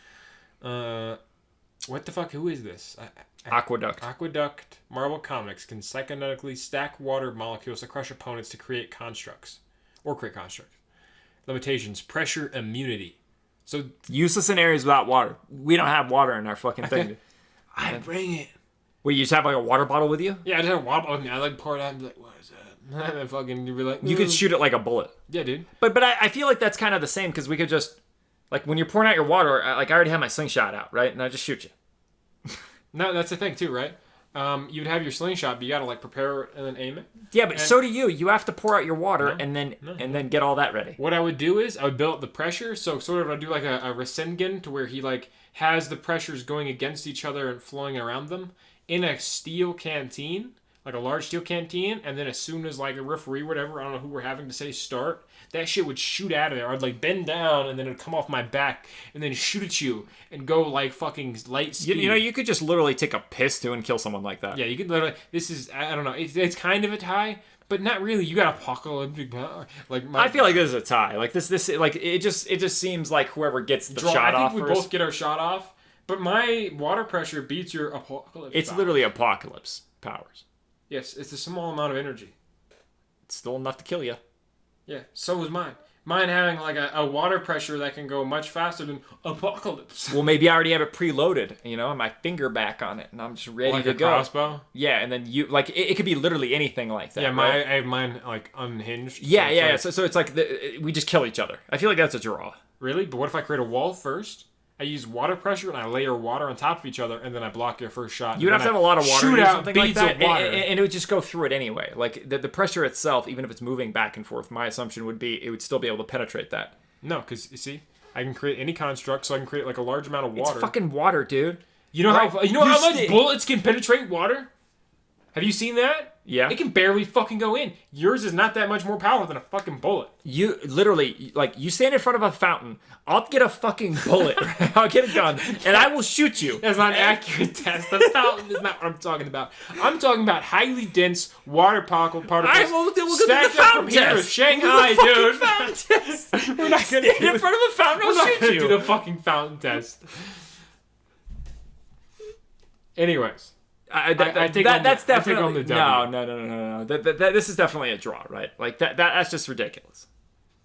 B: What the fuck? Who is this?
A: Aqueduct.
B: Aqueduct. Marvel Comics can psychonetically stack water molecules to crush opponents to create constructs. Or create constructs. Limitations. Pressure immunity. So
A: Useless in areas without water. We don't have water in our fucking thing.
B: I bring it.
A: Wait, you just have like a water bottle with you?
B: Yeah, I just have water. Okay, I like pour it out and be like, what is that? And then fucking you'd be like,
A: You could shoot it like a bullet.
B: Yeah, dude.
A: But I feel like that's kind of the same because we could just, like when you're pouring out your water, like I already have my slingshot out, right? And I just shoot you.
B: No, that's the thing too, right? You'd have your slingshot, but you gotta like prepare it and then aim it.
A: Yeah, but so do you. You have to pour out your water and then get all that ready.
B: What I would do is I would build up the pressure, so sort of I'd do like a Rasengan to where he like has the pressures going against each other and flowing around them in a steel canteen, like a large steel canteen, and then as soon as like a referee, whatever, I don't know who we're having to say start, that shit would shoot out of there. I'd like bend down and then it'd come off my back and then shoot at you and go like fucking light speed.
A: You know, you could just literally take a piss too and kill someone like that.
B: Yeah, you could literally. This is I don't know. It's kind of a tie, but not really. You got apocalyptic power. Like
A: I feel like this is a tie. Like this like it just seems like whoever gets the shot off
B: I think we both get our shot off, but my water pressure beats your apocalypse.
A: It's
B: power.
A: literally apocalypse powers.
B: Yes, it's a small amount of energy.
A: It's still enough to kill you.
B: Yeah, so is mine. Mine having like a water pressure that can go much faster than apocalypse.
A: Well, maybe I already have it preloaded, you know, and my finger back on it, and I'm just ready
B: like
A: to
B: a
A: go.
B: Crossbow.
A: Yeah, and then you like it could be literally anything like that.
B: Yeah,
A: right?
B: I have mine like unhinged.
A: Yeah,
B: so
A: yeah.
B: like,
A: So it's like we just kill each other. I feel like that's a draw.
B: Really? But what if I create a wall first? I use water pressure and I layer water on top of each other, and then I block your first shot.
A: You'd have to have a lot of water.
B: Shoot
A: or
B: out
A: something like
B: beads
A: that,
B: of water.
A: and it would just go through it anyway. Like the pressure itself, even if it's moving back and forth, my assumption would be it would still be able to penetrate that.
B: No, because you see, I can create any construct, so I can create like a large amount of water.
A: It's fucking water, dude.
B: You know
A: Right.
B: how much bullets can penetrate water? Have you seen that?
A: Yeah.
B: It can barely fucking go in. Yours is not that much more powerful than a fucking bullet.
A: You literally, like, you stand in front of a fountain. I'll get a fucking bullet. I'll get a gun, and I will shoot you.
B: That's not an accurate test. The fountain is not what I'm talking about. I'm talking about highly dense water particles.
A: We'll do the
B: stacked up
A: fountain
B: from here to
A: test.
B: Shanghai,
A: We'll do the
B: dude.
A: fucking fountain test.
B: We're not gonna
A: Stand in front of a fountain.
B: We're
A: I'll
B: not
A: shoot
B: gonna
A: you.
B: do the fucking fountain test. Anyways.
A: That's definitely
B: on the W.
A: No. This is definitely a draw, right? Like that's just ridiculous.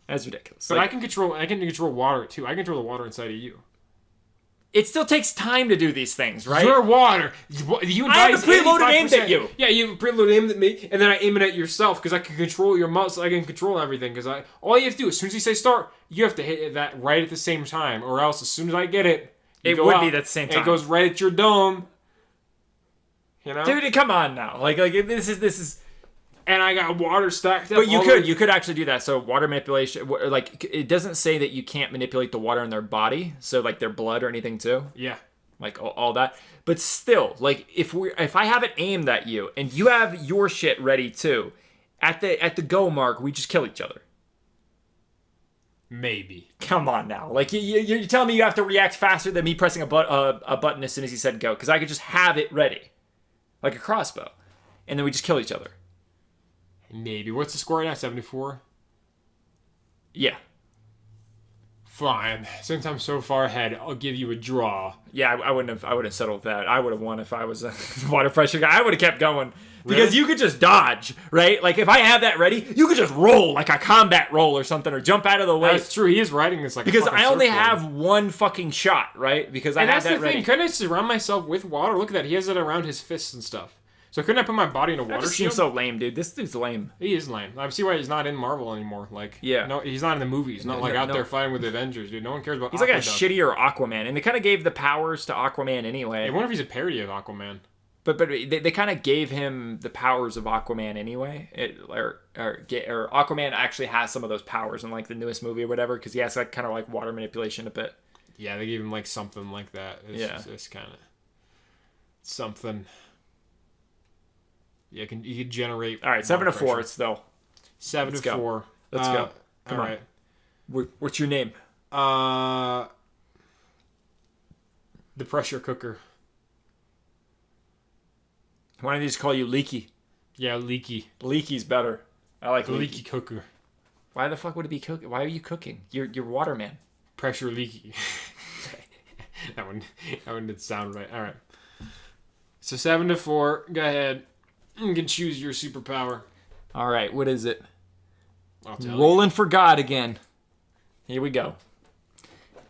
A: That's ridiculous.
B: But
A: like,
B: I can control water too. I can control the water inside of you.
A: it still takes time to do these things, right?
B: Your water. You
A: I have a preloaded aimed at you.
B: Yeah, you have a preloaded aimed at me, and then I aim it at yourself because I can control your muscle. I can control everything because all you have to do as soon as you say start, you have to hit that right at the same time, or else as soon as I get it,
A: It would be at the same time.
B: It goes right at your dome. You know,
A: Dude, come on now. Like this is.
B: And I got water stacked up.
A: But you could actually do that. So water manipulation, like it doesn't say that you can't manipulate the water in their body, so like their blood or anything too.
B: Yeah.
A: Like all that. But still, like if I have it aimed at you and you have your shit ready too, at the go mark, we just kill each other.
B: Maybe.
A: Come on now. Like you're telling me you have to react faster than me pressing a button as soon as he said go, because I could just have it ready, like a crossbow, and then we just kill each other.
B: Maybe. What's the score now? 74?
A: Yeah.
B: Fine. Since I'm so far ahead, I'll give you a draw.
A: Yeah, I wouldn't have settled with that. I would have won if I was a water pressure guy. I would have kept going. Because
B: Really?
A: you could just dodge, right? Like if I have that ready, you could just roll like a combat roll or something, or jump out of the way.
B: That's true. He is writing this like
A: Because
B: a fucking
A: I only
B: circle.
A: have one fucking shot, right? Because I
B: And
A: have
B: that's
A: that
B: the
A: ready.
B: thing. Couldn't I surround myself with water? Look at that. He has it around his fists and stuff. So couldn't I put my body in a
A: That
B: water
A: just
B: shield?
A: seems so lame, dude. This dude's lame.
B: He is lame. I see why he's not in Marvel anymore. Like,
A: Yeah.
B: no, he's not in the movies. Not like
A: No,
B: out
A: no.
B: there fighting with the Avengers, dude. No one cares about.
A: He's like a
B: Aqueduct.
A: shittier Aquaman, and they kind of gave the powers to Aquaman anyway.
B: I wonder if he's a parody of Aquaman.
A: But they kind of gave him the powers of Aquaman anyway. Or Aquaman actually has some of those powers in like the newest movie or whatever, because he has like kind of like water manipulation a bit.
B: Yeah, they gave him like something like that. It's kind of something. Yeah, you could generate.
A: All right, 7-4. It's though.
B: 7-4.
A: Let's go. Come
B: all
A: on.
B: right.
A: What's your name?
B: The pressure cooker.
A: Why don't they just call you Leaky?
B: Yeah, leaky.
A: Leaky's better. I like
B: The leaky cooker.
A: Why the fuck would it be cooking? Why are you cooking? You're waterman.
B: Pressure leaky. that one did sound right. All right. So 7-4. Go ahead. You can choose your superpower.
A: All right, what is it?
B: I'll tell
A: Rolling for God again. Here we go.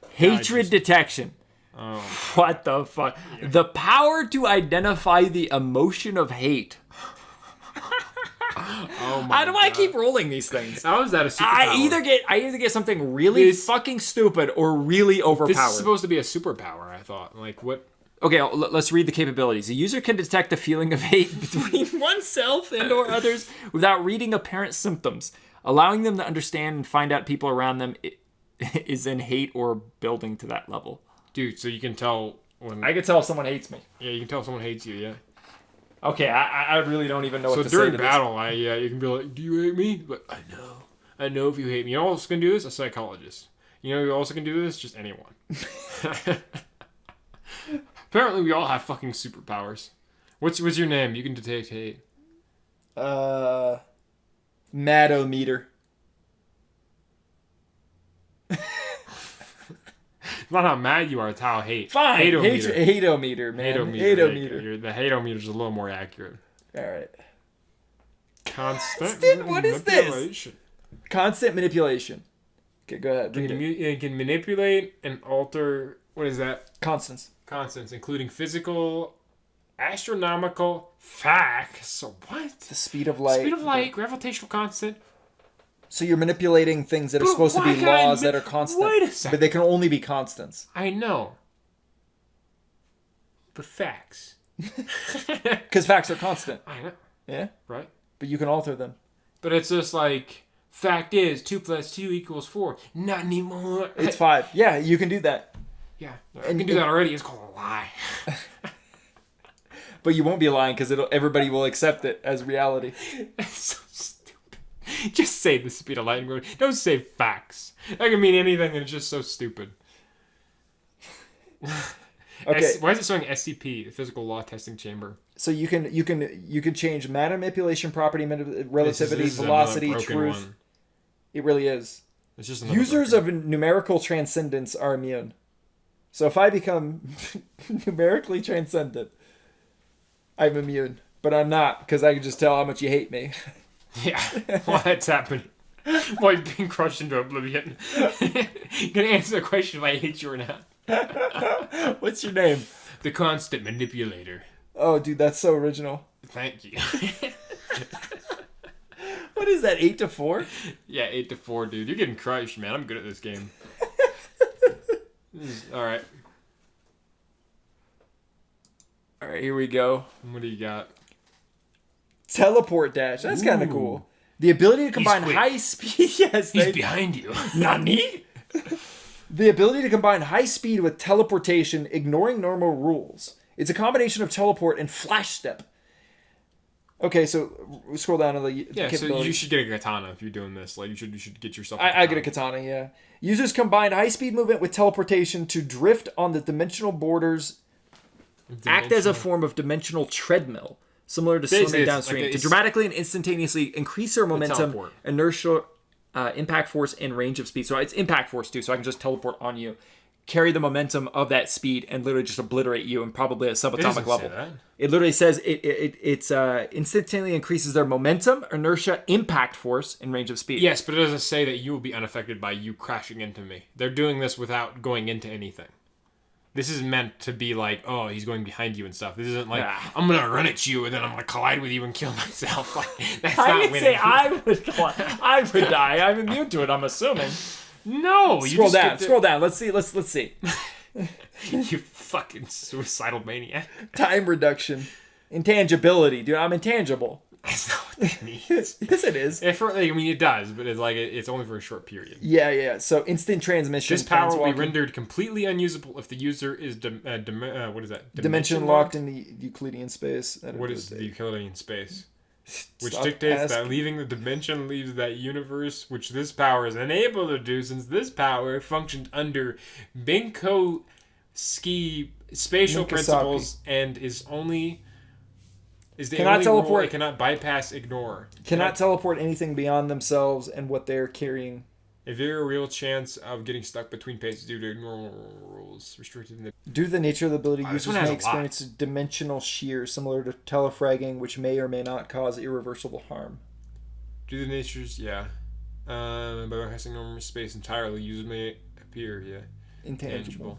A: Hatred detection.
B: Oh.
A: What the fuck? Yeah. The power to identify the emotion of hate.
B: Oh my
A: How do I keep rolling these things?
B: How is that a superpower?
A: I either get something really fucking stupid or really overpowered.
B: This is supposed to be a superpower, I thought. Like, what?
A: Okay, let's read the capabilities. The user can detect the feeling of hate between oneself and or others without reading apparent symptoms, allowing them to understand and find out people around them is in hate or building to that level.
B: Dude, so you can tell when...
A: I can tell if someone hates me.
B: Yeah, you can tell if someone hates you, yeah.
A: Okay, I really don't even know what to say.
B: So during battle, you can be like, do you hate me? But I know if you hate me. You know who else can do this? A psychologist. You know who also can do this? Just anyone. Apparently, we all have fucking superpowers. What's your name? You can detect hate.
A: Madometer.
B: It's not how mad you are, it's how hate.
A: Fine.
B: Hate-o-meter.
A: Hate-o-meter, man.
B: Hate-o-meter. The hate-o-meter is a little more accurate.
A: All right.
B: Constant
A: what is this? Constant manipulation. Okay, go ahead.
B: It can manipulate and alter... What is that?
A: Constants,
B: including physical, astronomical, facts. So what?
A: The speed of light.
B: Gravitational constant.
A: So you're manipulating things that are supposed to be laws that are constant.
B: Wait a second.
A: But they can only be constants.
B: I know. But facts.
A: Because facts are constant.
B: I know.
A: Yeah?
B: Right?
A: But you can alter them.
B: But it's just like, fact is, 2 + 2 = 4. Not anymore.
A: It's 5. Yeah, you can do that.
B: Yeah. I can do that already. It's called a lie.
A: But you won't be lying because everybody will accept it as reality.
B: It's so stupid. Just say the speed of light. Don't say facts. That can mean anything and it's just so stupid.
A: Okay.
B: Why is it showing SCP, the Physical Law Testing Chamber?
A: So you can change matter manipulation property, relativity, velocity, truth. One. It really is.
B: It's just
A: users of numerical transcendence are immune. So if I become numerically transcendent, I'm immune. But I'm not, because I can just tell how much you hate me.
B: Yeah, why that's happening. Why you're being crushed into oblivion. You can answer the question if I hate you or not.
A: What's your name?
B: The Constant Manipulator.
A: Oh, dude, that's so original.
B: Thank you.
A: What is that, 8-4?
B: Yeah, 8-4, dude. You're getting crushed, man. I'm good at this game. Alright.
A: Alright, here we go.
B: What do you got?
A: Teleport dash. That's kind of cool. The ability to combine high speed. Yes,
B: he's behind you.
A: Nani? The ability to combine high speed with teleportation, ignoring normal rules. It's a combination of teleport and flash step. Okay, so scroll down to the
B: so you should get a katana if you're doing this. Like you should get yourself.
A: I get a katana. Yeah. Users combine high speed movement with teleportation to drift on the dimensional borders. Act as a form of dimensional treadmill, similar to swimming downstream, to dramatically and instantaneously increase their momentum, inertia, impact force, and range of speed. So it's impact force too. So I can just teleport on you, carry the momentum of that speed, and literally just obliterate you, and probably at subatomic level. It literally says it's instantly increases their momentum, inertia, impact force, and range of speed.
B: Yes, but it doesn't say that you will be unaffected by you crashing into me. They're doing this without going into anything. This is meant to be like, oh, he's going behind you and stuff. This isn't like, I'm going to run at you and then I'm going to collide with you and kill myself. Like, that's not winning.
A: Say I would die. I'm immune to it, I'm assuming.
B: No.
A: Scroll down. Let's see.
B: You fucking suicidal maniac.
A: Time reduction. Intangibility. Dude, I'm intangible.
B: That's not what that means.
A: Yes, it is.
B: It does, but it's only for a short period.
A: Yeah. So instant transmission.
B: This power will be rendered completely unusable if the user is what is that?
A: Dimension locked in the Euclidean space.
B: What is the Euclidean space? Which dictates that leaving the dimension leaves that universe, which this power is unable to do, since this power functions under Benko spatial
C: Minkasaki.
B: principles and is the
C: Cannot
B: only
C: teleport.
B: rule it cannot bypass, ignore.
C: Cannot teleport anything beyond themselves and what they're carrying.
B: A very real chance of getting stuck between pages due to normal rules restricted in the.
C: Due to the nature of the ability,
B: This
C: users
B: one has
C: may
B: a lot.
C: experience dimensional shear similar to telefragging, which may or may not cause irreversible harm.
B: Due to the natures, yeah. By bypassing normal space entirely, users may appear,
C: Intangible.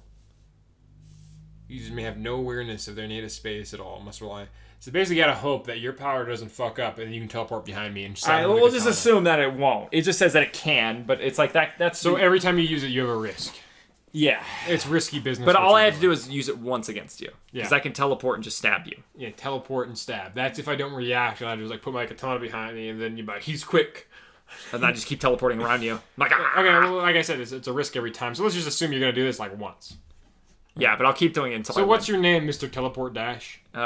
B: Users may have no awareness of their native space at all. Must rely. So basically, you gotta hope that your power doesn't fuck up, and you can teleport behind me and.
A: Alright, we'll just assume that it won't. It just says that it can, but it's like that. That's
B: So every time you use it, you have a risk.
A: yeah.
B: It's risky business.
A: But
B: what
A: all
B: you're
A: I have to
B: doing.
A: do is use it once against you, because
B: Yeah.
A: I can teleport and just stab you.
B: Yeah, teleport and stab. That's if I don't react, and I just like put my katana behind me, and then you're like, he's quick.
A: And I just keep teleporting around you. I'm like, ah!
B: Okay, well, like I said, it's a risk every time. So let's just assume you're gonna do this like once.
A: Yeah, but I'll keep doing it until
B: So
A: I
B: what's your name, Mr. Teleport Dash?
A: win.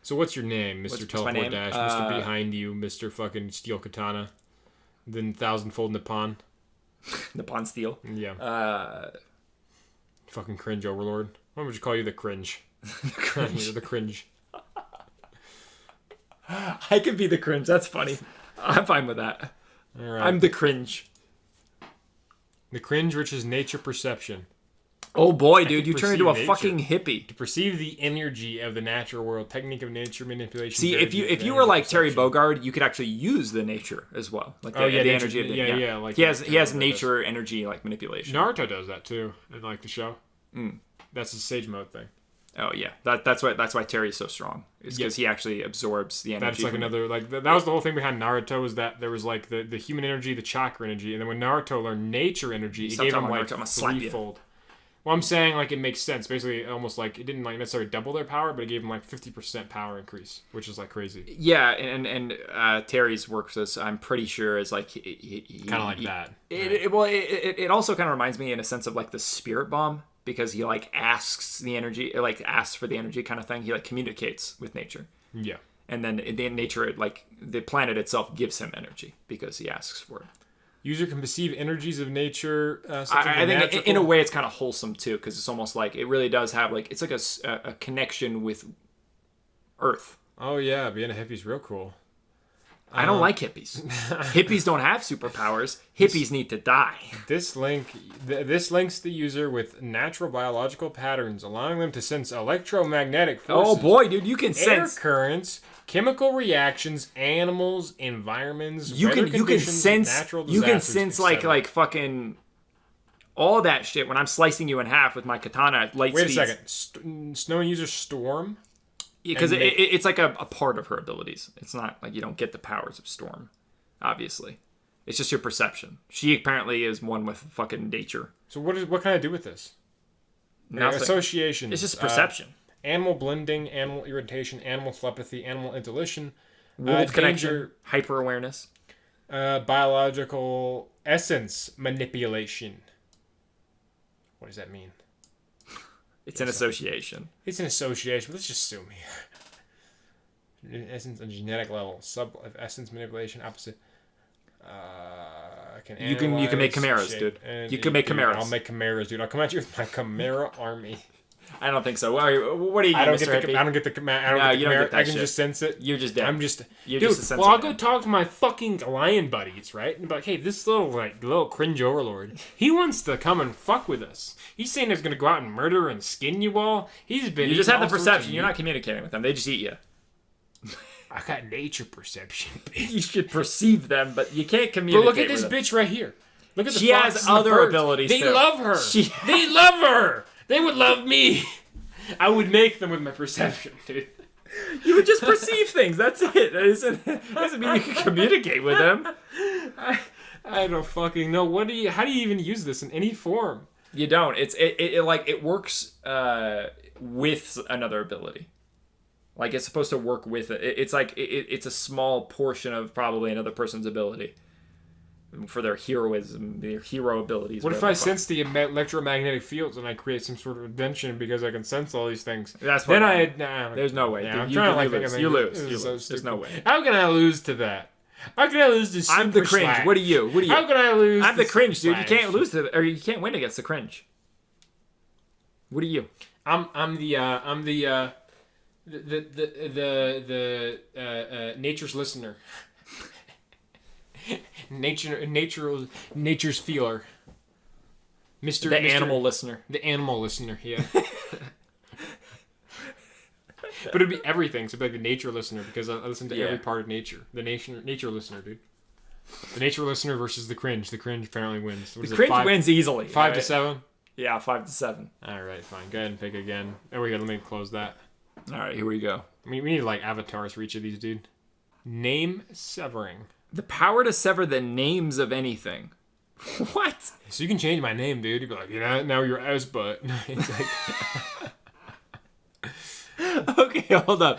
B: So what's your name, Mr.
A: What's my
B: Teleport
A: name?
B: Dash? Mr. Behind You, Mr. Fucking Steel Katana, then Thousandfold Nippon.
A: Nippon Steel.
B: Yeah. Fucking cringe overlord. Why would you call you the cringe? You're the cringe.
A: I could be the cringe. That's funny. I'm fine with that.
B: All right.
A: I'm the cringe.
B: The cringe, which is nature perception.
A: Oh boy, dude,
B: can
A: you turn into a
B: perceive
A: fucking hippie.
B: To perceive the energy of the natural world, technique of nature manipulation.
A: See, if you were like Terry Bogard, you could actually use the nature as well, like the, the
B: nature-
A: energy of the
B: yeah, like
A: he has
B: Terry Bogard
A: nature energy like manipulation.
B: Naruto does that too in like the show. That's the sage mode thing.
A: Oh yeah, that's why Terry's so strong. It's because he actually absorbs the energy.
B: That's like
A: from
B: another like that was the whole thing behind Naruto was that there was like the human energy, the chakra energy, and then when Naruto learned nature energy, it
A: Stop
B: gave
A: talking
B: him
A: about
B: like
A: Naruto, I'm gonna slap you.
B: threefold. Well, I'm saying like it makes sense. Basically, almost like it didn't like necessarily double their power, but it gave them like 50% power increase, which is like crazy.
A: Yeah, and Terry's works as I'm pretty sure is like
B: Kind of like that.
A: It also kind of reminds me in a sense of like the spirit bomb, because he like asks the energy, like asks for the energy kind of thing. He like communicates with nature.
B: Yeah.
A: And then in nature, like the planet itself gives him energy because he asks for it.
B: User can perceive energies of nature.
A: I think in a way it's kind of wholesome too, because it's almost like it really does have like it's like a connection with Earth.
B: Oh yeah, being a hippie's real cool.
A: I don't like hippies. Hippies don't have superpowers. Hippies need to die.
B: This links the user with natural biological patterns, allowing them to sense electromagnetic forces.
A: Oh boy, dude, you can
B: Air
A: sense.
B: currents, chemical reactions, animals, environments,
A: You
B: weather
A: can
B: conditions,
A: sense.
B: natural
A: You can
B: disasters,
A: sense
B: etc.
A: like fucking all that shit when I'm slicing you in half with my katana at light
B: Wait
A: speeds.
B: a second. Snow user storm.
A: Because
B: And
A: it's like a part of her abilities. It's not like you don't get the powers of Storm, obviously. It's just your perception. She apparently is one with fucking nature.
B: So what can I do with this?
A: Nothing.
B: Associations.
A: It's just perception.
B: Animal blending, animal irritation, animal telepathy, animal intuition,
A: World connection,
B: danger,
A: hyper awareness.
B: biological essence manipulation. What does that mean?
A: It's an association.
B: It's an association. Let's just assume here. Essence on genetic level. Sub of essence manipulation. Opposite.
A: You can make chimeras, dude. You can make chimeras.
B: I'll make chimeras, dude. I'll come at you with my chimera army.
A: I don't think so. What are you,
B: I don't
A: Mr.
B: get the
A: Hippie?
B: I don't get the chimera.
A: No, you don't
B: Chimera.
A: get that
B: I can
A: shit.
B: just sense it.
A: You're just dead.
B: I'm just
A: You're
B: dude.
A: just a sense
B: Well, I'll
A: of
B: go
A: dead.
B: talk to my fucking lion buddies, right? And be like, hey, this little cringe overlord, he wants to come and fuck with us. He's saying he's gonna go out and murder and skin you all. He's been.
A: You just
B: eating
A: have the
B: all sorts of
A: perception. You're
B: meat.
A: not communicating with them. They just eat you.
B: I got nature perception, bitch.
A: You should perceive them, but you can't
B: But
A: communicate
B: look at this
A: with them.
B: bitch right here. Look at the
A: She has
B: foxes and the
A: other
B: birds.
A: abilities,
B: They
A: too.
B: love her. They love her. They would love me. I would make them with my perception, dude.
A: You would just perceive things. That's it. Doesn't mean you can communicate with them.
B: I don't fucking know. How do you even use this in any form?
A: You don't. It works with another ability. Like it's supposed to work with it. It's like it's a small portion of probably another person's ability for their heroism, their hero abilities.
B: What if
A: whatever
B: I
A: the fuck.
B: sense the electromagnetic fields and I create some sort of invention because I can sense all these things?
A: That's
B: Then
A: fine. There's no way.
B: Yeah,
A: dude.
B: I'm
A: You
B: trying to
A: can-
B: like
A: you
B: think
A: lose.
B: of
A: You
B: things.
A: lose.
B: This
A: You
B: is so
A: lose. There's
B: stupid.
A: no way.
B: How can I lose to that? How can I lose to
A: I'm the
B: Super
A: cringe.
B: Slack?
A: What are you?
B: How can I lose?
A: I'm the
B: to
A: cringe,
B: Super
A: dude. You
B: Slack?
A: can't lose to, or you can't win against the cringe. What are you?
B: I'm the nature's listener. Nature's feeler. Mr.
A: The animal listener.
B: The animal listener, yeah. But it'd be everything, so it'd be like the nature listener, because I listen to every part of nature. The nature listener, dude. The nature listener versus the cringe. The cringe apparently wins.
A: The cringe wins easily.
B: 5 to 7?
A: Yeah, 5 to 7.
B: Alright, fine. Go ahead and pick again. There we go. Let me close that.
A: Alright, here we go.
B: I mean, we need like avatars for each of these, dude. Name severing.
A: The power to sever the names of anything. What?
B: So you can change my name, dude. You'd be like, now you're ass butt. It's like...
A: Okay, hold up.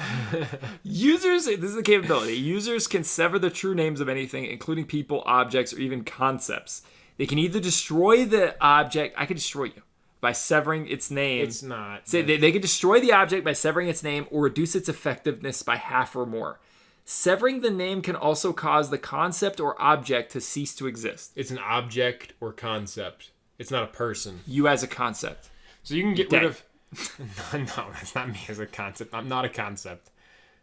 A: Users, this is the capability. Users can sever the true names of anything, including people, objects, or even concepts. They can either destroy the object. I can destroy you by severing its name.
B: It's not.
A: They can destroy the object by severing its name or reduce its effectiveness by half or more. Severing the name can also cause the concept or object to cease to exist.
B: It's an object or concept. It's not a person.
A: You as a concept.
B: So you can get rid of... No, that's not me as a concept. I'm not a concept.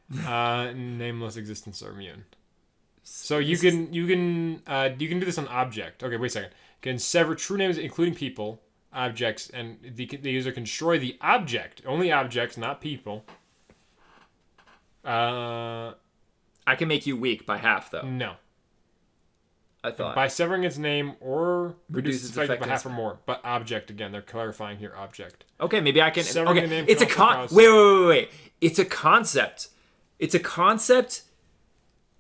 B: Nameless existence or immune. So you can do this on object. Okay, wait a second. You can sever true names, including people, objects, and the user can destroy the object. Only objects, not people.
A: I can make you weak by half, though.
B: No.
A: I thought.
B: By severing its name or
A: reduce its effectiveness
B: by half or more. But object, again, they're clarifying here, object.
A: Okay, maybe I can...
B: Severing the name
A: it's a
B: cause...
A: Wait. It's a concept. It's a concept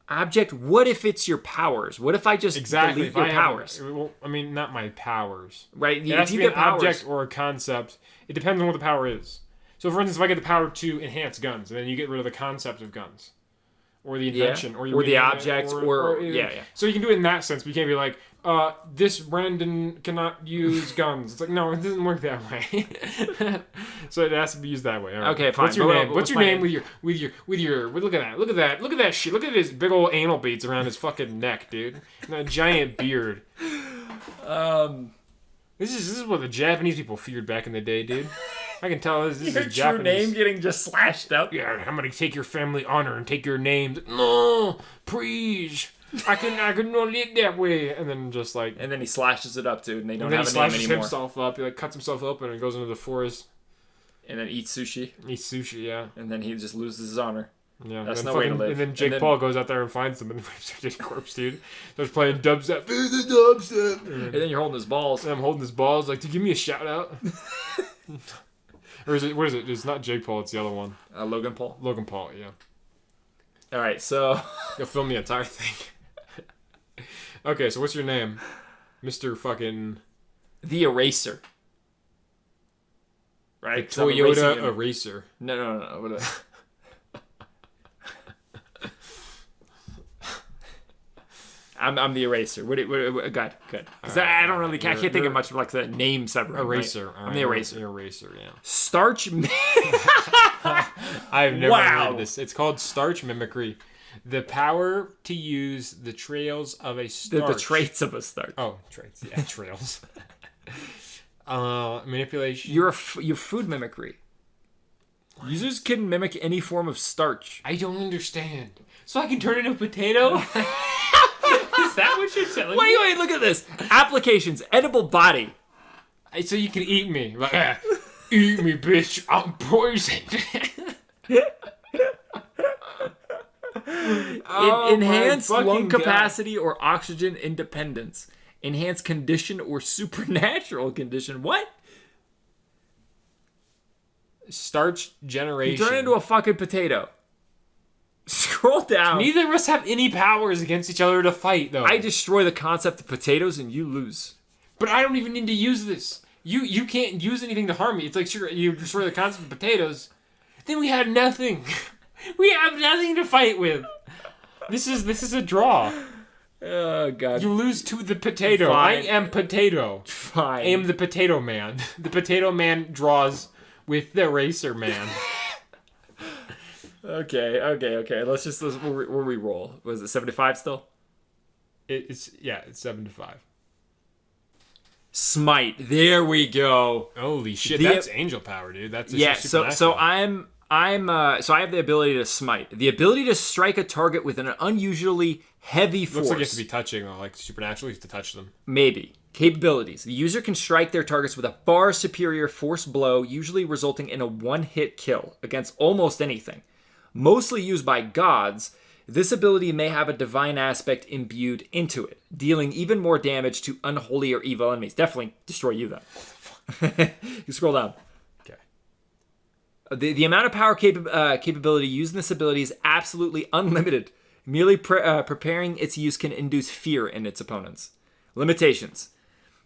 A: object. What if it's your powers? What if I just delete your powers?
B: I mean, not my powers.
A: Right?
B: It has to be an object or a concept. It depends on what the power is. So, for instance, if I get the power to enhance guns, and then you get rid of the concept of guns. Or the invention.
A: Or the objects. Or yeah.
B: So you can do it in that sense, but you can't be like, this Brandon cannot use guns. It's like, no, it doesn't work that way. So it has to be used that way. Right.
A: Okay, fine.
B: What's your name? What's your name with your look at that. Look at that shit. Look at his big old anal beads around his fucking neck, dude. And that giant beard. This is what the Japanese people feared back in the day, dude. I can tell this is
A: your
B: Japanese.
A: True name getting just slashed up.
B: Yeah, I'm gonna take your family honor and take your name. No, please. I could not live that way. And then just like...
A: And then he slashes it up, dude, and they don't
B: and then
A: have
B: he
A: a name
B: slashes
A: anymore.
B: himself up. He like cuts himself open and goes into the forest.
A: And then eats sushi.
B: Eats sushi, yeah.
A: And then he just loses his honor.
B: Yeah,
A: that's no way to live.
B: And then Jake Paul goes out there and finds him and finds his corpse, dude. Starts playing dubstep. Dubstep.
A: And then you're holding his balls.
B: And I'm holding his balls. Like, to give me a shout out. Or is it? What is it? It's not Jake Paul. It's the other one.
A: Logan Paul.
B: Logan Paul. Yeah.
A: All right. So
B: you'll film the entire thing. Okay. So what's your name, Mr. Fucking
A: the Eraser? Right.
B: The Toyota Eraser.
A: No. What I'm the Eraser. What good. Because I don't really. I can't think of much of like the name severing.
B: Eraser.
A: Right? I'm the Eraser.
B: The Eraser. Yeah.
A: Starch.
B: I've never heard of this. It's called starch mimicry. The power to use the trails of a starch.
A: The traits of a starch.
B: Oh, traits. Yeah, trails. Manipulation.
A: You're food mimicry. What? Users can mimic any form of starch.
B: I don't understand. So I can turn into a potato? Is that what you're telling me?
A: Wait, look at this. Applications, edible body.
B: So you can eat me. Like, eat me, bitch. I'm poisoned.
A: Enhance lung capacity or oxygen independence. Enhance condition or supernatural condition. What?
B: Starch generation.
A: You turn into a fucking potato. Scroll down.
B: Neither of us have any powers against each other to fight, though.
A: I destroy the concept of potatoes and you lose.
B: But I don't even need to use this. You can't use anything to harm me. It's like, sure, you destroy the concept of potatoes. Then we have nothing. We have nothing to fight with. This is a draw.
A: Oh, God.
B: You lose to the potato.
A: Fine.
B: I am potato.
A: Fine.
B: I am the potato man. The potato man draws with the eraser man.
A: Okay. We'll re-roll. Was it 75 still?
B: It's 7 to 5.
A: Smite. There we go.
B: Holy shit, that's angel power, dude. That's
A: So I have the ability to smite. The ability to strike a target with an unusually heavy force.
B: Looks like you have to be touching, though, like supernatural, you have to touch them.
A: Maybe. Capabilities. The user can strike their targets with a far superior force blow, usually resulting in a one-hit kill against almost anything. Mostly used by gods, this ability may have a divine aspect imbued into it, dealing even more damage to unholy or evil enemies. Definitely destroy you, though. You scroll down. The amount of power capability used in this ability is absolutely unlimited. Merely preparing its use can induce fear in its opponents. Limitations.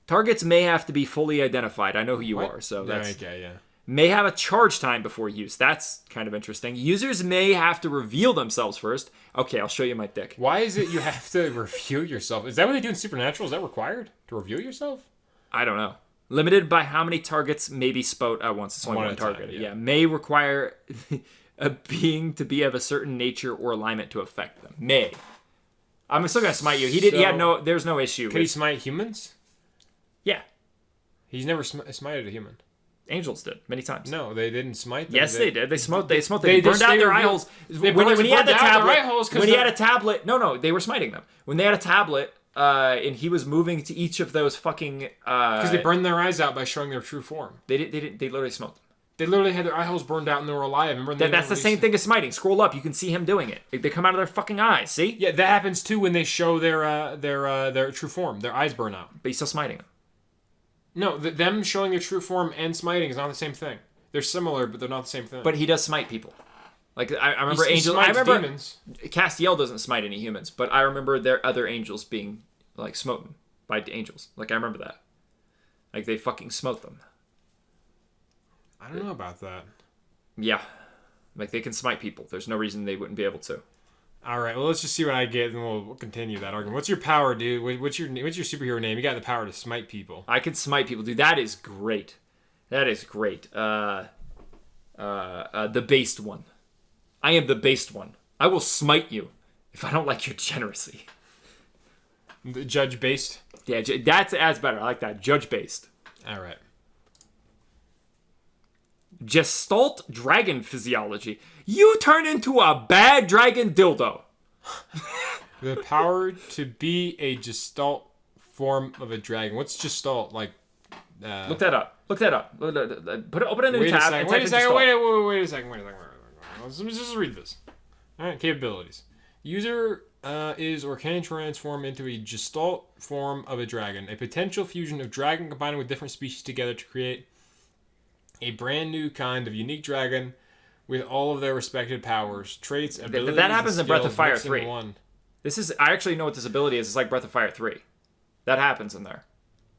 A: Targets may have to be fully identified. I know who you are, so that's...
B: Okay, yeah.
A: May have a charge time before use. That's kind of interesting. Users may have to reveal themselves first. Okay, I'll show you my dick.
B: Why is it you have to reveal yourself? Is that what they do in Supernatural? Is that required? To reveal yourself?
A: I don't know. Limited by how many targets may be spout at once. It's only one target. Yeah. May require a being to be of a certain nature or alignment to affect them. May. I'm still gonna smite you. There's no issue.
B: Can he smite humans?
A: Yeah.
B: He's never smited a human.
A: Angels did many times.
B: No, they didn't smite them.
A: Yes, they did. They smote. They burned out their eye holes. When he had the tablet. When he had a tablet. No, they were smiting them. When they had a tablet, and he was moving to each of those fucking.
B: Because they burned their eyes out by showing their true form.
A: They literally smoked them.
B: They literally had their eye holes burned out and they were alive.
A: That's the same thing as smiting. Scroll up, you can see him doing it. They come out of their fucking eyes. See?
B: Yeah, that happens too when they show their true form. Their eyes burn out.
A: But he's still smiting them.
B: No, them showing their true form and smiting is not the same thing. They're similar, but they're not the same thing.
A: But he does smite people. Like I remember angels. I remember
B: demons.
A: Castiel doesn't smite any humans, but I remember their other angels being like smoten by angels. Like I remember that. Like they fucking smote them.
B: I don't know about that.
A: Yeah, like they can smite people. There's no reason they wouldn't be able to.
B: All right, well, let's just see what I get, and we'll continue that argument. What's your power, dude? What's your superhero name? You got the power to smite people.
A: I can smite people, dude. That is great. That is great. The based one. I am the based one. I will smite you if I don't like your degeneracy.
B: The judge based.
A: Yeah, that's better. I like that. Judge based.
B: All right.
A: Gestalt dragon physiology. You turn into a bad dragon dildo.
B: The power to be a gestalt form of a dragon. What's gestalt like?
A: Look that up. Open a new tab.
B: Wait a second. Let me just read this. All right, capabilities. User is or can transform into a gestalt form of a dragon. A potential fusion of dragon combining with different species together to create a brand new kind of unique dragon with all of their respected powers, traits, abilities.
A: That happens in Breath of Fire 3.
B: I
A: actually know what this ability is. It's like Breath of Fire 3. That happens in there.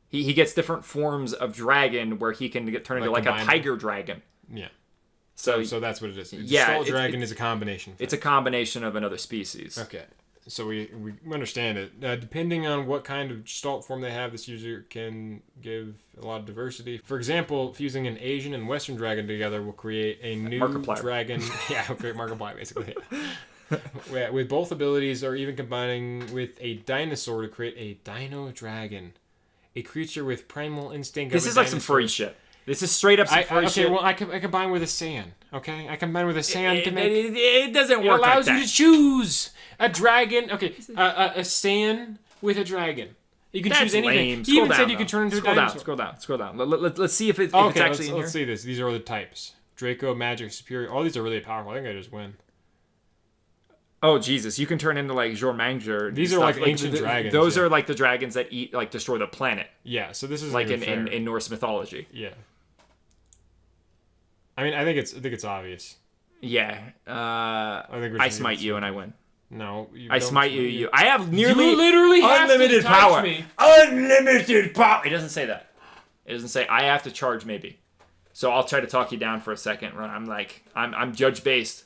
A: He gets different forms of dragon where he can turn into like a tiger dragon.
B: Yeah.
A: So
B: that's what it is.
A: Yeah,
B: dragon is a combination.
A: It's a combination of another species.
B: Okay. So we understand it. Depending on what kind of gestalt form they have, this user can give a lot of diversity. For example, fusing an Asian and Western dragon together will create a new dragon. Yeah, it'll create Markiplier, basically. With both abilities, or even combining with a dinosaur to create a dino dragon. A creature with primal instinct.
A: This is like some furry shit. This is straight up some furry shit.
B: Okay, well, I combine with a sand. Okay? I combine with a sand to make...
A: It doesn't work like that.
B: It allows you to choose a dragon. Okay, a sand with a dragon. You can choose anything.
A: Lame.
B: He even said you can turn into a dinosaur.
A: Scroll down. Let's see if it's actually in here.
B: Let's see this. These are the types. Draco, Magic, Superior. All these are really powerful. I think I just win.
A: Oh, Jesus. You can turn into, like, Jormungandr.
B: These are, like, ancient dragons.
A: Those are, like, the dragons that destroy the planet.
B: Yeah, so this is...
A: Like, in Norse mythology.
B: Yeah. I mean, I think it's obvious.
A: Yeah. I smite you and I win.
B: No.
A: I smite you. I have nearly
B: you literally
A: unlimited power. Me. Unlimited power. It doesn't say that. It doesn't say I have to charge maybe. So I'll try to talk you down for a second. Where I'm like, I'm judge based.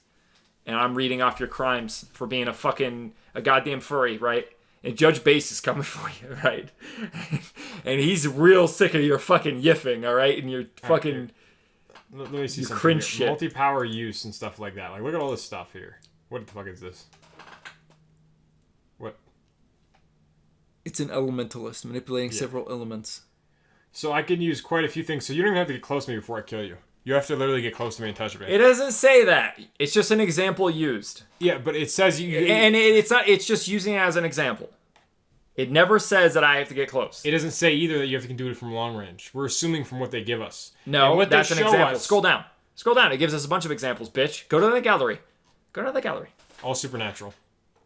A: And I'm reading off your crimes for being a goddamn furry, right? And Judge Bass is coming for you, right? And he's real sick of your fucking yiffing, all right? And your fucking...
B: Let me see some
A: cringe shit.
B: Multi-power use and stuff like that. Like, look at all this stuff here. What the fuck is this? What?
C: It's an elementalist manipulating several elements.
B: So I can use quite a few things. So you don't even have to get close to me before I kill you. You have to literally get close to me and touch me.
A: It doesn't say that. It's just an example used.
B: Yeah, but it says you.
A: And it's not. It's just using it as an example. It never says that I have to get close.
B: It doesn't say either that you have to do it from long range. We're assuming from what they give us.
A: No,
B: what
A: that's an example.
B: Us,
A: Scroll down. Scroll down. It gives us a bunch of examples, bitch. Go to the gallery. Go to the gallery.
B: All supernatural.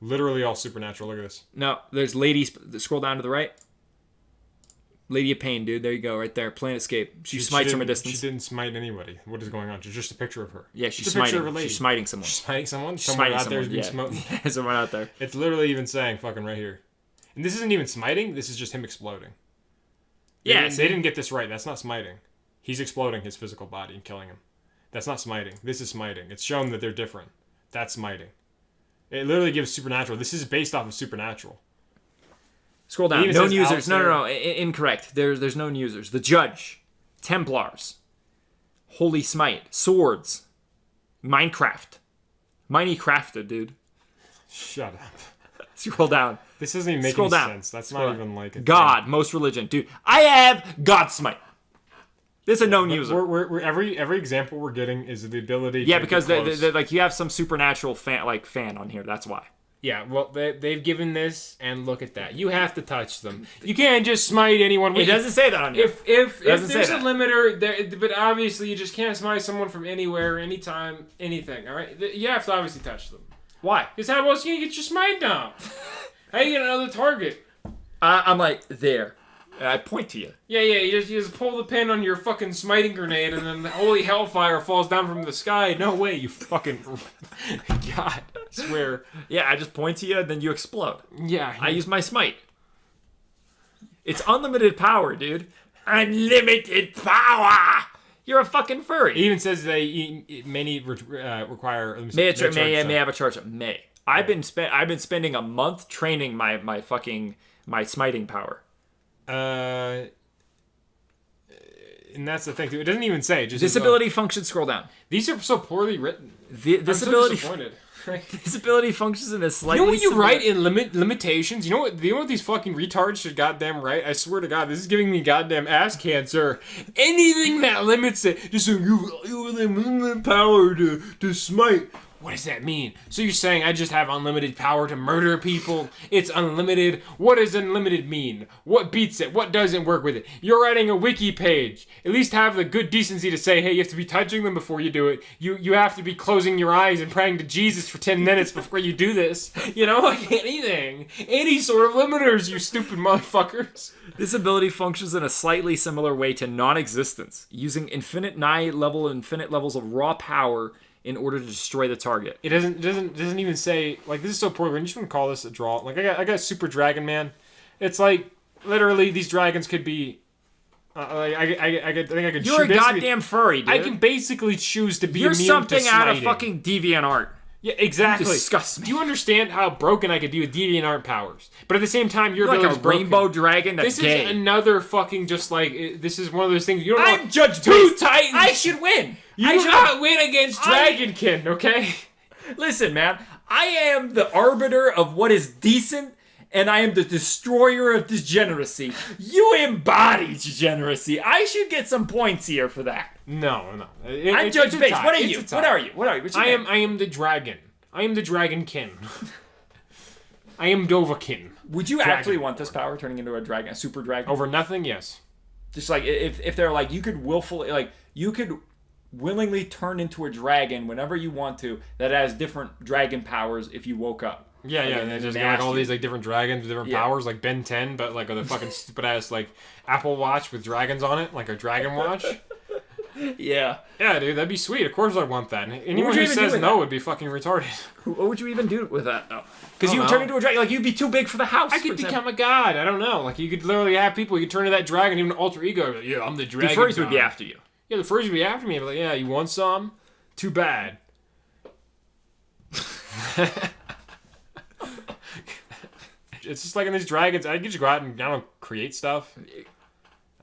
B: Literally all supernatural. Look at this.
A: No, there's ladies. Scroll down to the right. Lady of Pain, dude. There you go, right there. Plain Escape. She smites from a distance.
B: She didn't smite anybody. What is going on? It's just a picture of her.
A: Yeah, she's smiting. She's smiting someone.
B: She's smiting someone?
A: She's
B: Someone
A: smiting
B: out there is being
A: someone.
B: smote.
A: Yeah, someone out there.
B: It's literally even saying fucking right here. And this isn't even smiting. This is just him exploding.
A: Yeah,
B: they didn't get this right. That's not smiting. He's exploding his physical body and killing him. That's not smiting. This is smiting. It's shown that they're different. That's smiting. It literally gives supernatural. This is based off of supernatural.
A: Scroll down. Known users. No. Incorrect. There's known users. The Judge. Templars. Holy Smite. Swords. Minecraft. Minecrafted, dude.
B: Shut up.
A: Scroll down.
B: This doesn't even make any sense. That's not even like a
A: God. Thing. Most religion. Dude, I have God Smite. This is a known user.
B: We're every example we're getting is the ability
A: to because they like you have some supernatural fan on here. That's why.
B: Yeah, well, they've given this, and look at that. You have to touch them. You can't just smite anyone.
A: It doesn't say that on here.
B: If there's a limiter, but obviously you just can't smite someone from anywhere, anytime, anything, all right? You have to obviously touch them.
A: Why?
B: Because how else are you going to get your smite down? How you get another target?
A: I'm like, there. I point to you.
B: Yeah, you just pull the pin on your fucking smiting grenade, and then the holy hellfire falls down from the sky. No way, you fucking... God, I swear.
A: Yeah, I just point to you, and then you explode.
B: Yeah.
A: I use my smite. It's unlimited power, dude. Unlimited power! You're a fucking furry.
B: It even says many require...
A: May have a charge. May. I've been spending a month training my smiting power.
B: And that's the thing too. It doesn't even say. Just
A: disability function. Scroll down.
B: These are so poorly written.
A: Disability.
B: I'm so disappointed.
A: Disability functions in a slightly.
B: You know what you write in limitations? You know what these fucking retards should goddamn write? I swear to God, this is giving me goddamn ass cancer. Anything that limits it, just so you have unlimited power to smite. What does that mean? So you're saying I just have unlimited power to murder people? It's unlimited? What does unlimited mean? What beats it? What doesn't work with it? You're writing a wiki page. At least have the good decency to say, hey, you have to be touching them before you do it. You have to be closing your eyes and praying to Jesus for 10 minutes before you do this. You know, like anything. Any sort of limiters, you stupid motherfuckers.
A: This ability functions in a slightly similar way to Nonexistence, using infinite levels of raw power in order to destroy the target.
B: It doesn't even say, like, this is so poor. We're just gonna call this a draw. Like, I got Super Dragon Man. It's like literally these dragons could be. I think I could.
A: You're a goddamn furry, dude.
B: I can basically choose to be.
A: You're
B: immune
A: something
B: to
A: out of
B: smiting.
A: fucking DeviantArt.
B: Yeah, exactly.
A: You disgust me.
B: Do you understand how broken I could be with DeviantArt powers? But at the same time, your
A: You're
B: ability
A: like a rainbow dragon that's
B: this
A: gay.
B: Is another fucking just like this is one of those things you don't know.
A: I'm Judge
B: Two
A: Beast.
B: Titans.
A: I should win.
B: You do not win against Dragonkin, okay?
A: Listen, man. I am the arbiter of what is decent, and I am the destroyer of degeneracy. You embody degeneracy. I should get some points here for that.
B: No.
A: I'm Judge Bates. What are you? What are you? What's your name?
B: I am the dragon. I am the Dragonkin. I am Dovahkin.
A: Would you actually want this power, turning into a super dragon?
B: Over nothing? Yes.
A: Just like if they're like you could willingly turn into a dragon whenever you want to that has different dragon powers if you woke up.
B: Yeah, and there's just like all these like different dragons with different powers, like Ben 10, but like with a fucking stupid ass like Apple Watch with dragons on it, like a dragon watch.
A: Yeah,
B: dude, that'd be sweet. Of course I want that. Anyone who says no would be fucking retarded.
A: What would you even do with that? Because you would turn into a dragon. Like you'd be too big for the house.
B: I could become a god. I don't know. Like you could literally have people. You could turn into that dragon, even an alter ego. Like, yeah, I'm the dragon.
A: The furries would be after you.
B: Yeah, the furries would be after me. I'd be like, yeah, you want some? Too bad. It's just like in these dragons, I could just go out and create stuff.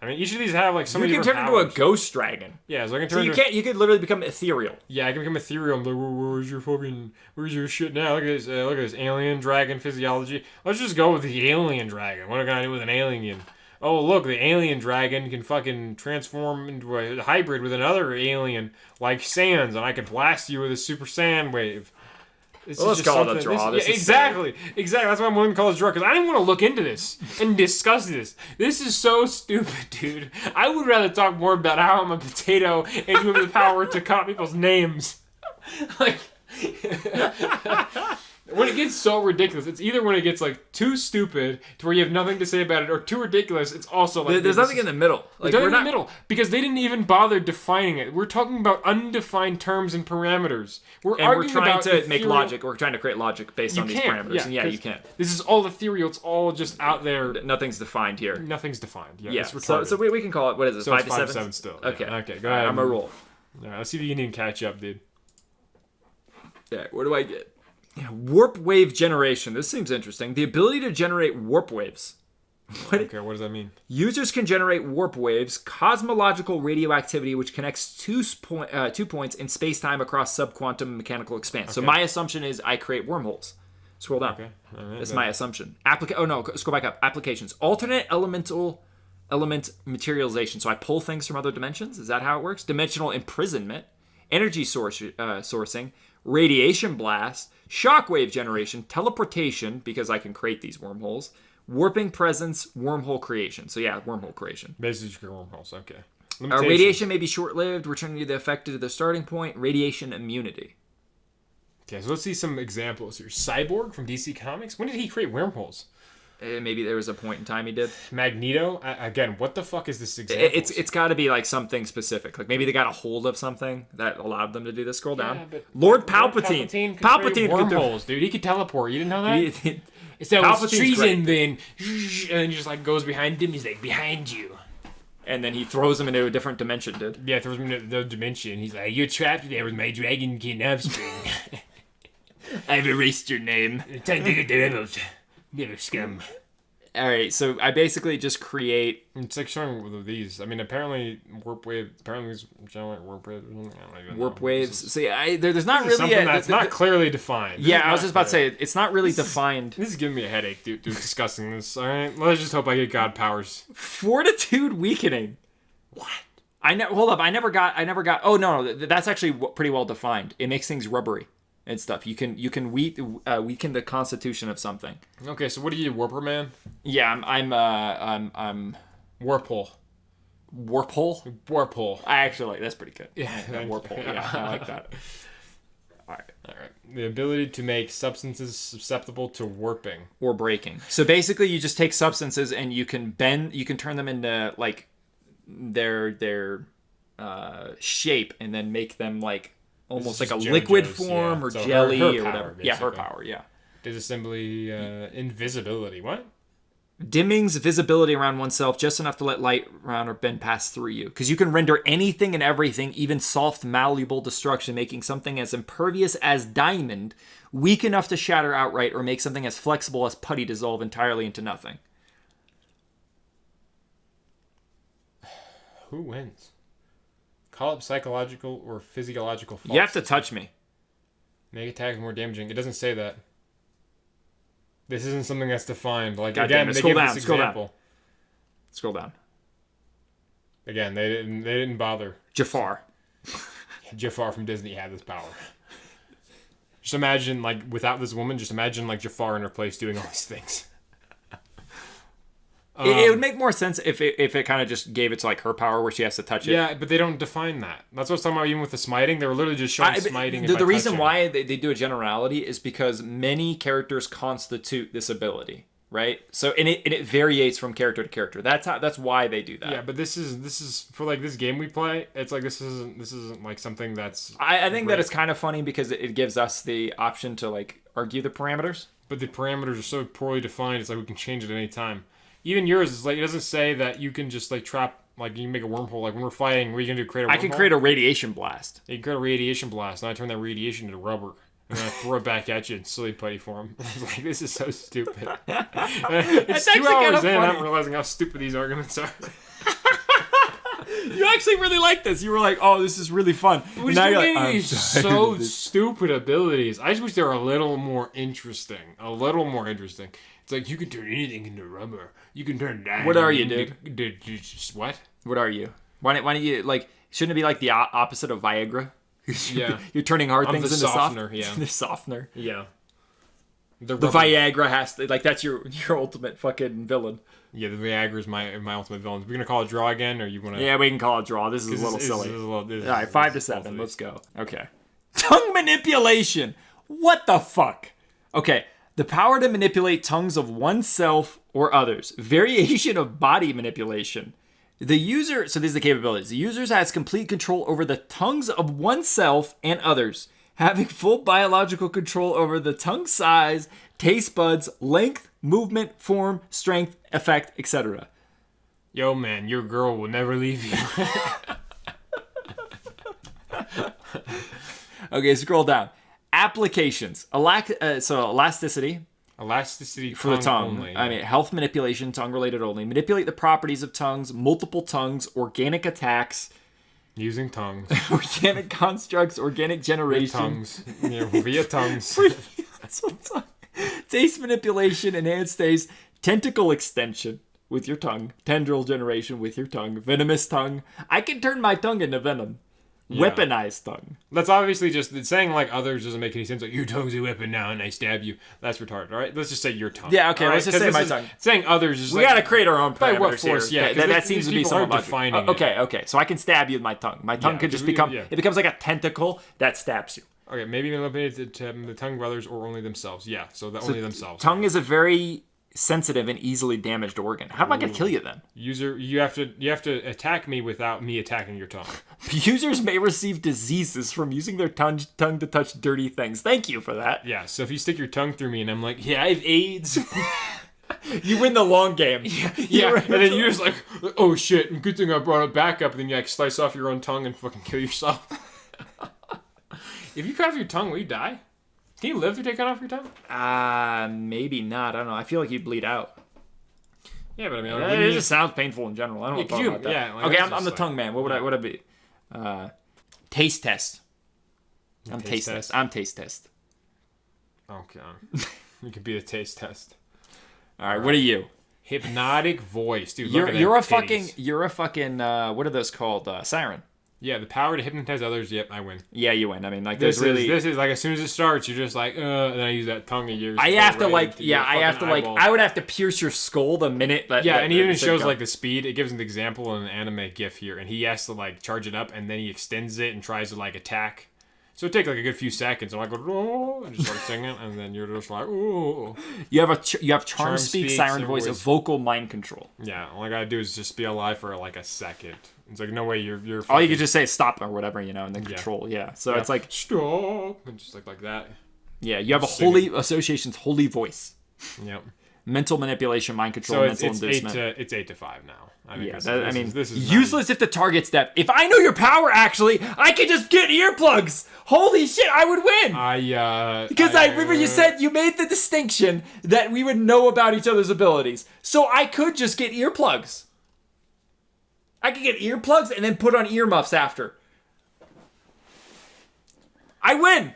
B: I mean, each of these have like so many different powers.
A: You can turn into a ghost dragon.
B: Yeah, so I can turn.
A: You could literally become ethereal.
B: Yeah, I can become ethereal. I'm like, where's your shit now? Look at this alien dragon physiology. Let's just go with the alien dragon. What am I gonna do with an alien? oh look, the alien dragon can fucking transform into a hybrid with another alien like Sans, and I can blast you with a super sand wave.
A: Well, let's call it a draw.
B: Exactly. That's why I'm willing to call it a draw, because I didn't want to look into this and discuss this. This is so stupid, dude. I would rather talk more about how I'm a potato and you have the power to cut people's names. Like, when it gets so ridiculous, it's either when it gets like too stupid to where you have nothing to say about it, or too ridiculous. It's also like
A: there's nothing in the middle.
B: Like, there's nothing in the middle because they didn't even bother defining it. We're talking about undefined terms and parameters. We're
A: trying to make logic. We're trying to create logic based on these parameters.
B: Yeah,
A: you can't.
B: This is all ethereal. It's all just out there.
A: Nothing's defined here.
B: Nothing's defined. Yeah. It's
A: so we can call it. What is it?
B: So
A: 5
B: it's
A: to
B: 5
A: 7?
B: to 7 still.
A: Okay.
B: Yeah. Okay. Go ahead.
A: I'm a roll.
B: All right. Let's see if you can even catch up, dude.
A: Yeah. What do I get? Yeah, warp wave generation. This seems interesting. The ability to generate warp waves.
B: Okay, what does that mean?
A: Users can generate warp waves, cosmological radioactivity, which connects two points in space-time across subquantum mechanical expanse. So my assumption is I create wormholes. Scroll down.
B: Okay. All right,
A: That's my assumption. Scroll back up. Applications. Alternate element materialization. So I pull things from other dimensions. Is that how it works? Dimensional imprisonment. Energy sourcing. Radiation blast. Shockwave generation. Teleportation, because I can create these wormholes. Warping presence. Wormhole creation. So yeah, wormhole creation.
B: Basically, wormholes. Okay.
A: Radiation may be short-lived, returning to the affected to the starting point. Radiation immunity.
B: Okay, so let's see some examples here. Cyborg from DC Comics. When did he create wormholes?
A: Maybe there was a point in time he did.
B: Magneto. Again, what the fuck is this example?
A: It's got to be like something specific. Like maybe they got a hold of something that allowed them to do this. Scroll down.
B: But
A: Lord Palpatine.
B: Palpatine wormholes, dude. He could teleport. You didn't know that? So it's treason, then, and then he just like goes behind him. He's like, behind you.
A: And then he throws him into a different dimension, dude.
B: Yeah, throws him into the dimension. He's like, you're trapped there with my dragonkin offspring.
A: I've erased your name.
B: Time to get the rebels. Little scum.
A: Alright, so I basically just create...
B: It's like showing with these. I mean, apparently warp wave... Apparently these generate warp waves. I don't even
A: warp
B: know.
A: waves. See, there's not really...
B: Something that's not clearly defined.
A: Yeah, I was just about to say, it's not really defined.
B: This is giving me a headache, dude, discussing this. Alright? Let's just hope I get god powers.
A: Fortitude weakening. What? Hold up, I never got... Oh, no, that's actually pretty well defined. It makes things rubbery and stuff. You can weaken the constitution of something.
B: Okay, so what are you, Warper Man?
A: Yeah, I'm
B: Warp hole.
A: Warp hole?
B: Warp hole.
A: I actually like that's pretty good.
B: Yeah,
A: warp hole. Yeah, I like that. All
B: right. The ability to make substances susceptible to warping
A: or breaking. So basically, you just take substances and you can turn them into like their shape, and then make them like almost like a liquid form or jelly or whatever.
B: Basically.
A: Yeah, her power. Yeah.
B: Disassembly, invisibility. What?
A: Dimming's visibility around oneself just enough to let light around or bend pass through you. Because you can render anything and everything, even soft, malleable destruction, making something as impervious as diamond, weak enough to shatter outright, or make something as flexible as putty dissolve entirely into nothing.
B: Who wins? Call up psychological or physiological faults.
A: You have to touch me.
B: Make attacks more damaging. It doesn't say that. This isn't something that's defined. Like,
A: God
B: again,
A: damn it.
B: they
A: Scroll
B: give
A: down,
B: this
A: scroll
B: example.
A: down. Scroll down.
B: Again, they didn't bother.
A: Jafar.
B: Jafar from Disney had this power. Just imagine, like, without this woman, just imagine, like, Jafar in her place doing all these things.
A: It would make more sense if it kind of just gave it to like her power where she has to touch it.
B: Yeah, but they don't define that. That's what I was talking about even with the smiting. They were literally just showing smiting.
A: The reason why they do a generality is because many characters constitute this ability, right? So and it varies from character to character. That's why they do that.
B: Yeah, but this is for like this game we play. It's like this isn't like something that's.
A: I think that it's kind of funny because it gives us the option to like argue the parameters.
B: But the parameters are so poorly defined. It's like we can change it at any time. Even yours is like, it doesn't say that you can just like trap, like you can make a wormhole. Like when we're fighting, what are you going to do? Create a wormhole?
A: I can create a radiation blast.
B: You can create a radiation blast, and I turn that radiation into rubber. And then I throw it back at you in silly putty form. Like, this is so stupid. It's 2 hours in, I'm realizing how stupid these arguments are.
A: You actually really like this. You were like, oh, this is really fun.
B: Now you're like, I'm so stupid abilities. I just wish they were a little more interesting. It's like, you can turn anything into rubber. You can turn that.
A: What are you, dude?
B: What?
A: What are you? Why don't you, like, shouldn't it be like the opposite of Viagra?
B: Yeah.
A: You're turning hard things
B: the
A: into
B: softener, yeah.
A: The softener.
B: Yeah.
A: The Viagra has to, like, that's your ultimate fucking villain.
B: Yeah, the Viagra is my ultimate villain. We're going to call it draw again, or you want to...
A: Yeah, we can call it draw. This is a little silly.
B: All
A: right, 5-7. Let's go. Okay. Tongue manipulation. What the fuck? Okay. The power to manipulate tongues of oneself or others. Variation of body manipulation. The user, so these are the capabilities. The user has complete control over the tongues of oneself and others, having full biological control over the tongue size, taste buds, length, movement, form, strength, effect, etc.
B: Yo, man, your girl will never leave you.
A: Okay, scroll down. Applications. So elasticity.
B: Elasticity
A: For the tongue.
B: only.
A: I mean, health manipulation, tongue related only. Manipulate the properties of tongues, multiple tongues, organic attacks,
B: Using tongues.
A: organic constructs, organic generation.
B: Tongues. Yeah, via tongues.
A: That's what tongue. Taste manipulation, enhanced taste, tentacle extension with your tongue, tendril generation with your tongue, venomous tongue. I can turn my tongue into venom.
B: Yeah.
A: Weaponized tongue.
B: That's obviously just saying like others doesn't make any sense. Like, your tongue's a weapon now, and I stab you. That's retarded. All right, let's just say your tongue.
A: Yeah, okay,
B: all
A: let's
B: right?
A: just say
B: 'Cause
A: my
B: this
A: tongue.
B: is Saying others is
A: We
B: like,
A: gotta create our own parameters
B: by what force?
A: here.
B: Yeah, 'cause
A: that
B: these
A: seems to be
B: people
A: somewhat
B: aren't
A: logical.
B: defining it.
A: Okay, so I can stab you with my tongue. My tongue
B: Yeah,
A: could just
B: we-
A: become.
B: yeah.
A: It becomes like a tentacle that stabs you.
B: Okay, maybe eliminate the tongue brothers or only themselves. Yeah, so only themselves.
A: Tongue is a very sensitive and easily damaged organ. How am I gonna kill you then?
B: User, you have to attack me without me attacking your tongue.
A: Users may receive diseases from using their tongue to touch dirty things. Thank you for that.
B: Yeah, so if you stick your tongue through me and I'm like, yeah, I have AIDS.
A: You win the long game.
B: Yeah, and then you're just like, oh shit, good thing I brought it back up, and then you like slice off your own tongue and fucking kill yourself. If you cut off your tongue, will you die? Can you live if you take cut off your tongue?
A: Maybe not. I don't know. I feel like you'd bleed out.
B: Yeah, but I mean,
A: It just sounds painful in general. I don't want to talk about that.
B: yeah, like,
A: okay,
B: it's
A: I'm
B: just
A: the
B: like-
A: tongue man. What would I be? Taste test. I'm taste test. I'm taste test.
B: Okay. You could be a taste test.
A: All right. What are you?
B: Hypnotic voice, dude.
A: You're a fucking what are those called? Siren.
B: Yeah, the power to hypnotize others. Yep, I win.
A: Yeah, you win. I mean, like
B: This
A: there's really.
B: is like as soon as it starts, you're just like, and then I use that tongue of yours.
A: I
B: go
A: have to
B: right
A: like,
B: into
A: yeah,
B: your
A: I have to
B: fucking
A: like,
B: eyeball.
A: I would have to pierce your skull the minute that.
B: Yeah,
A: that-
B: and even
A: that
B: it shows
A: go.
B: like the speed. It gives an example in an anime GIF here, and he has to like charge it up, and then he extends it and tries to like attack. So it takes like a good few seconds. So I go, oh, and just start singing, and then you're just like, oh.
A: You have charm speak, siren
B: siren
A: voice, a
B: voice.
A: vocal mind control.
B: Yeah, all I gotta do is just be alive for like a second. It's like no way you're.
A: All you
B: fucking-
A: could just say is stop or whatever, and then control. Yeah. So
B: Yeah.
A: it's like,
B: stop, and just like that.
A: yeah, you have a
B: Singing.
A: holy association's holy voice,
B: Yep.
A: mental manipulation, mind control,
B: So it's
A: mental inducement.
B: 8-5 now. I think
A: Yeah,
B: this is
A: useless if the target's deaf. If I know your power, actually, I could just get earplugs. Holy shit, I would win. Because I remember you said you made the distinction that we would know about each other's abilities. So I could just get earplugs. I could get earplugs and then put on earmuffs after. I win.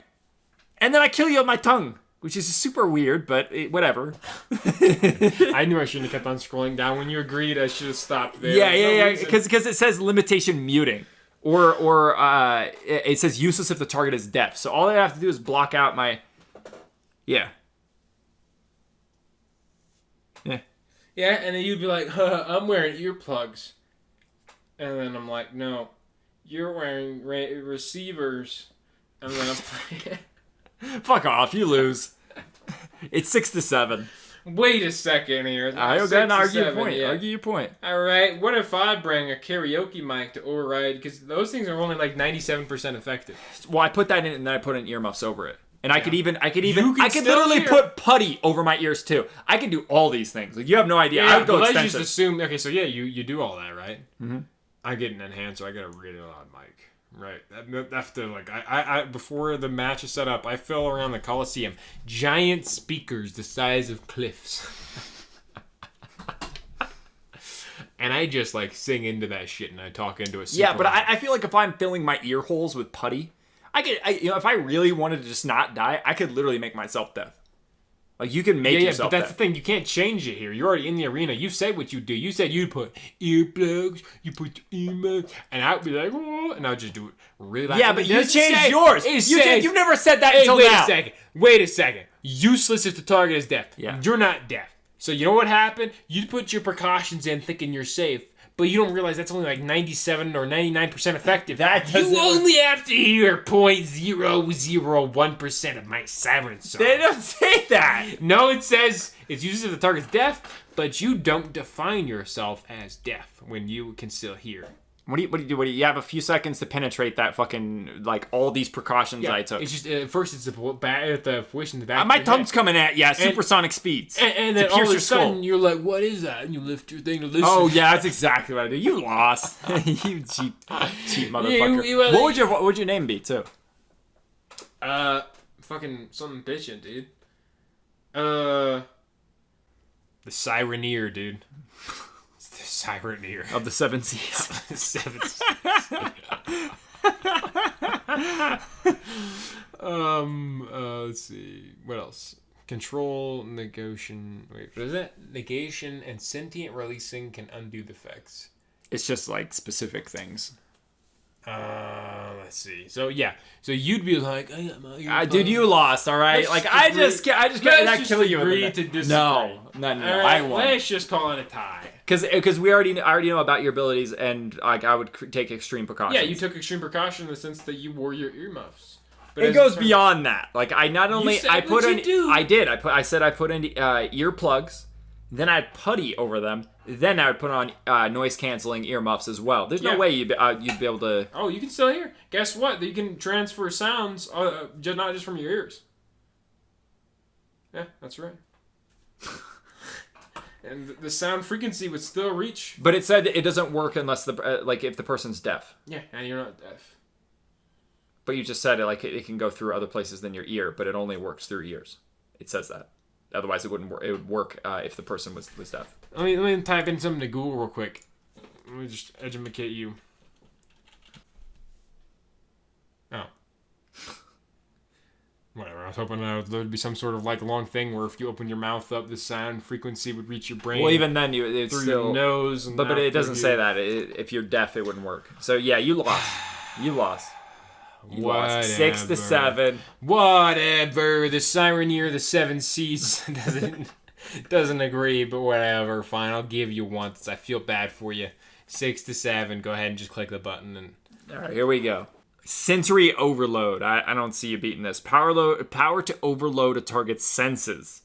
A: And then I kill you with my tongue, which is super weird, but whatever.
B: I knew I shouldn't have kept on scrolling down. When you agreed, I should have stopped there.
A: Yeah. Because it says limitation muting. Or it says useless if the target is deaf. So all I have to do is block out my... Yeah.
B: Yeah, and then you'd be like, I'm wearing earplugs. And then I'm like, no, you're wearing receivers. And then I'm
A: Fuck off, you lose. It's 6-7.
B: wait a second here.
A: I
B: Six
A: then
B: to
A: argue your
B: seven,
A: point.
B: yeah.
A: Argue your point.
B: All right, what if I bring a karaoke mic to override? Because those things are only like 97% effective.
A: Well, I put that in and then I put in earmuffs over it. And I could
B: You can
A: still
B: still
A: literally
B: hear.
A: put putty over my ears too. I can do all these things. Like you have no idea. I would go
B: but let's
A: extensive.
B: just assume. Okay, so yeah, you do all that, right? Mm-hmm. I get an enhancer. I got a really loud mic. Right. After like I before the match is set up, I fill around the Coliseum. Giant speakers the size of cliffs. And I just like sing into that shit and I talk into it.
A: Yeah, but I feel like if I'm filling my ear holes with putty, if I really wanted to just not die, I could literally make myself deaf. Like, you can make
B: Yeah,
A: yourself
B: but that's
A: deaf.
B: the thing. You can't change it here. You're already in the arena. You said what you do. You said you'd put earplugs, you put earmuffs, and I'd be like, oh, and I'd just do it really loud.
A: Yeah, but you changed yours. You never said that until now.
B: Wait a second. Useless if the target is deaf.
A: Yeah.
B: You're not deaf. So you know what happened? You put your precautions in thinking you're safe, but you don't realize that's only like 97 or 99% effective. You only have to hear 0.001% of my siren song.
A: They don't say that.
B: No, it says it's useless if the target's deaf, but you don't define yourself as deaf when you can still hear.
A: What do you do? You have a few seconds to penetrate that fucking, like, all these precautions I took.
B: It's just, first it's the fruition in the back
A: My
B: of your
A: tongue's
B: head.
A: coming at you, supersonic speeds.
B: And then all of a sudden, you're like, what is that? And you lift your thing to listen.
A: Oh, yeah, that's exactly what I do. You lost. You cheap motherfucker. What would your name be, too?
B: Fucking something bitchin', dude. The Sireneer, dude. It's the Sireneer.
A: Of the Seven Seas.
B: The Seven Seas. Let's see. What else? Control, negation. Wait, what is that? Negation and sentient releasing can undo the effects.
A: It's just, like, specific things.
B: Let's see. So yeah, so you'd be like,
A: dude, you lost, all right? Like, I just got not killing you.
B: Agree to disagree.
A: No,
B: right,
A: I won.
B: Let's just call it a tie.
A: Because I already know about your abilities, and like I would take extreme precautions.
B: Yeah, you took extreme precaution in the sense that you wore your earmuffs. But
A: it goes beyond that. Like, I not only
B: said
A: I put in,
B: I
A: did. I said I put in earplugs, then I'd putty over them. Then I would put on noise canceling earmuffs as well. There's no way you'd be able to.
B: Oh, you can still hear. Guess what? You can transfer sounds, not just from your ears. Yeah, that's right. And the sound frequency would still reach.
A: But it said it doesn't work unless if the person's deaf.
B: Yeah, and you're not deaf.
A: But you just said it can go through other places than your ear, but it only works through ears. It says that. Otherwise, it wouldn't work. It would work if the person was deaf.
B: Let me type in something to Google real quick. Let me just educate you. Oh. Whatever. I was hoping there'd be some sort of like long thing where if you open your mouth up, the sound frequency would reach your brain.
A: Well, even then, it's
B: through
A: still
B: your nose. And
A: but it doesn't say that. If you're deaf, it wouldn't work. So yeah, you lost. You lost. You lost 6-7.
B: Whatever. The Sireneer, the Seven Seas doesn't agree, but whatever. Fine, I'll give you once. I feel bad for you. 6-7. Go ahead and just click the button. And
A: all right, here we go. Sensory overload. I don't see you beating this. Power to overload a target's senses.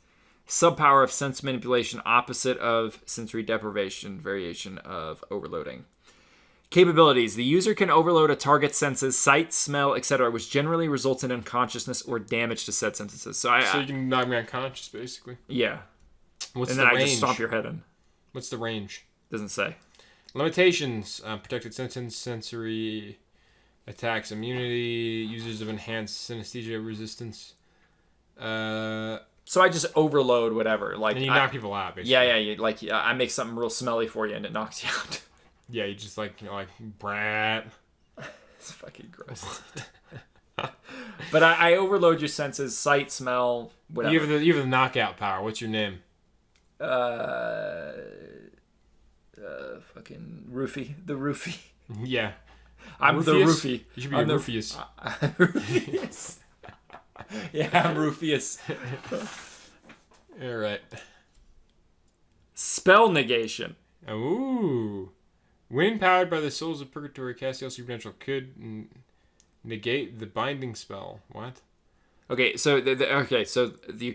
A: Subpower of sense manipulation, opposite of sensory deprivation, variation of overloading. Capabilities. The user can overload a target's senses, sight, smell, etc., which generally results in unconsciousness or damage to said senses. So
B: you can knock me unconscious, basically.
A: Yeah.
B: What's
A: and
B: the
A: then
B: range?
A: I just stomp your head in.
B: What's the range?
A: Doesn't say.
B: Limitations. Protected sentence, sensory attacks, immunity, users of enhanced synesthesia resistance.
A: So I just overload whatever. Like,
B: and you knock people out, basically.
A: Yeah. I make something real smelly for you and it knocks you out.
B: Yeah, you just like brat.
A: It's fucking gross. But I overload your senses, sight, smell, whatever.
B: You have the knockout power. What's your name?
A: Fucking Roofie. The Roofie.
B: Yeah.
A: I'm
B: Rufus?
A: the Roofie.
B: You should be a Rufius.
A: Rufius. Yeah, I'm Rufius.
B: All right.
A: Spell negation.
B: Ooh. When powered by the souls of purgatory, Castiel Supernatural could negate the binding spell. What?
A: Okay, so the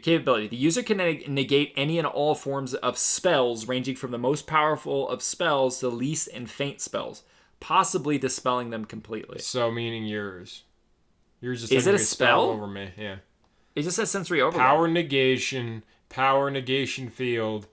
A: capability. The user can negate any and all forms of spells, ranging from the most powerful of spells to the least and faint spells, possibly dispelling them completely.
B: So meaning yours. Yours
A: is it a spell
B: over me? Yeah.
A: It just says sensory overload.
B: Power negation field.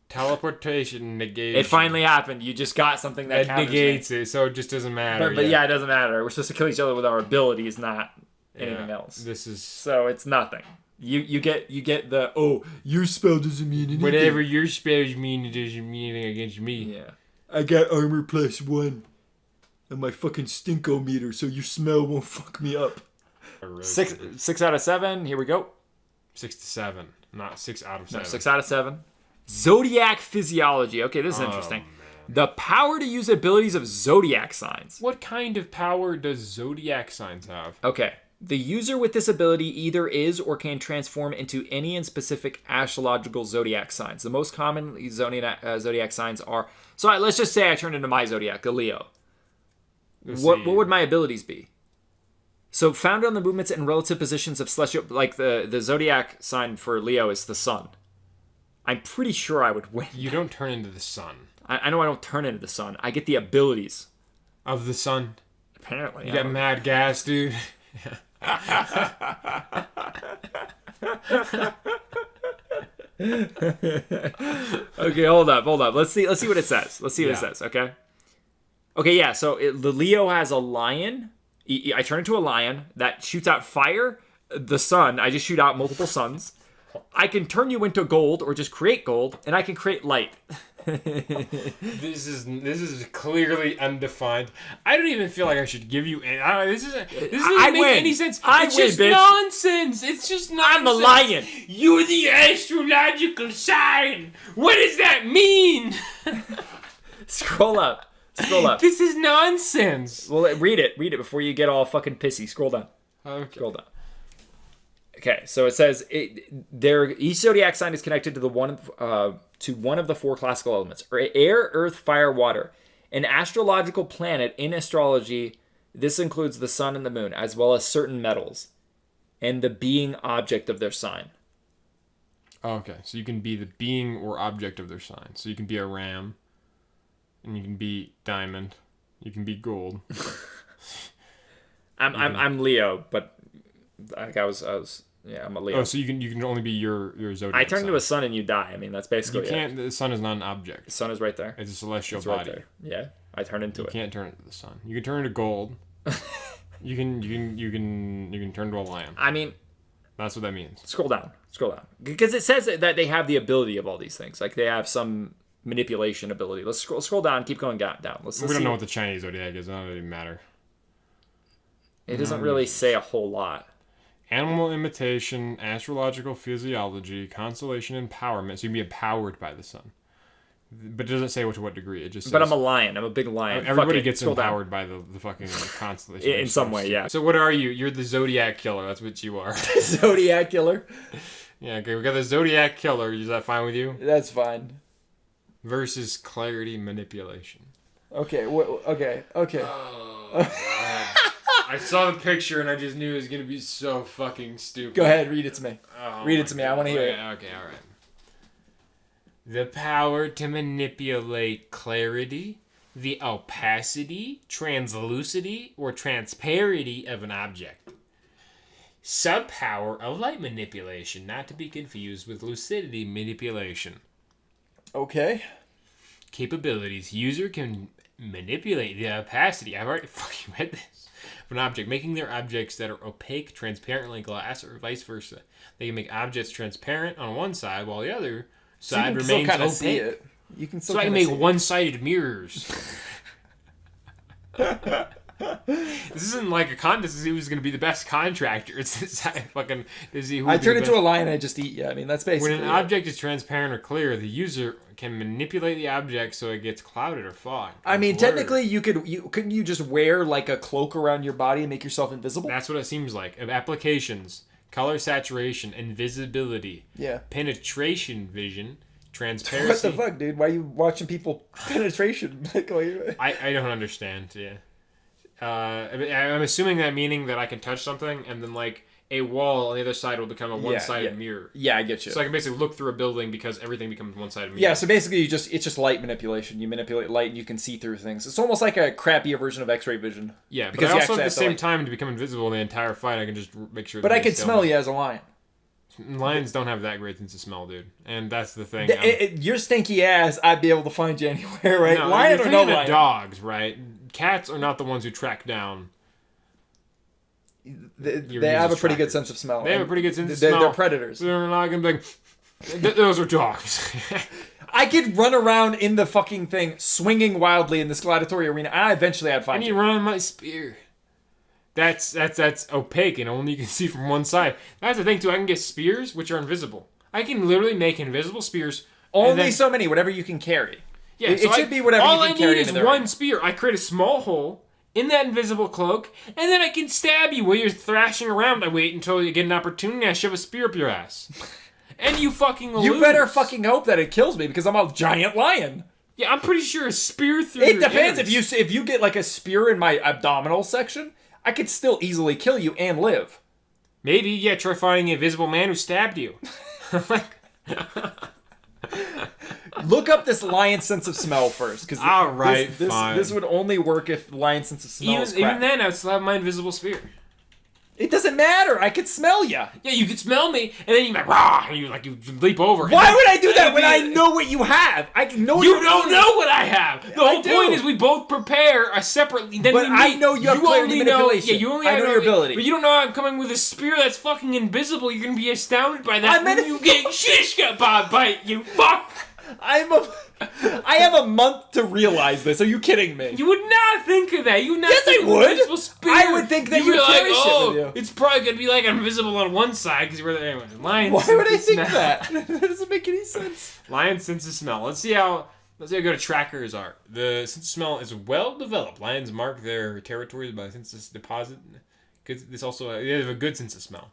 B: Teleportation negation.
A: It finally happened. You just got something that
B: negates it, so it just doesn't matter.
A: But yeah, it doesn't matter. We're supposed to kill each other with our abilities, not anything else. So it's nothing. You get the your spell doesn't mean anything.
B: Whatever your spells mean, it doesn't mean anything against me.
A: Yeah. I got armor +1 and my fucking stinko meter, so your smell won't fuck me up. 6 out of 7. Here we go.
B: 6 to 7, not 6 out of 7.
A: No, 6 out of 7. Zodiac physiology. Okay, this is interesting.
B: Man.
A: The power to use abilities of zodiac signs.
B: What kind of power does zodiac signs have?
A: Okay. The user with this ability either is or can transform into any and specific astrological zodiac signs. The most common zodiac signs are... So let's just say I turn into my zodiac, the Leo. What would my abilities be? So found on the movements and relative positions of celestial... Like the zodiac sign for Leo is the sun. I'm pretty sure I would win.
B: You don't turn into the sun.
A: I know I don't turn into the sun. I get the abilities.
B: Of the sun?
A: Apparently.
B: You got mad gas, dude.
A: Okay, hold up. Let's see what it says. What it says, okay? Okay, yeah, so the Leo has a lion. I turn into a lion that shoots out fire. The sun, I just shoot out multiple suns. I can turn you into gold or just create gold, and I can create light.
B: This is clearly undefined. I don't even feel like I should give you any. This doesn't make any sense. It's just nonsense. It's just nonsense.
A: I'm a lion.
B: You're the astrological sign. What does that mean?
A: Scroll up.
B: This is nonsense.
A: Well, read it before you get all fucking pissy. Scroll down.
B: Okay.
A: Scroll down. Okay, so it says each zodiac sign is connected to one of the 4 classical elements: air, earth, fire, water. An astrological planet in astrology, this includes the sun and the moon, as well as certain metals, and the being object of their sign.
B: Okay, so you can be the being or object of their sign. So you can be a ram, and you can be diamond, you can be gold.
A: I'm Leo, but like I was. Yeah, I'm a Leo.
B: Oh, so you can only be your zodiac.
A: I turn into a sun and you die. I mean, that's basically
B: you can't. The sun is not an object.
A: The sun is right there.
B: It's a celestial
A: It's
B: body.
A: right there. Yeah, I turn into it.
B: You can't turn into the sun. You can turn into gold. you can turn into a lion.
A: I mean,
B: that's what that means.
A: Scroll down, because it says that they have the ability of all these things. Like they have some manipulation ability. Let's scroll down. Keep going down.
B: We don't know what the Chinese zodiac is. It doesn't really matter.
A: It doesn't really say a whole lot.
B: Animal imitation, astrological physiology, constellation empowerment. So you can be empowered by the sun. But it doesn't say to what degree. It just says...
A: But I'm a lion. I'm a big lion.
B: Everybody gets empowered by the fucking constellation.
A: In some way, yeah.
B: So what are you? You're the Zodiac Killer. That's what you are.
A: Zodiac Killer?
B: Yeah, okay. We got the Zodiac Killer. Is that fine with you?
C: That's fine.
B: Versus clarity manipulation.
C: Okay, okay.
B: Oh, I saw the picture and I just knew it was going to be so fucking stupid.
C: Go ahead, read it to me.
B: Oh,
C: read it to me. I want to hear it.
B: Okay, alright. The power to manipulate clarity, the opacity, translucity, or transparency of an object. Subpower of light manipulation, not to be confused with lucidity manipulation.
C: Okay.
B: Capabilities. User can manipulate the opacity. I've already fucking read this. Of an object, making their objects that are opaque, transparent like glass, or vice versa. They can make objects transparent on one side, while the other side remains opaque.
C: See it. You can still
B: so I can make one-sided mirrors. This isn't like a contest to see who's going to be the best contractor. It's fucking to see who.
C: I turn into a lion and I just eat you. I mean, that's basically
B: when an object is transparent or clear, the user can manipulate the object so it gets clouded or fogged.
C: I mean, technically, couldn't you just wear like a cloak around your body and make yourself invisible?
B: That's what it seems like. Of applications, color saturation, invisibility, penetration vision, transparency.
C: What the fuck, dude? Why are you watching people penetration?
B: I don't understand. Yeah. I'm assuming that meaning that I can touch something and then like a wall on the other side will become a one-sided mirror.
C: Yeah, I get you.
B: So I can basically look through a building because everything becomes one-sided mirror.
C: Yeah, so basically it's just light manipulation. You manipulate light and you can see through things. It's almost like a crappier version of X-ray vision.
B: Yeah, because I also at the same time to become invisible in the entire fight, I can just make sure.
C: But I can smell you as a lion.
B: Lions don't have that great sense of smell, dude, and that's the thing.
C: Your stinky ass, I'd be able to find you anywhere, right?
B: No,
C: lion or no lion?
B: Dogs, right? Cats are not the ones who track down.
C: They have a pretty good sense of smell.
B: They have a pretty good sense of smell.
C: They're predators.
B: They're not gonna be like, those are dogs.
C: I could run around in the fucking thing, swinging wildly in this gladiatorial arena. Eventually I'd find you.
B: I need to run my spear. That's opaque and only you can see from one side. That's the thing too. I can get spears which are invisible. I can literally make invisible spears.
C: Only so many, whatever you can carry.
B: Yeah,
C: it should be whatever you can carry.
B: All I need is one spear. I create a small hole in that invisible cloak, and then I can stab you while you're thrashing around. I wait until you get an opportunity. I shove a spear up your ass, and you fucking lose.
C: You better fucking hope that it kills me because I'm a giant lion.
B: Yeah, I'm pretty sure a spear through.
C: It depends. If you get like a spear in my abdominal section, I could still easily kill you and live.
B: Maybe, yeah. Try finding an invisible man who stabbed you.
C: Look up this lion's sense of smell first, because
B: fine.
C: This would only work if the lion's sense of smell is crap.
B: Even then, I would still have my invisible spear.
C: It doesn't matter. I could smell you.
B: Yeah, you could smell me, and then you like, rah, and you leap over.
C: Why would I do that when I know what you have? I know
B: you don't know what I have. The whole point is we both prepare separately. Then
C: but I know you have clarity manipulation.
B: Yeah, you only
C: I know your ability.
B: But you don't know I'm coming with a spear that's fucking invisible. You're gonna be astounded by that when you get shishka bite. You fuck.
C: I have a month to realize this. Are you kidding me?
B: You would not think of that. You would not.
C: Yes, I would.
B: Spear.
C: I would think that you carry shit with you.
B: It's probably gonna be like invisible on one side because you're anyway. Lions.
C: Why would I think that? That doesn't make any sense.
B: Lions' sense of smell. Let's see how good trackers are. The sense of smell is well developed. Lions mark their territories by sense of deposit. They have a good sense of smell.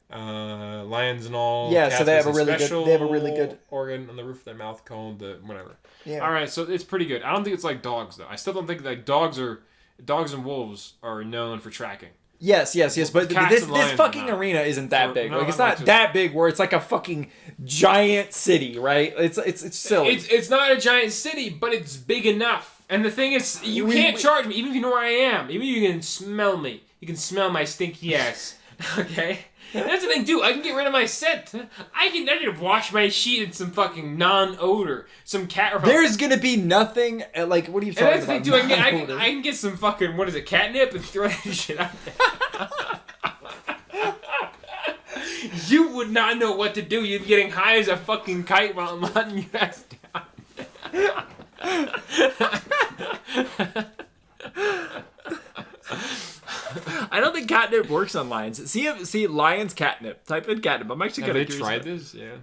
B: Lions and all.
C: Yeah, so they have a really good
B: organ on the roof of their mouth called whatever.
C: Yeah.
B: All right, so it's pretty good. I don't think it's like dogs though. I still don't think like dogs and wolves are known for tracking.
C: Yes, but this fucking arena isn't that big. Like it's not that big where it's like a fucking giant city, right? It's silly.
B: It's not a giant city, but it's big enough. And the thing is, you can't charge me even if you know where I am. Even if you can smell me. You can smell my stinky ass. Okay? And that's the thing, too. I can get rid of my scent. I can wash my sheet in some fucking non-odor. Some cat repellent.
C: There's gonna be nothing, like, what are you talking about?
B: And that's the thing, too. I can get some fucking, what is it, catnip and throw that shit out there. You would not know what to do. You'd be getting high as a fucking kite while I'm hunting your ass down.
A: I don't think catnip works on lions. See lions catnip. Type in catnip. I'm actually gonna.
B: Have they tried this? Yeah.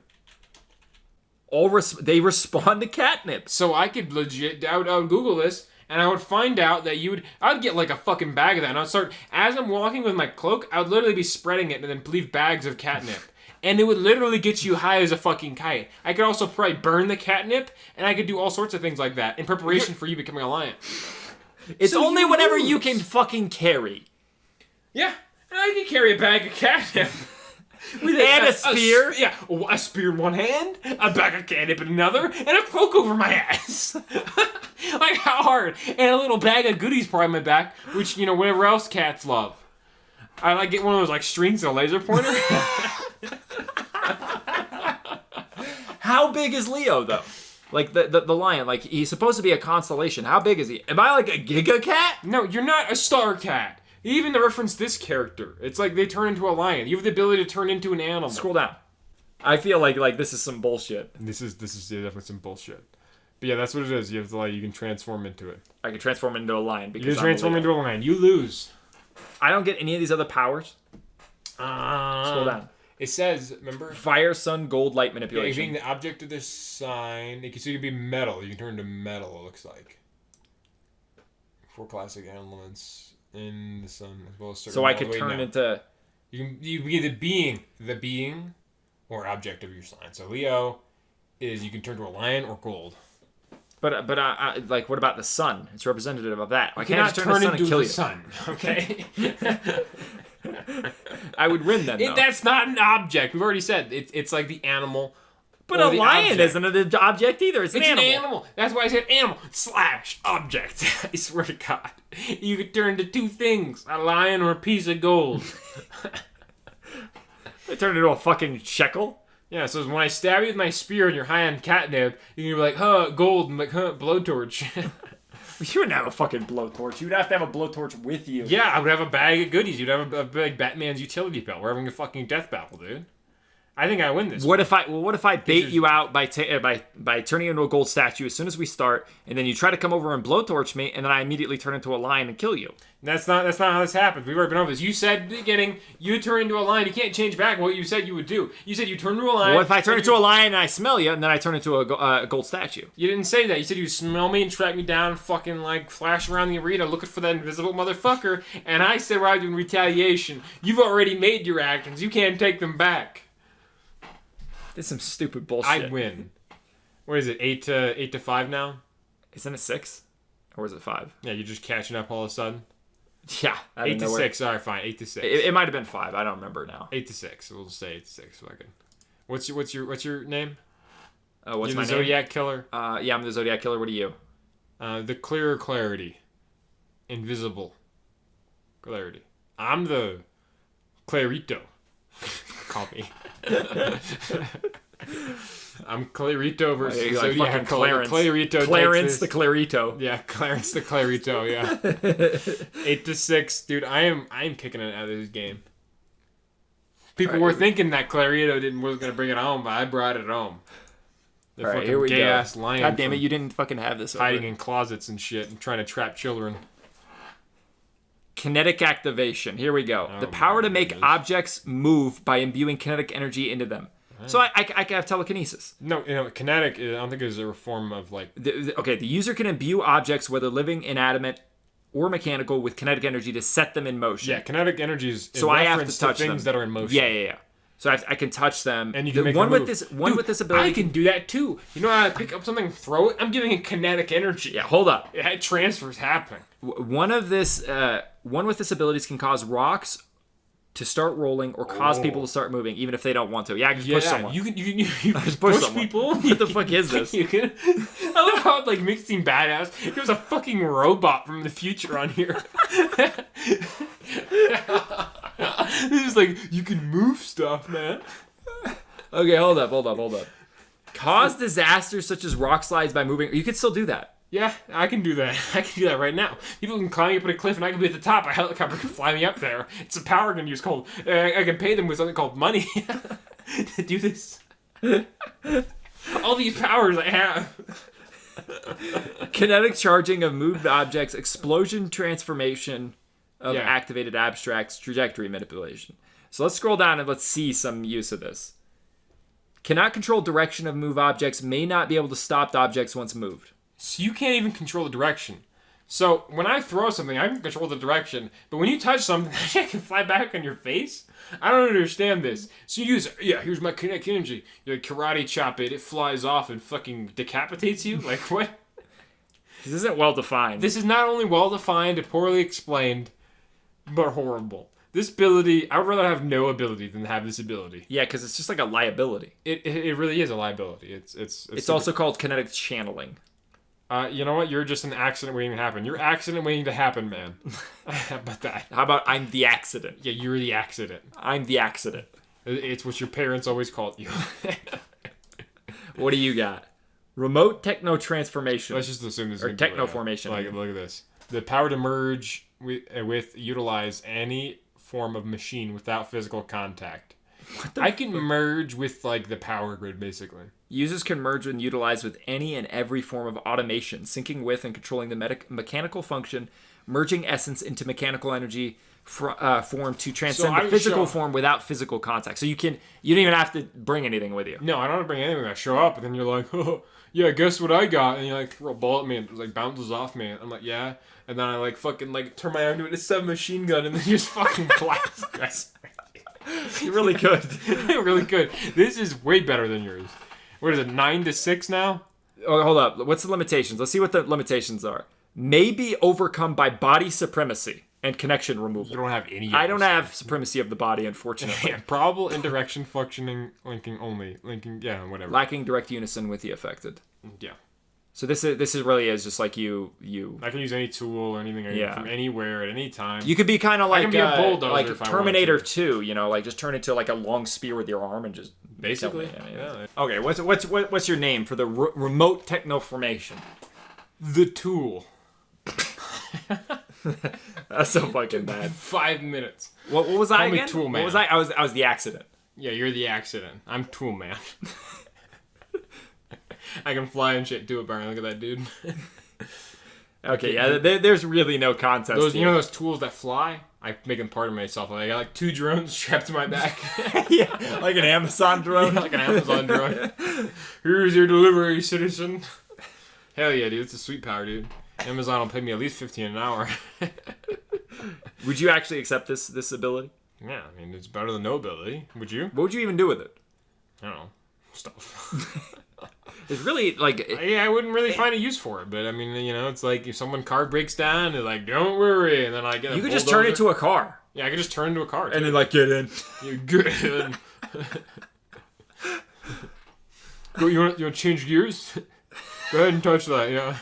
A: They respond to catnip.
B: So I could legit. I would Google this, and I would find out that I'd get like a fucking bag of that, and I'd start as I'm walking with my cloak. I would literally be spreading it, and then leave bags of catnip. And it would literally get you high as a fucking kite. I could also probably burn the catnip, and I could do all sorts of things like that in preparation for you becoming a lion.
A: It's only whatever you can fucking carry.
B: Yeah, and I can carry a bag of catnip.
A: And a spear?
B: A spear in one hand, a bag of catnip in another, and a cloak over my ass. Like, how hard? And a little bag of goodies probably on my back, which, whatever else cats love. I like get one of those, like, strings and a laser pointer.
A: How big is Leo, though? Like, the lion, like, he's supposed to be a constellation. How big is he? Am I like a giga cat?
B: No, you're not a star cat. Even to reference this character, it's like they turn into a lion. You have the ability to turn into an animal.
A: Scroll down. I feel like this is some bullshit.
B: This is definitely some bullshit. But yeah, that's what it is. You have to you can transform into it.
A: I can transform into a lion because
B: you can transform into a lion. You lose.
A: I don't get any of these other powers. Scroll down.
B: It says, remember?
A: Fire, sun, gold, light manipulation.
B: Yeah, being the object of this sign. So you can be metal. You can turn into metal, it looks like. 4 classic elements in the sun, as well as certain.
A: So I could turn into.
B: You can be the being, or object of your sign. So Leo is you can turn to a lion or gold.
A: But like, what about the sun? It's representative of that.
B: I cannot turn into the sun. Okay.
A: I would win then. Though.
B: That's not an object. We've already said it's like the animal.
A: But a lion isn't an object either. It's an animal.
B: That's why I said animal / object. I swear to God. You could turn into 2 things. A lion or a piece of gold.
A: I turned into a fucking shekel?
B: Yeah, so when I stab you with my spear and you're high on catnip, you're going to be like, gold, and like, blowtorch.
A: You wouldn't have a fucking blowtorch. You'd have to have a blowtorch with you.
B: Yeah, I would have a bag of goodies. You'd have a big Batman's utility belt. We're having a fucking death battle, dude. I think I win this.
A: What if I bait you out by turning into a gold statue as soon as we start, and then you try to come over and blowtorch me, and then I immediately turn into a lion and kill you?
B: That's not how this happens. We've already been over this. You said at the beginning you turn into a lion. You can't change back what you said you would do. You said you turn into a lion.
A: What if I turn into a lion and I smell you, and then I turn into a gold statue?
B: You didn't say that. You said you smell me and track me down, fucking like flash around the arena looking for that invisible motherfucker. And I said we're doing retaliation. You've already made your actions. You can't take them back.
A: This is some stupid bullshit.
B: I win. What is it? 8 to 5 now?
A: Isn't it 6? Or is it 5?
B: Yeah, you're just catching up all of a sudden.
A: Yeah,
B: 8 to 6. All right, fine. 8 to 6.
A: It might have been 5. I don't remember now.
B: 8 to 6. We'll just say 8 to 6. Fucking. What's your name?
A: What's
B: You're
A: my
B: the Zodiac Killer.
A: Yeah, I'm the Zodiac Killer. What are you?
B: The clearer clarity, invisible clarity. I'm the Clarito. Call me. I'm Clarito versus
A: like
B: Zodiac
A: Clarence.
B: Clarito.
A: Clarence the Clarito.
B: Yeah, Clarence the Clarito. Yeah. 8 to 6, dude. I am kicking it out of this game. People were thinking that Clarito was gonna bring it home, but I brought it home. The
A: All right,
B: fucking
A: here we
B: gay
A: go.
B: ass lion.
A: God damn it, you didn't fucking have this.
B: Hiding in closets and shit and trying to trap children.
A: Kinetic activation. Here we go.
B: Oh,
A: the power to make objects move by imbuing kinetic energy into them. So I can have telekinesis.
B: No, kinetic, I don't think is a form of like...
A: The user can imbue objects, whether living, inanimate, or mechanical, with kinetic energy to set them in motion.
B: Yeah, kinetic energy is
A: so I have to touch
B: things
A: them.
B: that are in motion.
A: Yeah. So I can touch them.
B: And you can make
A: one
B: them
A: with
B: move.
A: with this ability.
B: I can do that too. You know how I pick up something and throw it? I'm giving it kinetic energy.
A: Yeah, hold up.
B: It transfers happening.
A: One with this abilities can cause rocks to start rolling or cause people to start moving, even if they don't want to. Yeah, I can push someone.
B: You can
A: just
B: push
A: someone.
B: people.
A: What the fuck is this?
B: You can. I love how it like makes him badass. There's a fucking robot from the future on here. This is like you can move stuff, man.
A: Okay, hold up. Cause disasters such as rock slides by moving. You can still do that.
B: Yeah, I can do that. I can do that right now. People can climb up at a cliff and I can be at the top. A helicopter can fly me up there. It's a power I can use called... I can pay them with something called money to do this. All these powers I have.
A: Kinetic charging of moved objects, explosion transformation of activated abstracts, trajectory manipulation. So let's scroll down and let's see some use of this. Cannot control direction of move objects, may not be able to stop objects once moved.
B: So you can't even control the direction. So when I throw something, I can control the direction. But when you touch something, it can fly back on your face? I don't understand this. So you use, here's my kinetic energy. You karate chop it, it flies off and fucking decapitates you? Like, what?
A: This isn't well defined.
B: This is not only well defined, poorly explained, but horrible. This ability, I would rather have no ability than have this ability.
A: Yeah, because it's just like a liability.
B: It really is a liability.
A: It's also called kinetic channeling.
B: You know what? You're just an accident waiting to happen. You're accident waiting to happen, man. How about that?
A: How about I'm the accident?
B: Yeah, you're the accident.
A: I'm the accident.
B: It's what your parents always called you.
A: What do you got? Remote techno transformation.
B: Let's just assume this is
A: or techno formation.
B: Like, look at this. The power to merge with utilize any form of machine without physical contact. I can merge with like the power grid, basically.
A: Users can merge and utilize with any and every form of automation, syncing with and controlling the mechanical function, merging essence into mechanical energy form to transcend the physical form without physical contact. So you don't even have to bring anything with you.
B: No, I don't have to bring anything. I show up, and then you're like, oh, yeah, guess what I got? And you like throw a bullet at me, and it like bounces off me. I'm like, yeah. And then I like fucking like turn my arm to it, it's a submachine gun, and then you just fucking blast guys.
A: You're really good.
B: Really good. This is way better than yours. What is it, 9 to 6 now?
A: Oh, hold up. What's the limitations? Let's see what the limitations are. May be overcome by body supremacy and connection removal.
B: You don't have any of
A: I don't have supremacy of the body, unfortunately.
B: Yeah, probable indirection functioning, linking only. Linking, yeah, whatever.
A: Lacking direct unison with the affected.
B: Yeah.
A: So this really is just like you.
B: I can use any tool or anything from anywhere at any time.
A: You could be kind of like
B: be a bulldozer
A: like
B: if I
A: Terminator
B: wanted to.
A: 2, you know, like just turn into like a long spear with your arm and just
B: basically.
A: Yeah. Okay, what's your name for the remote techno formation?
B: The Tool.
A: That's so fucking bad.
B: 5 minutes.
A: What was I again?
B: Tool Man.
A: What was I? I was the accident.
B: Yeah, you're the accident. I'm Tool Man. I can fly and shit. Do it, Byron. Look at that, dude.
A: Okay, yeah, there's really no contest.
B: Those, you know those tools that fly? I make them part of myself. I got like 2 drones strapped to my back.
A: Yeah, like an Amazon drone.
B: Yeah, like an Amazon drone. Here's your delivery, citizen. Hell yeah, dude. It's a sweet power, dude. Amazon will pay me at least $15 an hour.
A: Would you actually accept this ability?
B: Yeah, I mean, it's better than no ability. Would you?
A: What would you even do with it?
B: I don't know. Stuff.
A: It's really like...
B: Yeah, I wouldn't really find a use for it, but I mean, you know, it's like if someone's car breaks down, they're like, don't worry, and then I get a
A: You could just turn it to a car.
B: Yeah, I could just turn into a car, too.
A: And then, like, get in.
B: You're good. You want to change gears? Go ahead and touch that, yeah.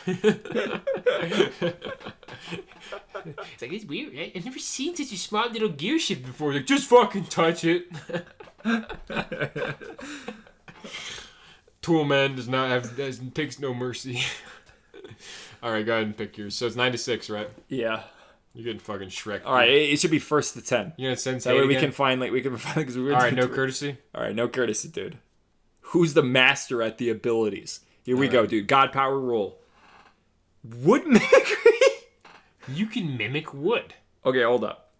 B: It's like, it's weird, right? I've never seen such a smart little gear shift before. Like, just fucking touch it. Toolman takes no mercy. Alright, go ahead and pick yours. So it's 9 to 6, right?
A: Yeah.
B: You're getting fucking Shrek.
A: Alright, it should be 1st to 10.
B: You're gonna send
A: that way we can find because we were...
B: Alright, no courtesy?
A: Alright, no courtesy, dude. Who's the master at the abilities? Here we go, dude. God power roll. Wood mimicry?
B: You can mimic wood.
A: Okay, hold up.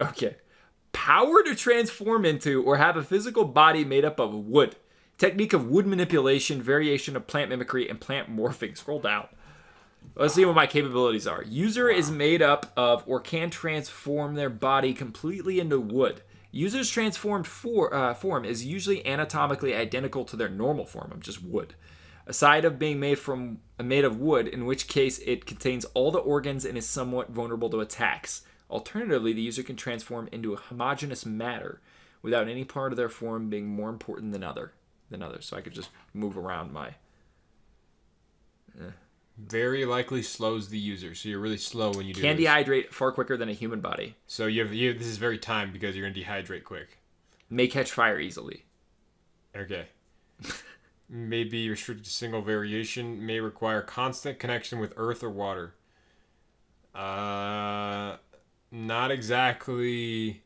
A: Okay. Power to transform into or have a physical body made up of wood. Technique of wood manipulation, variation of plant mimicry, and plant morphing. Scroll down. Let's see what my capabilities are. User is made up of or can transform their body completely into wood. User's transformed form is usually anatomically identical to their normal form of just wood. Aside of being made of wood, in which case it contains all the organs and is somewhat vulnerable to attacks. Alternatively, the user can transform into a homogeneous matter without any part of their form being more important than others. So I could just move around my...
B: Very likely slows the user, so you're really slow when you do
A: Can
B: this.
A: dehydrate far quicker than a human body.
B: So this is very timed because you're going to dehydrate quick.
A: May catch fire easily.
B: Okay. May be restricted to single variation. May require constant connection with earth or water. Not exactly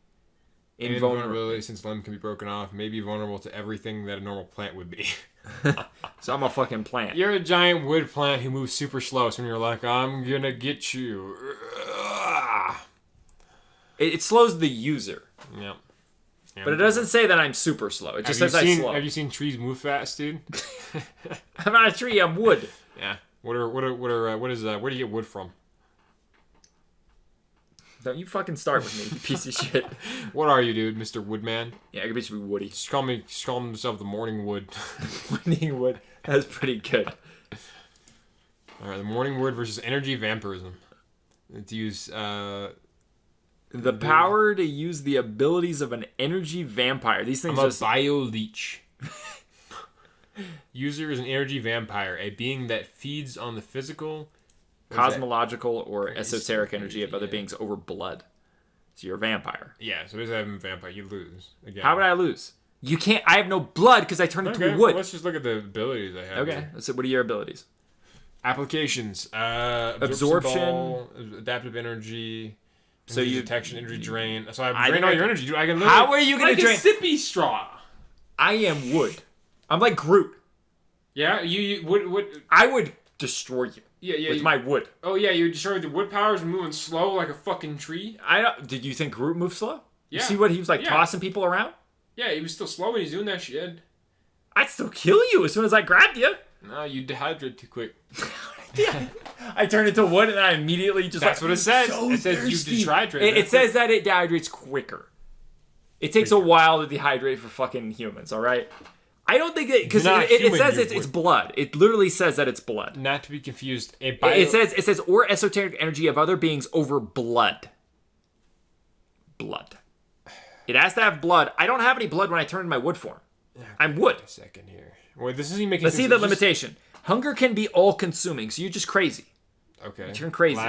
B: invulnerability since limb can be broken off. May be vulnerable to everything that a normal plant would be.
A: So I'm a fucking plant.
B: You're a giant wood plant who moves super slow. So when you're like, I'm gonna get you.
A: It slows the user.
B: Yep.
A: But it doesn't say that I'm super slow. It just says I'm slow.
B: Have you seen trees move fast, dude?
A: I'm not a tree. I'm wood.
B: Yeah. Where do you get wood from?
A: Don't you fucking start with me, you piece of shit.
B: What are you, dude, Mr. Woodman?
A: Yeah, I could be Woody.
B: Just call himself the Morning Wood.
A: Morning Wood. That's pretty good.
B: All right, the Morning Wood versus energy vampirism. To use
A: the power to use the abilities of an energy vampire. These things
B: I'm a bio leech. User is an energy vampire, a being that feeds on the physical,
A: cosmological, or esoteric energy of other beings over blood. So you're a vampire.
B: Yeah, so basically I'm a vampire. You lose. Again.
A: How would I lose? You can't. I have no blood because I turned into wood.
B: Well, let's just look at the abilities I have.
A: Okay. So what are your abilities?
B: Applications.
A: Absorption.
B: Adaptive energy.
A: So you
B: detection, energy drain. So I drain all your energy. Dude, I can
A: how are you going to drain?
B: Like a sippy straw.
A: I am wood. I'm like Groot.
B: Yeah, you would.
A: I would destroy you.
B: Yeah,
A: with my wood.
B: Oh yeah, you destroy the wood powers and moving slow like a fucking tree.
A: Did you think Groot moved slow?
B: Yeah.
A: You see what he was like tossing people around?
B: Yeah, he was still slow when he's doing that shit.
A: I'd still kill you as soon as I grabbed you.
B: No, you dehydrate too quick.
A: Yeah. I turned into wood and I immediately just.
B: That's what it says. So it says you dehydrate.
A: It says that it dehydrates quicker. It takes a while to dehydrate for fucking humans. All right. I don't think that because it says it's blood. It literally says that it's blood.
B: Not to be confused.
A: It says or esoteric energy of other beings over blood. Blood. It has to have blood. I don't have any blood when I turn into my wood form. I'm wood.
B: A second here. Wait, this isn't making.
A: Let's see the limitation. Hunger can be all-consuming, so you're just crazy.
B: Okay.
A: You turn crazy.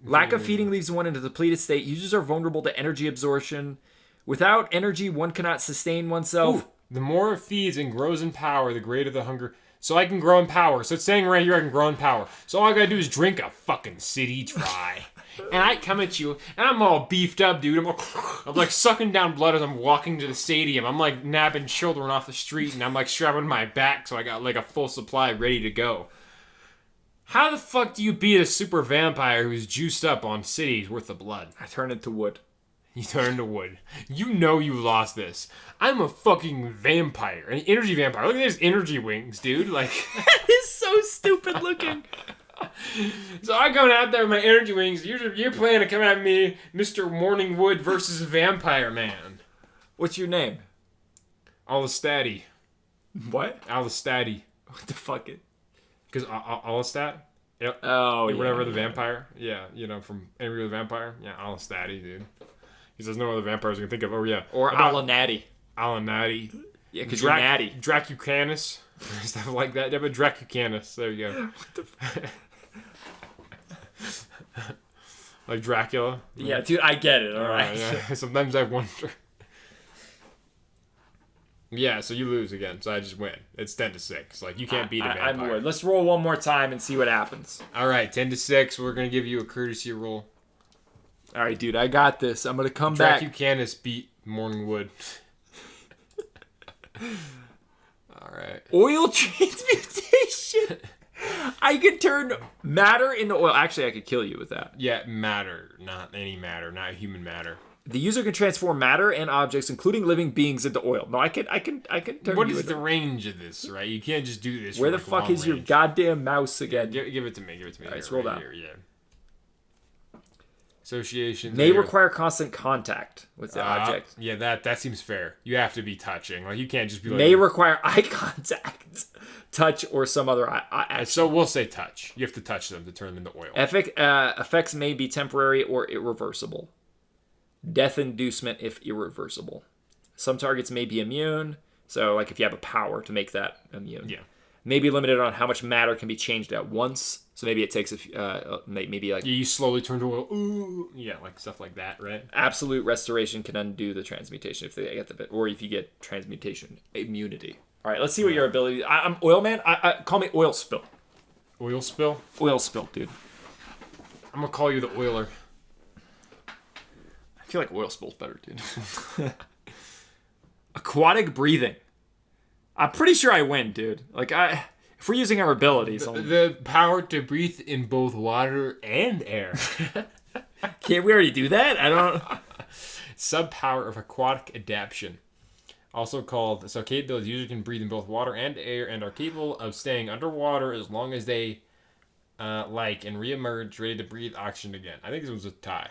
B: Lack
A: of feeding leaves one in a depleted state. Users are vulnerable to energy absorption. Without energy, one cannot sustain oneself.
B: Ooh. The more it feeds and grows in power, the greater the hunger. So I can grow in power. So it's saying right here I can grow in power. So all I gotta do is drink a fucking city dry. And I come at you, and I'm all beefed up, dude. I'm like sucking down blood as I'm walking to the stadium. I'm like nabbing children off the street, and I'm like strapping my back so I got like a full supply ready to go. How the fuck do you beat a super vampire who's juiced up on cities worth of blood?
A: I turn into wood.
B: You turn into wood. You know you lost this. I'm a fucking vampire. An energy vampire. Look at his energy wings, dude. Like,
A: that is so stupid looking.
B: So I come out there with my energy wings. You're planning to come at me, Mr. Morningwood versus Vampire Man.
A: What's your name?
B: Alistati.
A: What?
B: Alistati.
A: What the fuck?
B: Because Alistat? Yep.
A: Oh, yeah.
B: Whatever the vampire. Yeah, from Angry the Vampire. Yeah, Alistati, dude. Because there's no other vampires I can think of. Oh, yeah.
A: Or Alanati.
B: Alanati.
A: Yeah, because you're natty.
B: Dracucanus. Stuff like that. Yeah, but Dracucanus. There you go.
A: What the fuck?
B: Like Dracula.
A: Yeah, dude, I get it. All right.
B: Yeah. Sometimes I wonder. Yeah, so you lose again. So I just win. It's 10-6. Like, you can't beat a vampire.
A: I'm good. Let's roll one more time and see what happens.
B: All right, 10-6. We're going to give you a courtesy roll.
A: All right, dude, I got this. I'm going to come back.
B: Dracucanus beat Morningwood. All right.
A: Oil transmutation. I could turn matter into oil. Actually, I could kill you with that.
B: Yeah, matter. Not any matter. Not human matter.
A: The user can transform matter and objects, including living beings, into oil. No, I can turn.
B: What is the range of this, right? You can't just do this.
A: Where the fuck is your goddamn mouse again?
B: Give it to me.
A: All right, scroll down.
B: Here, yeah. Association
A: may require constant contact with the object.
B: Yeah, that seems fair. You have to be touching. Like, you can't just be like...
A: May require eye contact, touch, or some other action.
B: So we'll say touch. You have to touch them to turn them into oil.
A: Effects may be temporary or irreversible. Death inducement if irreversible. Some targets may be immune. So, like, if you have a power to make that immune.
B: Yeah.
A: May be limited on how much matter can be changed at once. So maybe it takes maybe like...
B: You slowly turn to oil. Ooh. Yeah, like stuff like that, right?
A: Absolute restoration can undo the transmutation if they get the bit, or if you get transmutation immunity. All right, let's see what your ability... I'm Oil Man. Call me Oil Spill.
B: Oil Spill?
A: Oil Spill, dude.
B: I'm going to call you the Oiler.
A: I feel like Oil Spill's better, dude. Aquatic breathing. I'm pretty sure I win, dude. Like, if we're using our abilities...
B: The power to breathe in both water and air.
A: Can't we already do that? I don't...
B: Subpower of aquatic adaptation. Also called... So capability, the user can breathe in both water and air and are capable of staying underwater as long as they like and re-emerge ready to breathe oxygen again. I think this was a tie.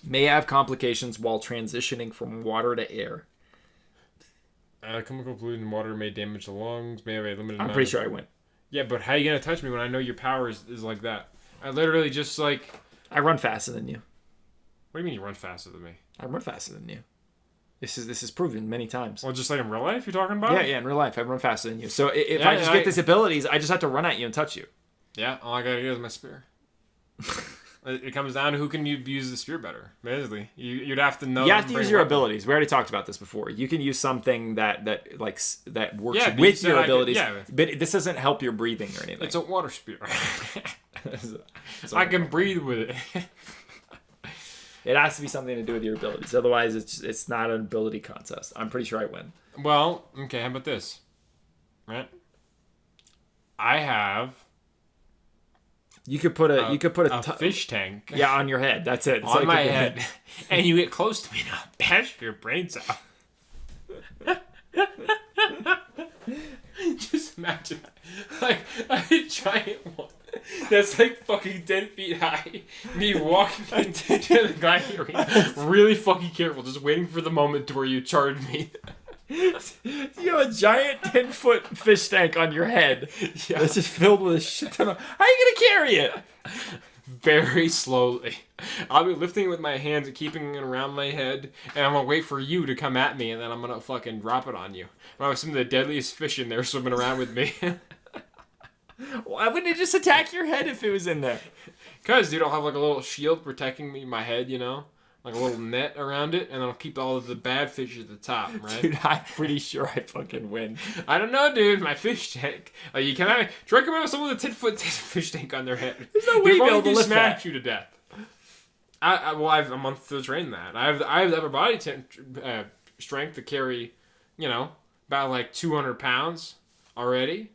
A: May have complications while transitioning from water to air.
B: Chemical pollutant in water may damage the lungs. May have a limited amount.
A: I'm pretty sure I win.
B: Yeah, but how are you going to touch me when I know your power is like that? I literally just like...
A: I run faster than you.
B: What do you mean you run faster than me?
A: I run faster than you. This is proven many times.
B: Well, just like in real life you're talking about?
A: Yeah, in real life I run faster than you. So if I just get these abilities, I just have to run at you and touch you.
B: Yeah, all I got to do is my spear. It comes down to who can you use the spear better. Basically, you'd have to know.
A: You have to use your abilities. We already talked about this before. You can use something that works with your abilities. But this doesn't help your breathing or anything.
B: It's a water spear. I can breathe with it.
A: It has to be something to do with your abilities. Otherwise, it's not an ability contest. I'm pretty sure I win.
B: Well, okay. How about this? Right. I have.
A: You could put a
B: fish tank.
A: Yeah, on your head. That's it.
B: It's on my head. And you get close to me and I'll bash your brains out. Just imagine like a giant one that's like fucking 10 feet high. Me walking into the guy arena, really fucking careful, just waiting for the moment to where you charge me.
A: You have a giant 10-foot fish tank on your head. Yeah. That's just filled with a shit ton of... How are you gonna carry it?
B: Very slowly. I'll be lifting it with my hands and keeping it around my head, and I'm gonna wait for you to come at me, and then I'm gonna fucking drop it on you. I have some of the deadliest fish in there swimming around with me.
A: Why wouldn't it just attack your head if it was in there?
B: Because, dude, I'll have like a little shield protecting me, my head, you know? like a little net around it, and it'll keep all of the bad fish at the top, right?
C: Dude, I'm pretty sure I fucking win.
B: I don't know, dude. My fish tank. Like, you can recommend someone with a 10-foot fish tank on their head.
C: There's no way you'll be able to lift
B: smash
C: that.
B: you to death. I have a month to train that. I have the upper body strength to carry, about like 200 pounds already.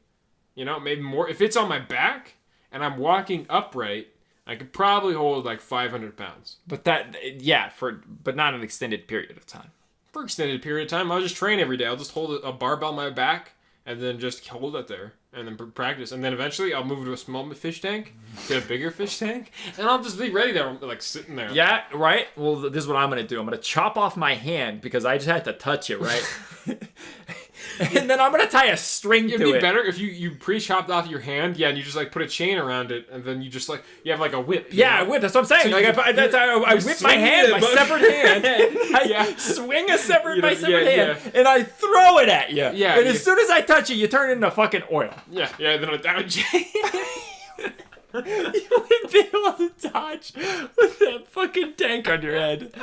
B: Maybe more. If it's on my back and I'm walking upright, I could probably hold like 500 pounds.
C: But but not an extended period of time.
B: For extended period of time, I'll just train every day. I'll just hold a barbell on my back and then just hold it there and then practice. And then eventually I'll move to a small fish tank, get a bigger fish tank, and I'll just be ready there, like sitting there.
C: Yeah, right? Well, this is what I'm going to do. I'm going to chop off my hand because I just had to touch it, right? And then I'm going to tie a string to it.
B: It'd be better if you pre-chopped off your hand, and you just like put a chain around it, and then you just like, you have like a whip.
C: Yeah, a whip, that's what I'm saying. So I whip my hand, my severed hand. I swing my severed hand, and I throw it at you.
B: Yeah.
C: And as soon as I touch it, you turn into fucking oil.
B: Yeah, then that would
C: You wouldn't be able to dodge with that fucking tank on your head.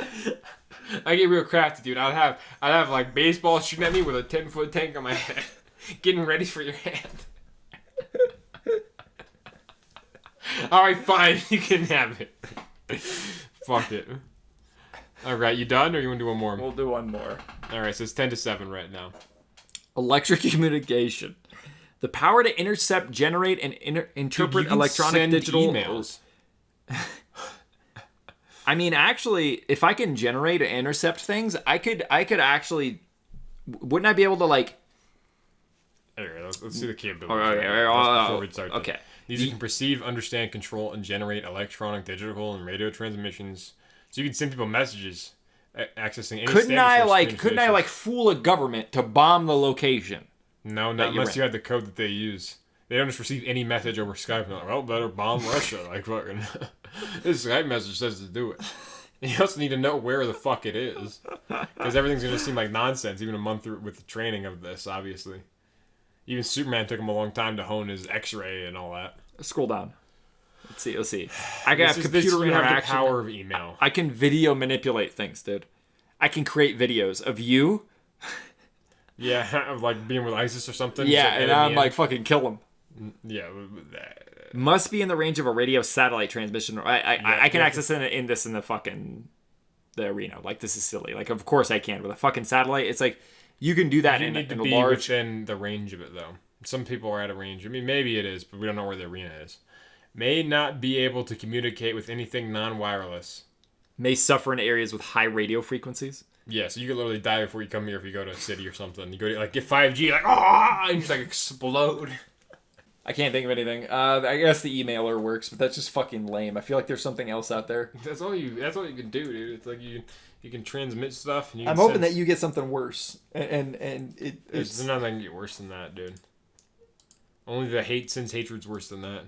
B: I get real crafty, dude. I'd have like baseball shooting at me with a 10-foot tank on my head, getting ready for your hand. All right, fine, you can have it. Fuck it. All right, you done, or you want to do one more?
C: We'll do one more.
B: All right, so it's 10-7 right now.
C: Electric communication. The power to intercept, generate, and interpret electronic digital
B: emails.
C: I mean, actually, if I can generate or intercept things, I could actually. Wouldn't I be able to like?
B: Anyway, let's see the capabilities.
C: Before
B: we start.
C: Okay.
B: These can perceive, understand, control, and generate electronic, digital, and radio transmissions. So you can send people messages, accessing any.
C: Couldn't I fool a government to bomb the location?
B: No, not unless you had the code that they use. They don't just receive any message over Skype and they're like, well, better bomb Russia. Like, fucking, this Skype message says to do it. You also need to know where the fuck it is. Because everything's going to seem like nonsense, even a month through with the training of this, obviously. Even Superman took him a long time to hone his X-ray and all that.
C: Scroll down. Let's see. I got computer interaction.
B: Have the power of email.
C: I can video manipulate things, dude. I can create videos of you.
B: Yeah, of like being with ISIS or something.
C: Yeah, and I'm like, fucking kill him.
B: Yeah.
C: Must be in the range of a radio satellite transmission. I can access it in the arena. Like, this is silly. Like, of course I can. With a fucking satellite, it's like, you can do that in a large...
B: within the range of it, though. Some people are at a range. I mean, maybe it is, but we don't know where the arena is. May not be able to communicate with anything non-wireless.
C: May suffer in areas with high radio frequencies.
B: Yeah, so you could literally die before you come here if you go to a city or something. You go to, like, get 5G, like, and just, like, explode.
C: I can't think of anything. I guess the emailer works, but that's just fucking lame. I feel like there's something else out there.
B: That's all you can do, dude. It's like you can transmit stuff. And
C: I'm hoping that you get something worse. And
B: there's nothing that can get worse than that, dude. Only the hate sends hatred's worse than that.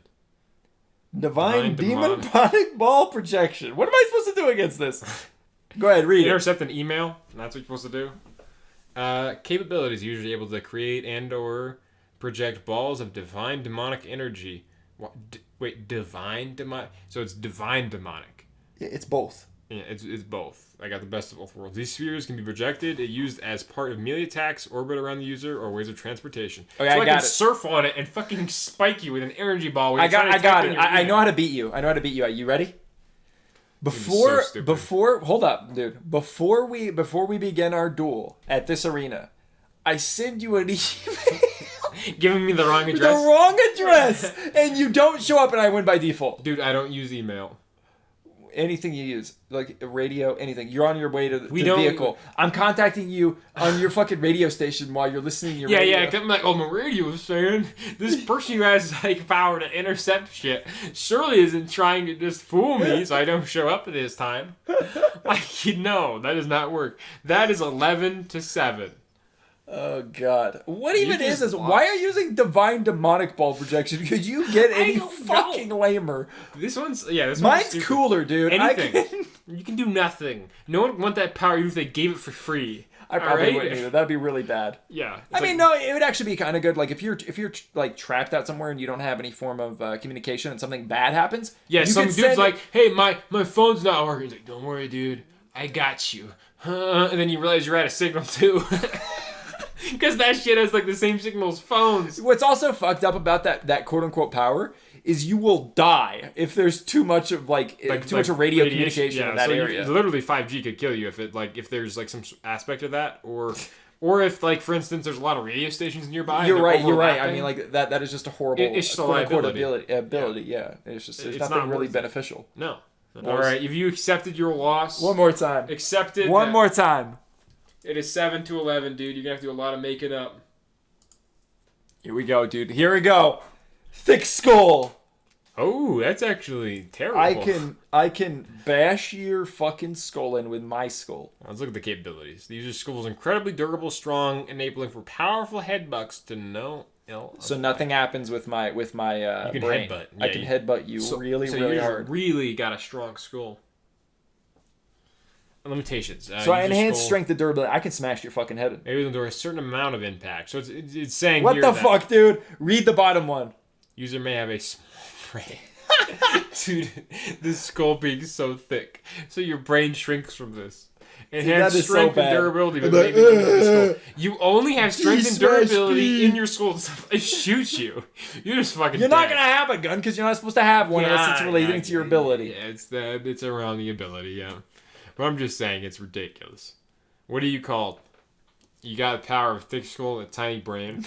C: Divine demonic ball projection. What am I supposed to do against this? Go ahead, read it.
B: Intercept an email. That's what you're supposed to do. Capabilities usually able to create and or project balls of divine demonic energy. Divine demonic? So it's divine demonic.
C: Yeah, it's both.
B: Yeah, it's both. I got the best of both worlds. These spheres can be projected, used as part of melee attacks, orbit around the user, or ways of transportation.
C: Oh, yeah,
B: so I can surf on it and fucking spike you with an energy ball.
C: I got it. I know how to beat you. Are you ready? Hold up, dude. Before we begin our duel at this arena, I send you an email.
B: Giving me the wrong address.
C: The wrong address, and you don't show up, and I win by default.
B: Dude, I don't use email.
C: Anything you use, like radio, anything. You're on your way to the vehicle. I'm contacting you on your fucking radio station while you're listening to your radio.
B: Yeah, I'm like, my radio is saying this person who has like power to intercept shit surely isn't trying to just fool me so I don't show up at this time. Like, that does not work. That is 11-7.
C: Oh god. What even is this? Why are you using divine demonic ball projection? Could you get any fucking lamer? Mine's cooler, dude.
B: Anything. You can do nothing. No one would want that power even if they gave it for free.
C: I probably wouldn't either. That'd be really bad.
B: Yeah.
C: I mean, no, it would actually be kind of good. Like, if you're like trapped out somewhere and you don't have any form of communication and something bad happens.
B: Yeah, some dude's like, hey, my phone's not working. He's like, don't worry, dude. I got you. And then you realize you're out of signal too. Because that shit has like the same signal as phones.
C: What's also fucked up about that quote unquote power is you will die if there's too much of too much of radio communication in that area.
B: Literally 5G could kill you if there's like some aspect of that, or if like for instance there's a lot of radio stations nearby.
C: You're right. I mean like that is just a horrible
B: it's just a
C: quote unquote
B: liability.
C: ability. Yeah. It's nothing
B: not
C: really beneficial.
B: No. All right, if you accepted your loss,
C: One more time.
B: accepted.
C: One more time.
B: It is 7-11, dude. You're gonna have to do a lot of making up.
C: Here we go, dude. Here we go. Thick skull.
B: Oh, that's actually terrible.
C: I can bash your fucking skull in with my skull.
B: Let's look at the capabilities. The user's skull is incredibly durable, strong, enabling for powerful headbutts to no ill.
C: So nothing happens with my
B: you can
C: brain.
B: headbutt.
C: I can headbutt you really hard.
B: Really got a strong skull. Limitations.
C: So I enhance strength and durability. I can smash your fucking head in.
B: Maybe endure a certain amount of impact. So it's saying
C: what
B: here
C: the
B: that
C: fuck, dude? Read the bottom one.
B: User may have a small brain. Dude, this skull being so thick, so your brain shrinks from this. Enhance strength and durability, but maybe not the skull. You only have strength and durability in your skull. It shoots you. You're just fucking.
C: You're
B: dead.
C: not gonna have a gun because you're not supposed to have one unless it's relating to your ability.
B: Yeah, it's around the ability. Yeah, but I'm just saying it's ridiculous. What are you called? You got the power of thick skull and a tiny brain.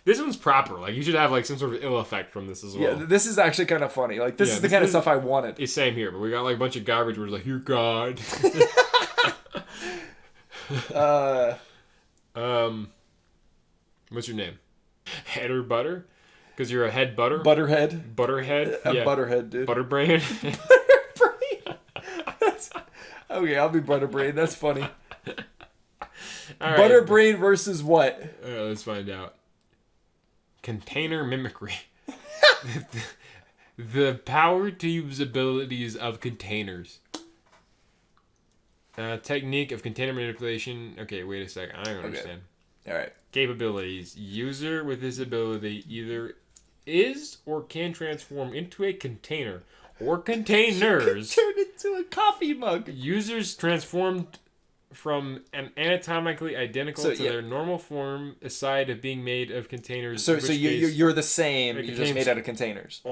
B: This one's proper. Like, you should have, like, some sort of ill effect from this as well.
C: Yeah, this is actually kind of funny. Like, this is the kind of stuff I wanted.
B: It's same here, but we got, like, a bunch of garbage where it's like, you're God. What's your name? Head or butter? Because you're a head butter?
C: Butterhead.
B: Butterhead?
C: Yeah. Butterhead, dude.
B: Butterbrain?
C: Butterbrain. Okay, I'll be Butterbrain. That's funny.
B: All right.
C: Butterbrain versus what?
B: Let's find out. Container mimicry. The power to use abilities of containers. Technique of container manipulation. Okay, wait a second. I don't understand.
C: All right.
B: Capabilities. User with this ability either is or can transform into a container or containers.
C: Turn into a coffee mug.
B: Users transformed from an anatomically identical to their normal form, aside of being made of containers.
C: So you're the same. You're just made out of containers.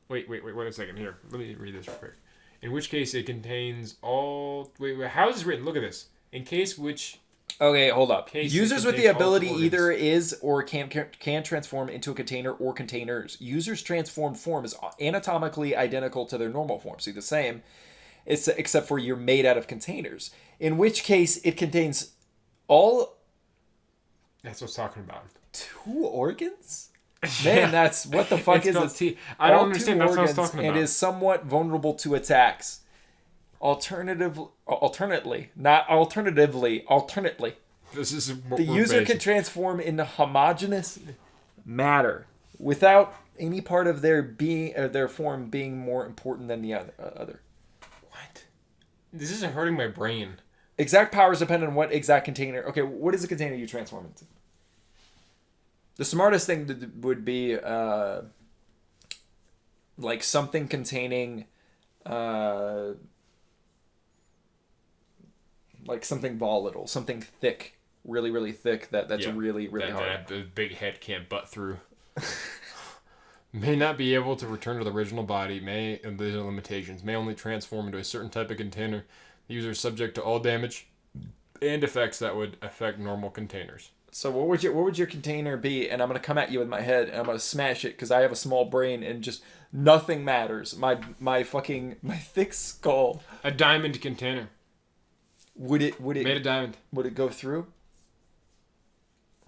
B: Wait a second here. Let me read this real quick. In which case it contains all. Wait. How is this written? Look at this. In case which.
C: Okay, hold up. Users with the ability either is or can transform into a container or containers. Users' transformed form is anatomically identical to their normal form. See, the same. Except for you're made out of containers. In which case, it contains all...
B: That's what it's talking about.
C: 2 organs? Man, that's... What the fuck is this?
B: I don't understand. That's what I was talking about.
C: And is somewhat vulnerable to attacks. Alternately.
B: This is
C: the user can transform into homogeneous matter without any part of their form being more important than the other.
B: What? This isn't hurting my brain.
C: Exact powers depend on what exact container. Okay, what is the container you transform into? The smartest thing would be like something containing like something volatile, something thick, really thick that's really hard.
B: That the big head can't butt through. May not be able to return to the original body. And these are limitations. May only transform into a certain type of container. The user is subject to all damage and effects that would affect normal containers.
C: So what would your container be? And I'm gonna come at you with my head and I'm gonna smash it because I have a small brain and just nothing matters. My thick skull.
B: A diamond container.
C: Would it
B: made a diamond?
C: Would it go through?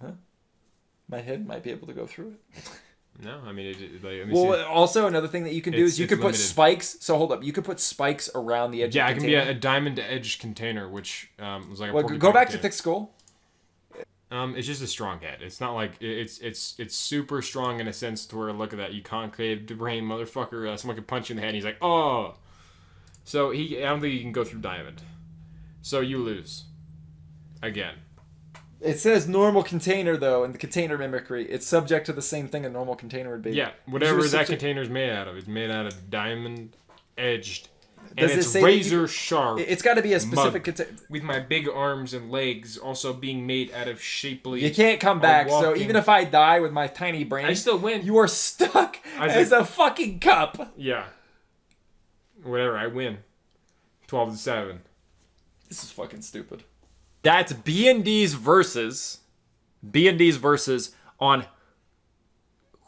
C: Huh? My head might be able to go through it.
B: No, I mean,
C: also another thing that you can do is you could put spikes. So hold up, you could put spikes around the edge.
B: Yeah,
C: of the
B: container. It can be a diamond edge container, which was like.
C: Go back to thick skull.
B: It's just a strong head. It's not like it's super strong in a sense to where look at that you concave brain motherfucker. Someone can punch you in the head and he's like, oh. So I don't think you can go through diamond. So you lose. Again.
C: It says normal container, though, in the container mimicry. It's subject to the same thing a normal container would be.
B: Yeah, whatever that container is made out of. It's made out of diamond-edged And
A: Does it
B: it's
A: say that
B: razor sharp.
A: It's got to be a specific.
B: with my big arms and legs also being made out of shapely.
A: You can't come back. So
B: walking-
A: even if I die with my tiny brain,
B: I still win.
A: You are stuck as a fucking cup.
B: Yeah. Whatever, I win. 12-7.
A: This is fucking stupid. That's B&D's versus on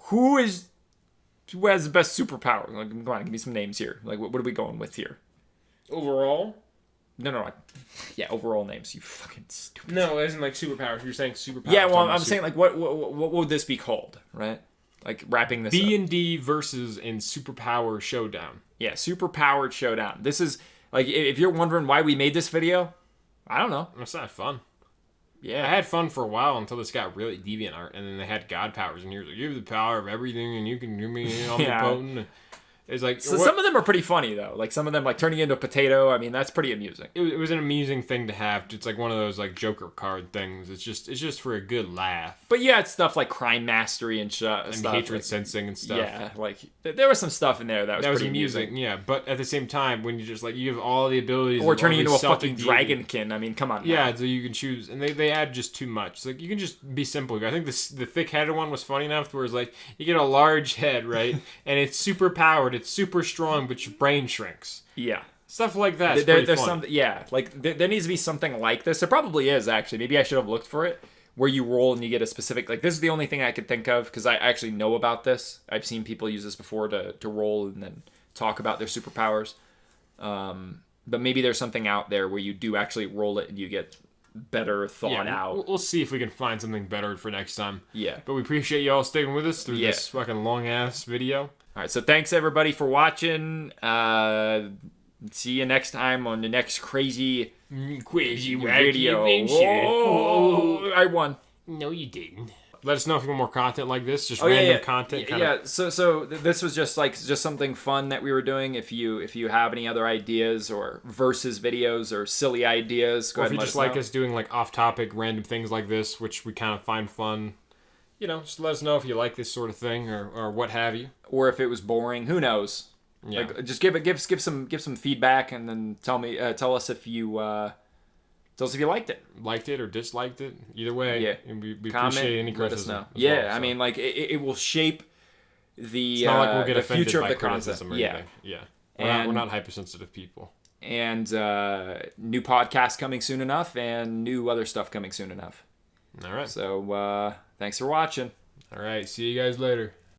A: who has the best superpower. Like, come on, give me some names here. Like, what are we going with here?
B: Overall?
A: No. Yeah, overall names. You fucking stupid.
B: No, it isn't like superpowers. You're saying superpowers.
A: Yeah, well, I'm saying, like, what would this be called, right? Like, wrapping this up.
B: B&D versus in Superpower Showdown.
A: Yeah, superpowered showdown. This is, like, if you're wondering why we made this video, I don't know.
B: It's not fun.
A: Yeah.
B: I had fun for a while until this got really deviant art, and then they had god powers, and you're like, you have the power of everything, and you can do me omnipotent. It's like
A: So some of them are pretty funny though. Like some of them, like turning into a potato. I mean, that's pretty amusing.
B: It was an amusing thing to have. It's like one of those like Joker card things. It's just for a good laugh.
A: But you had stuff like crime mastery and stuff,
B: Hatred
A: like,
B: sensing and stuff.
A: Yeah, like there was some stuff in there that was pretty amusing.
B: Yeah, but at the same time, when you just like you have all the abilities,
A: Or
B: of
A: turning
B: all
A: into
B: these
A: a fucking
B: self-deviating-
A: dragonkin. I mean, come on.
B: Yeah,
A: now.
B: so you can choose, and they add just too much. Like you can just be simple. I think the thick-headed one was funny enough, where it's like you get a large head, right, and it's super powered, it's super strong, but your brain shrinks.
A: Yeah.
B: Stuff like that.
A: There's something. Yeah, like there needs to be something like this. There probably is actually. Maybe I should have looked for it. Where you roll and you get a specific, like this is the only thing I could think of because I actually know about this. I've seen people use this before to roll and then talk about their superpowers. But maybe there's something out there where you do actually roll it and you get better thought out.
B: We'll see if we can find something better for next time.
A: Yeah.
B: But we appreciate you all sticking with us through this fucking long ass video.
A: All right, so thanks everybody for watching. See you next time on the next crazy video. Whoa, I won.
B: No, you didn't. Let us know if you want more content like this, just content.
A: So this was just something fun that we were doing. If you have any other ideas or versus videos or silly ideas, go
B: or
A: ahead
B: if you
A: and
B: just
A: let us
B: like
A: know.
B: us doing like off-topic random things like this, which we kind of find fun. You know, just let us know if you like this sort of thing or what have you.
A: Or if it was boring, who knows?
B: Yeah.
A: Like, just give some feedback and then tell us if you liked it.
B: Liked it or disliked it. Either way,
A: Yeah.
B: and we
A: Comment,
B: appreciate any
A: let us
B: criticism.
A: know.
B: as
A: Yeah,
B: well,
A: I
B: so.
A: mean, like it will shape the
B: It's not like we'll get
A: the
B: offended
A: future
B: by
A: of the concept.
B: criticism or
A: Yeah,
B: anything. Yeah.
A: And-
B: We're not hypersensitive people.
A: and new podcast coming soon enough, and new other stuff coming soon enough.
B: All right.
A: So thanks for watching.
B: All right. See you guys later.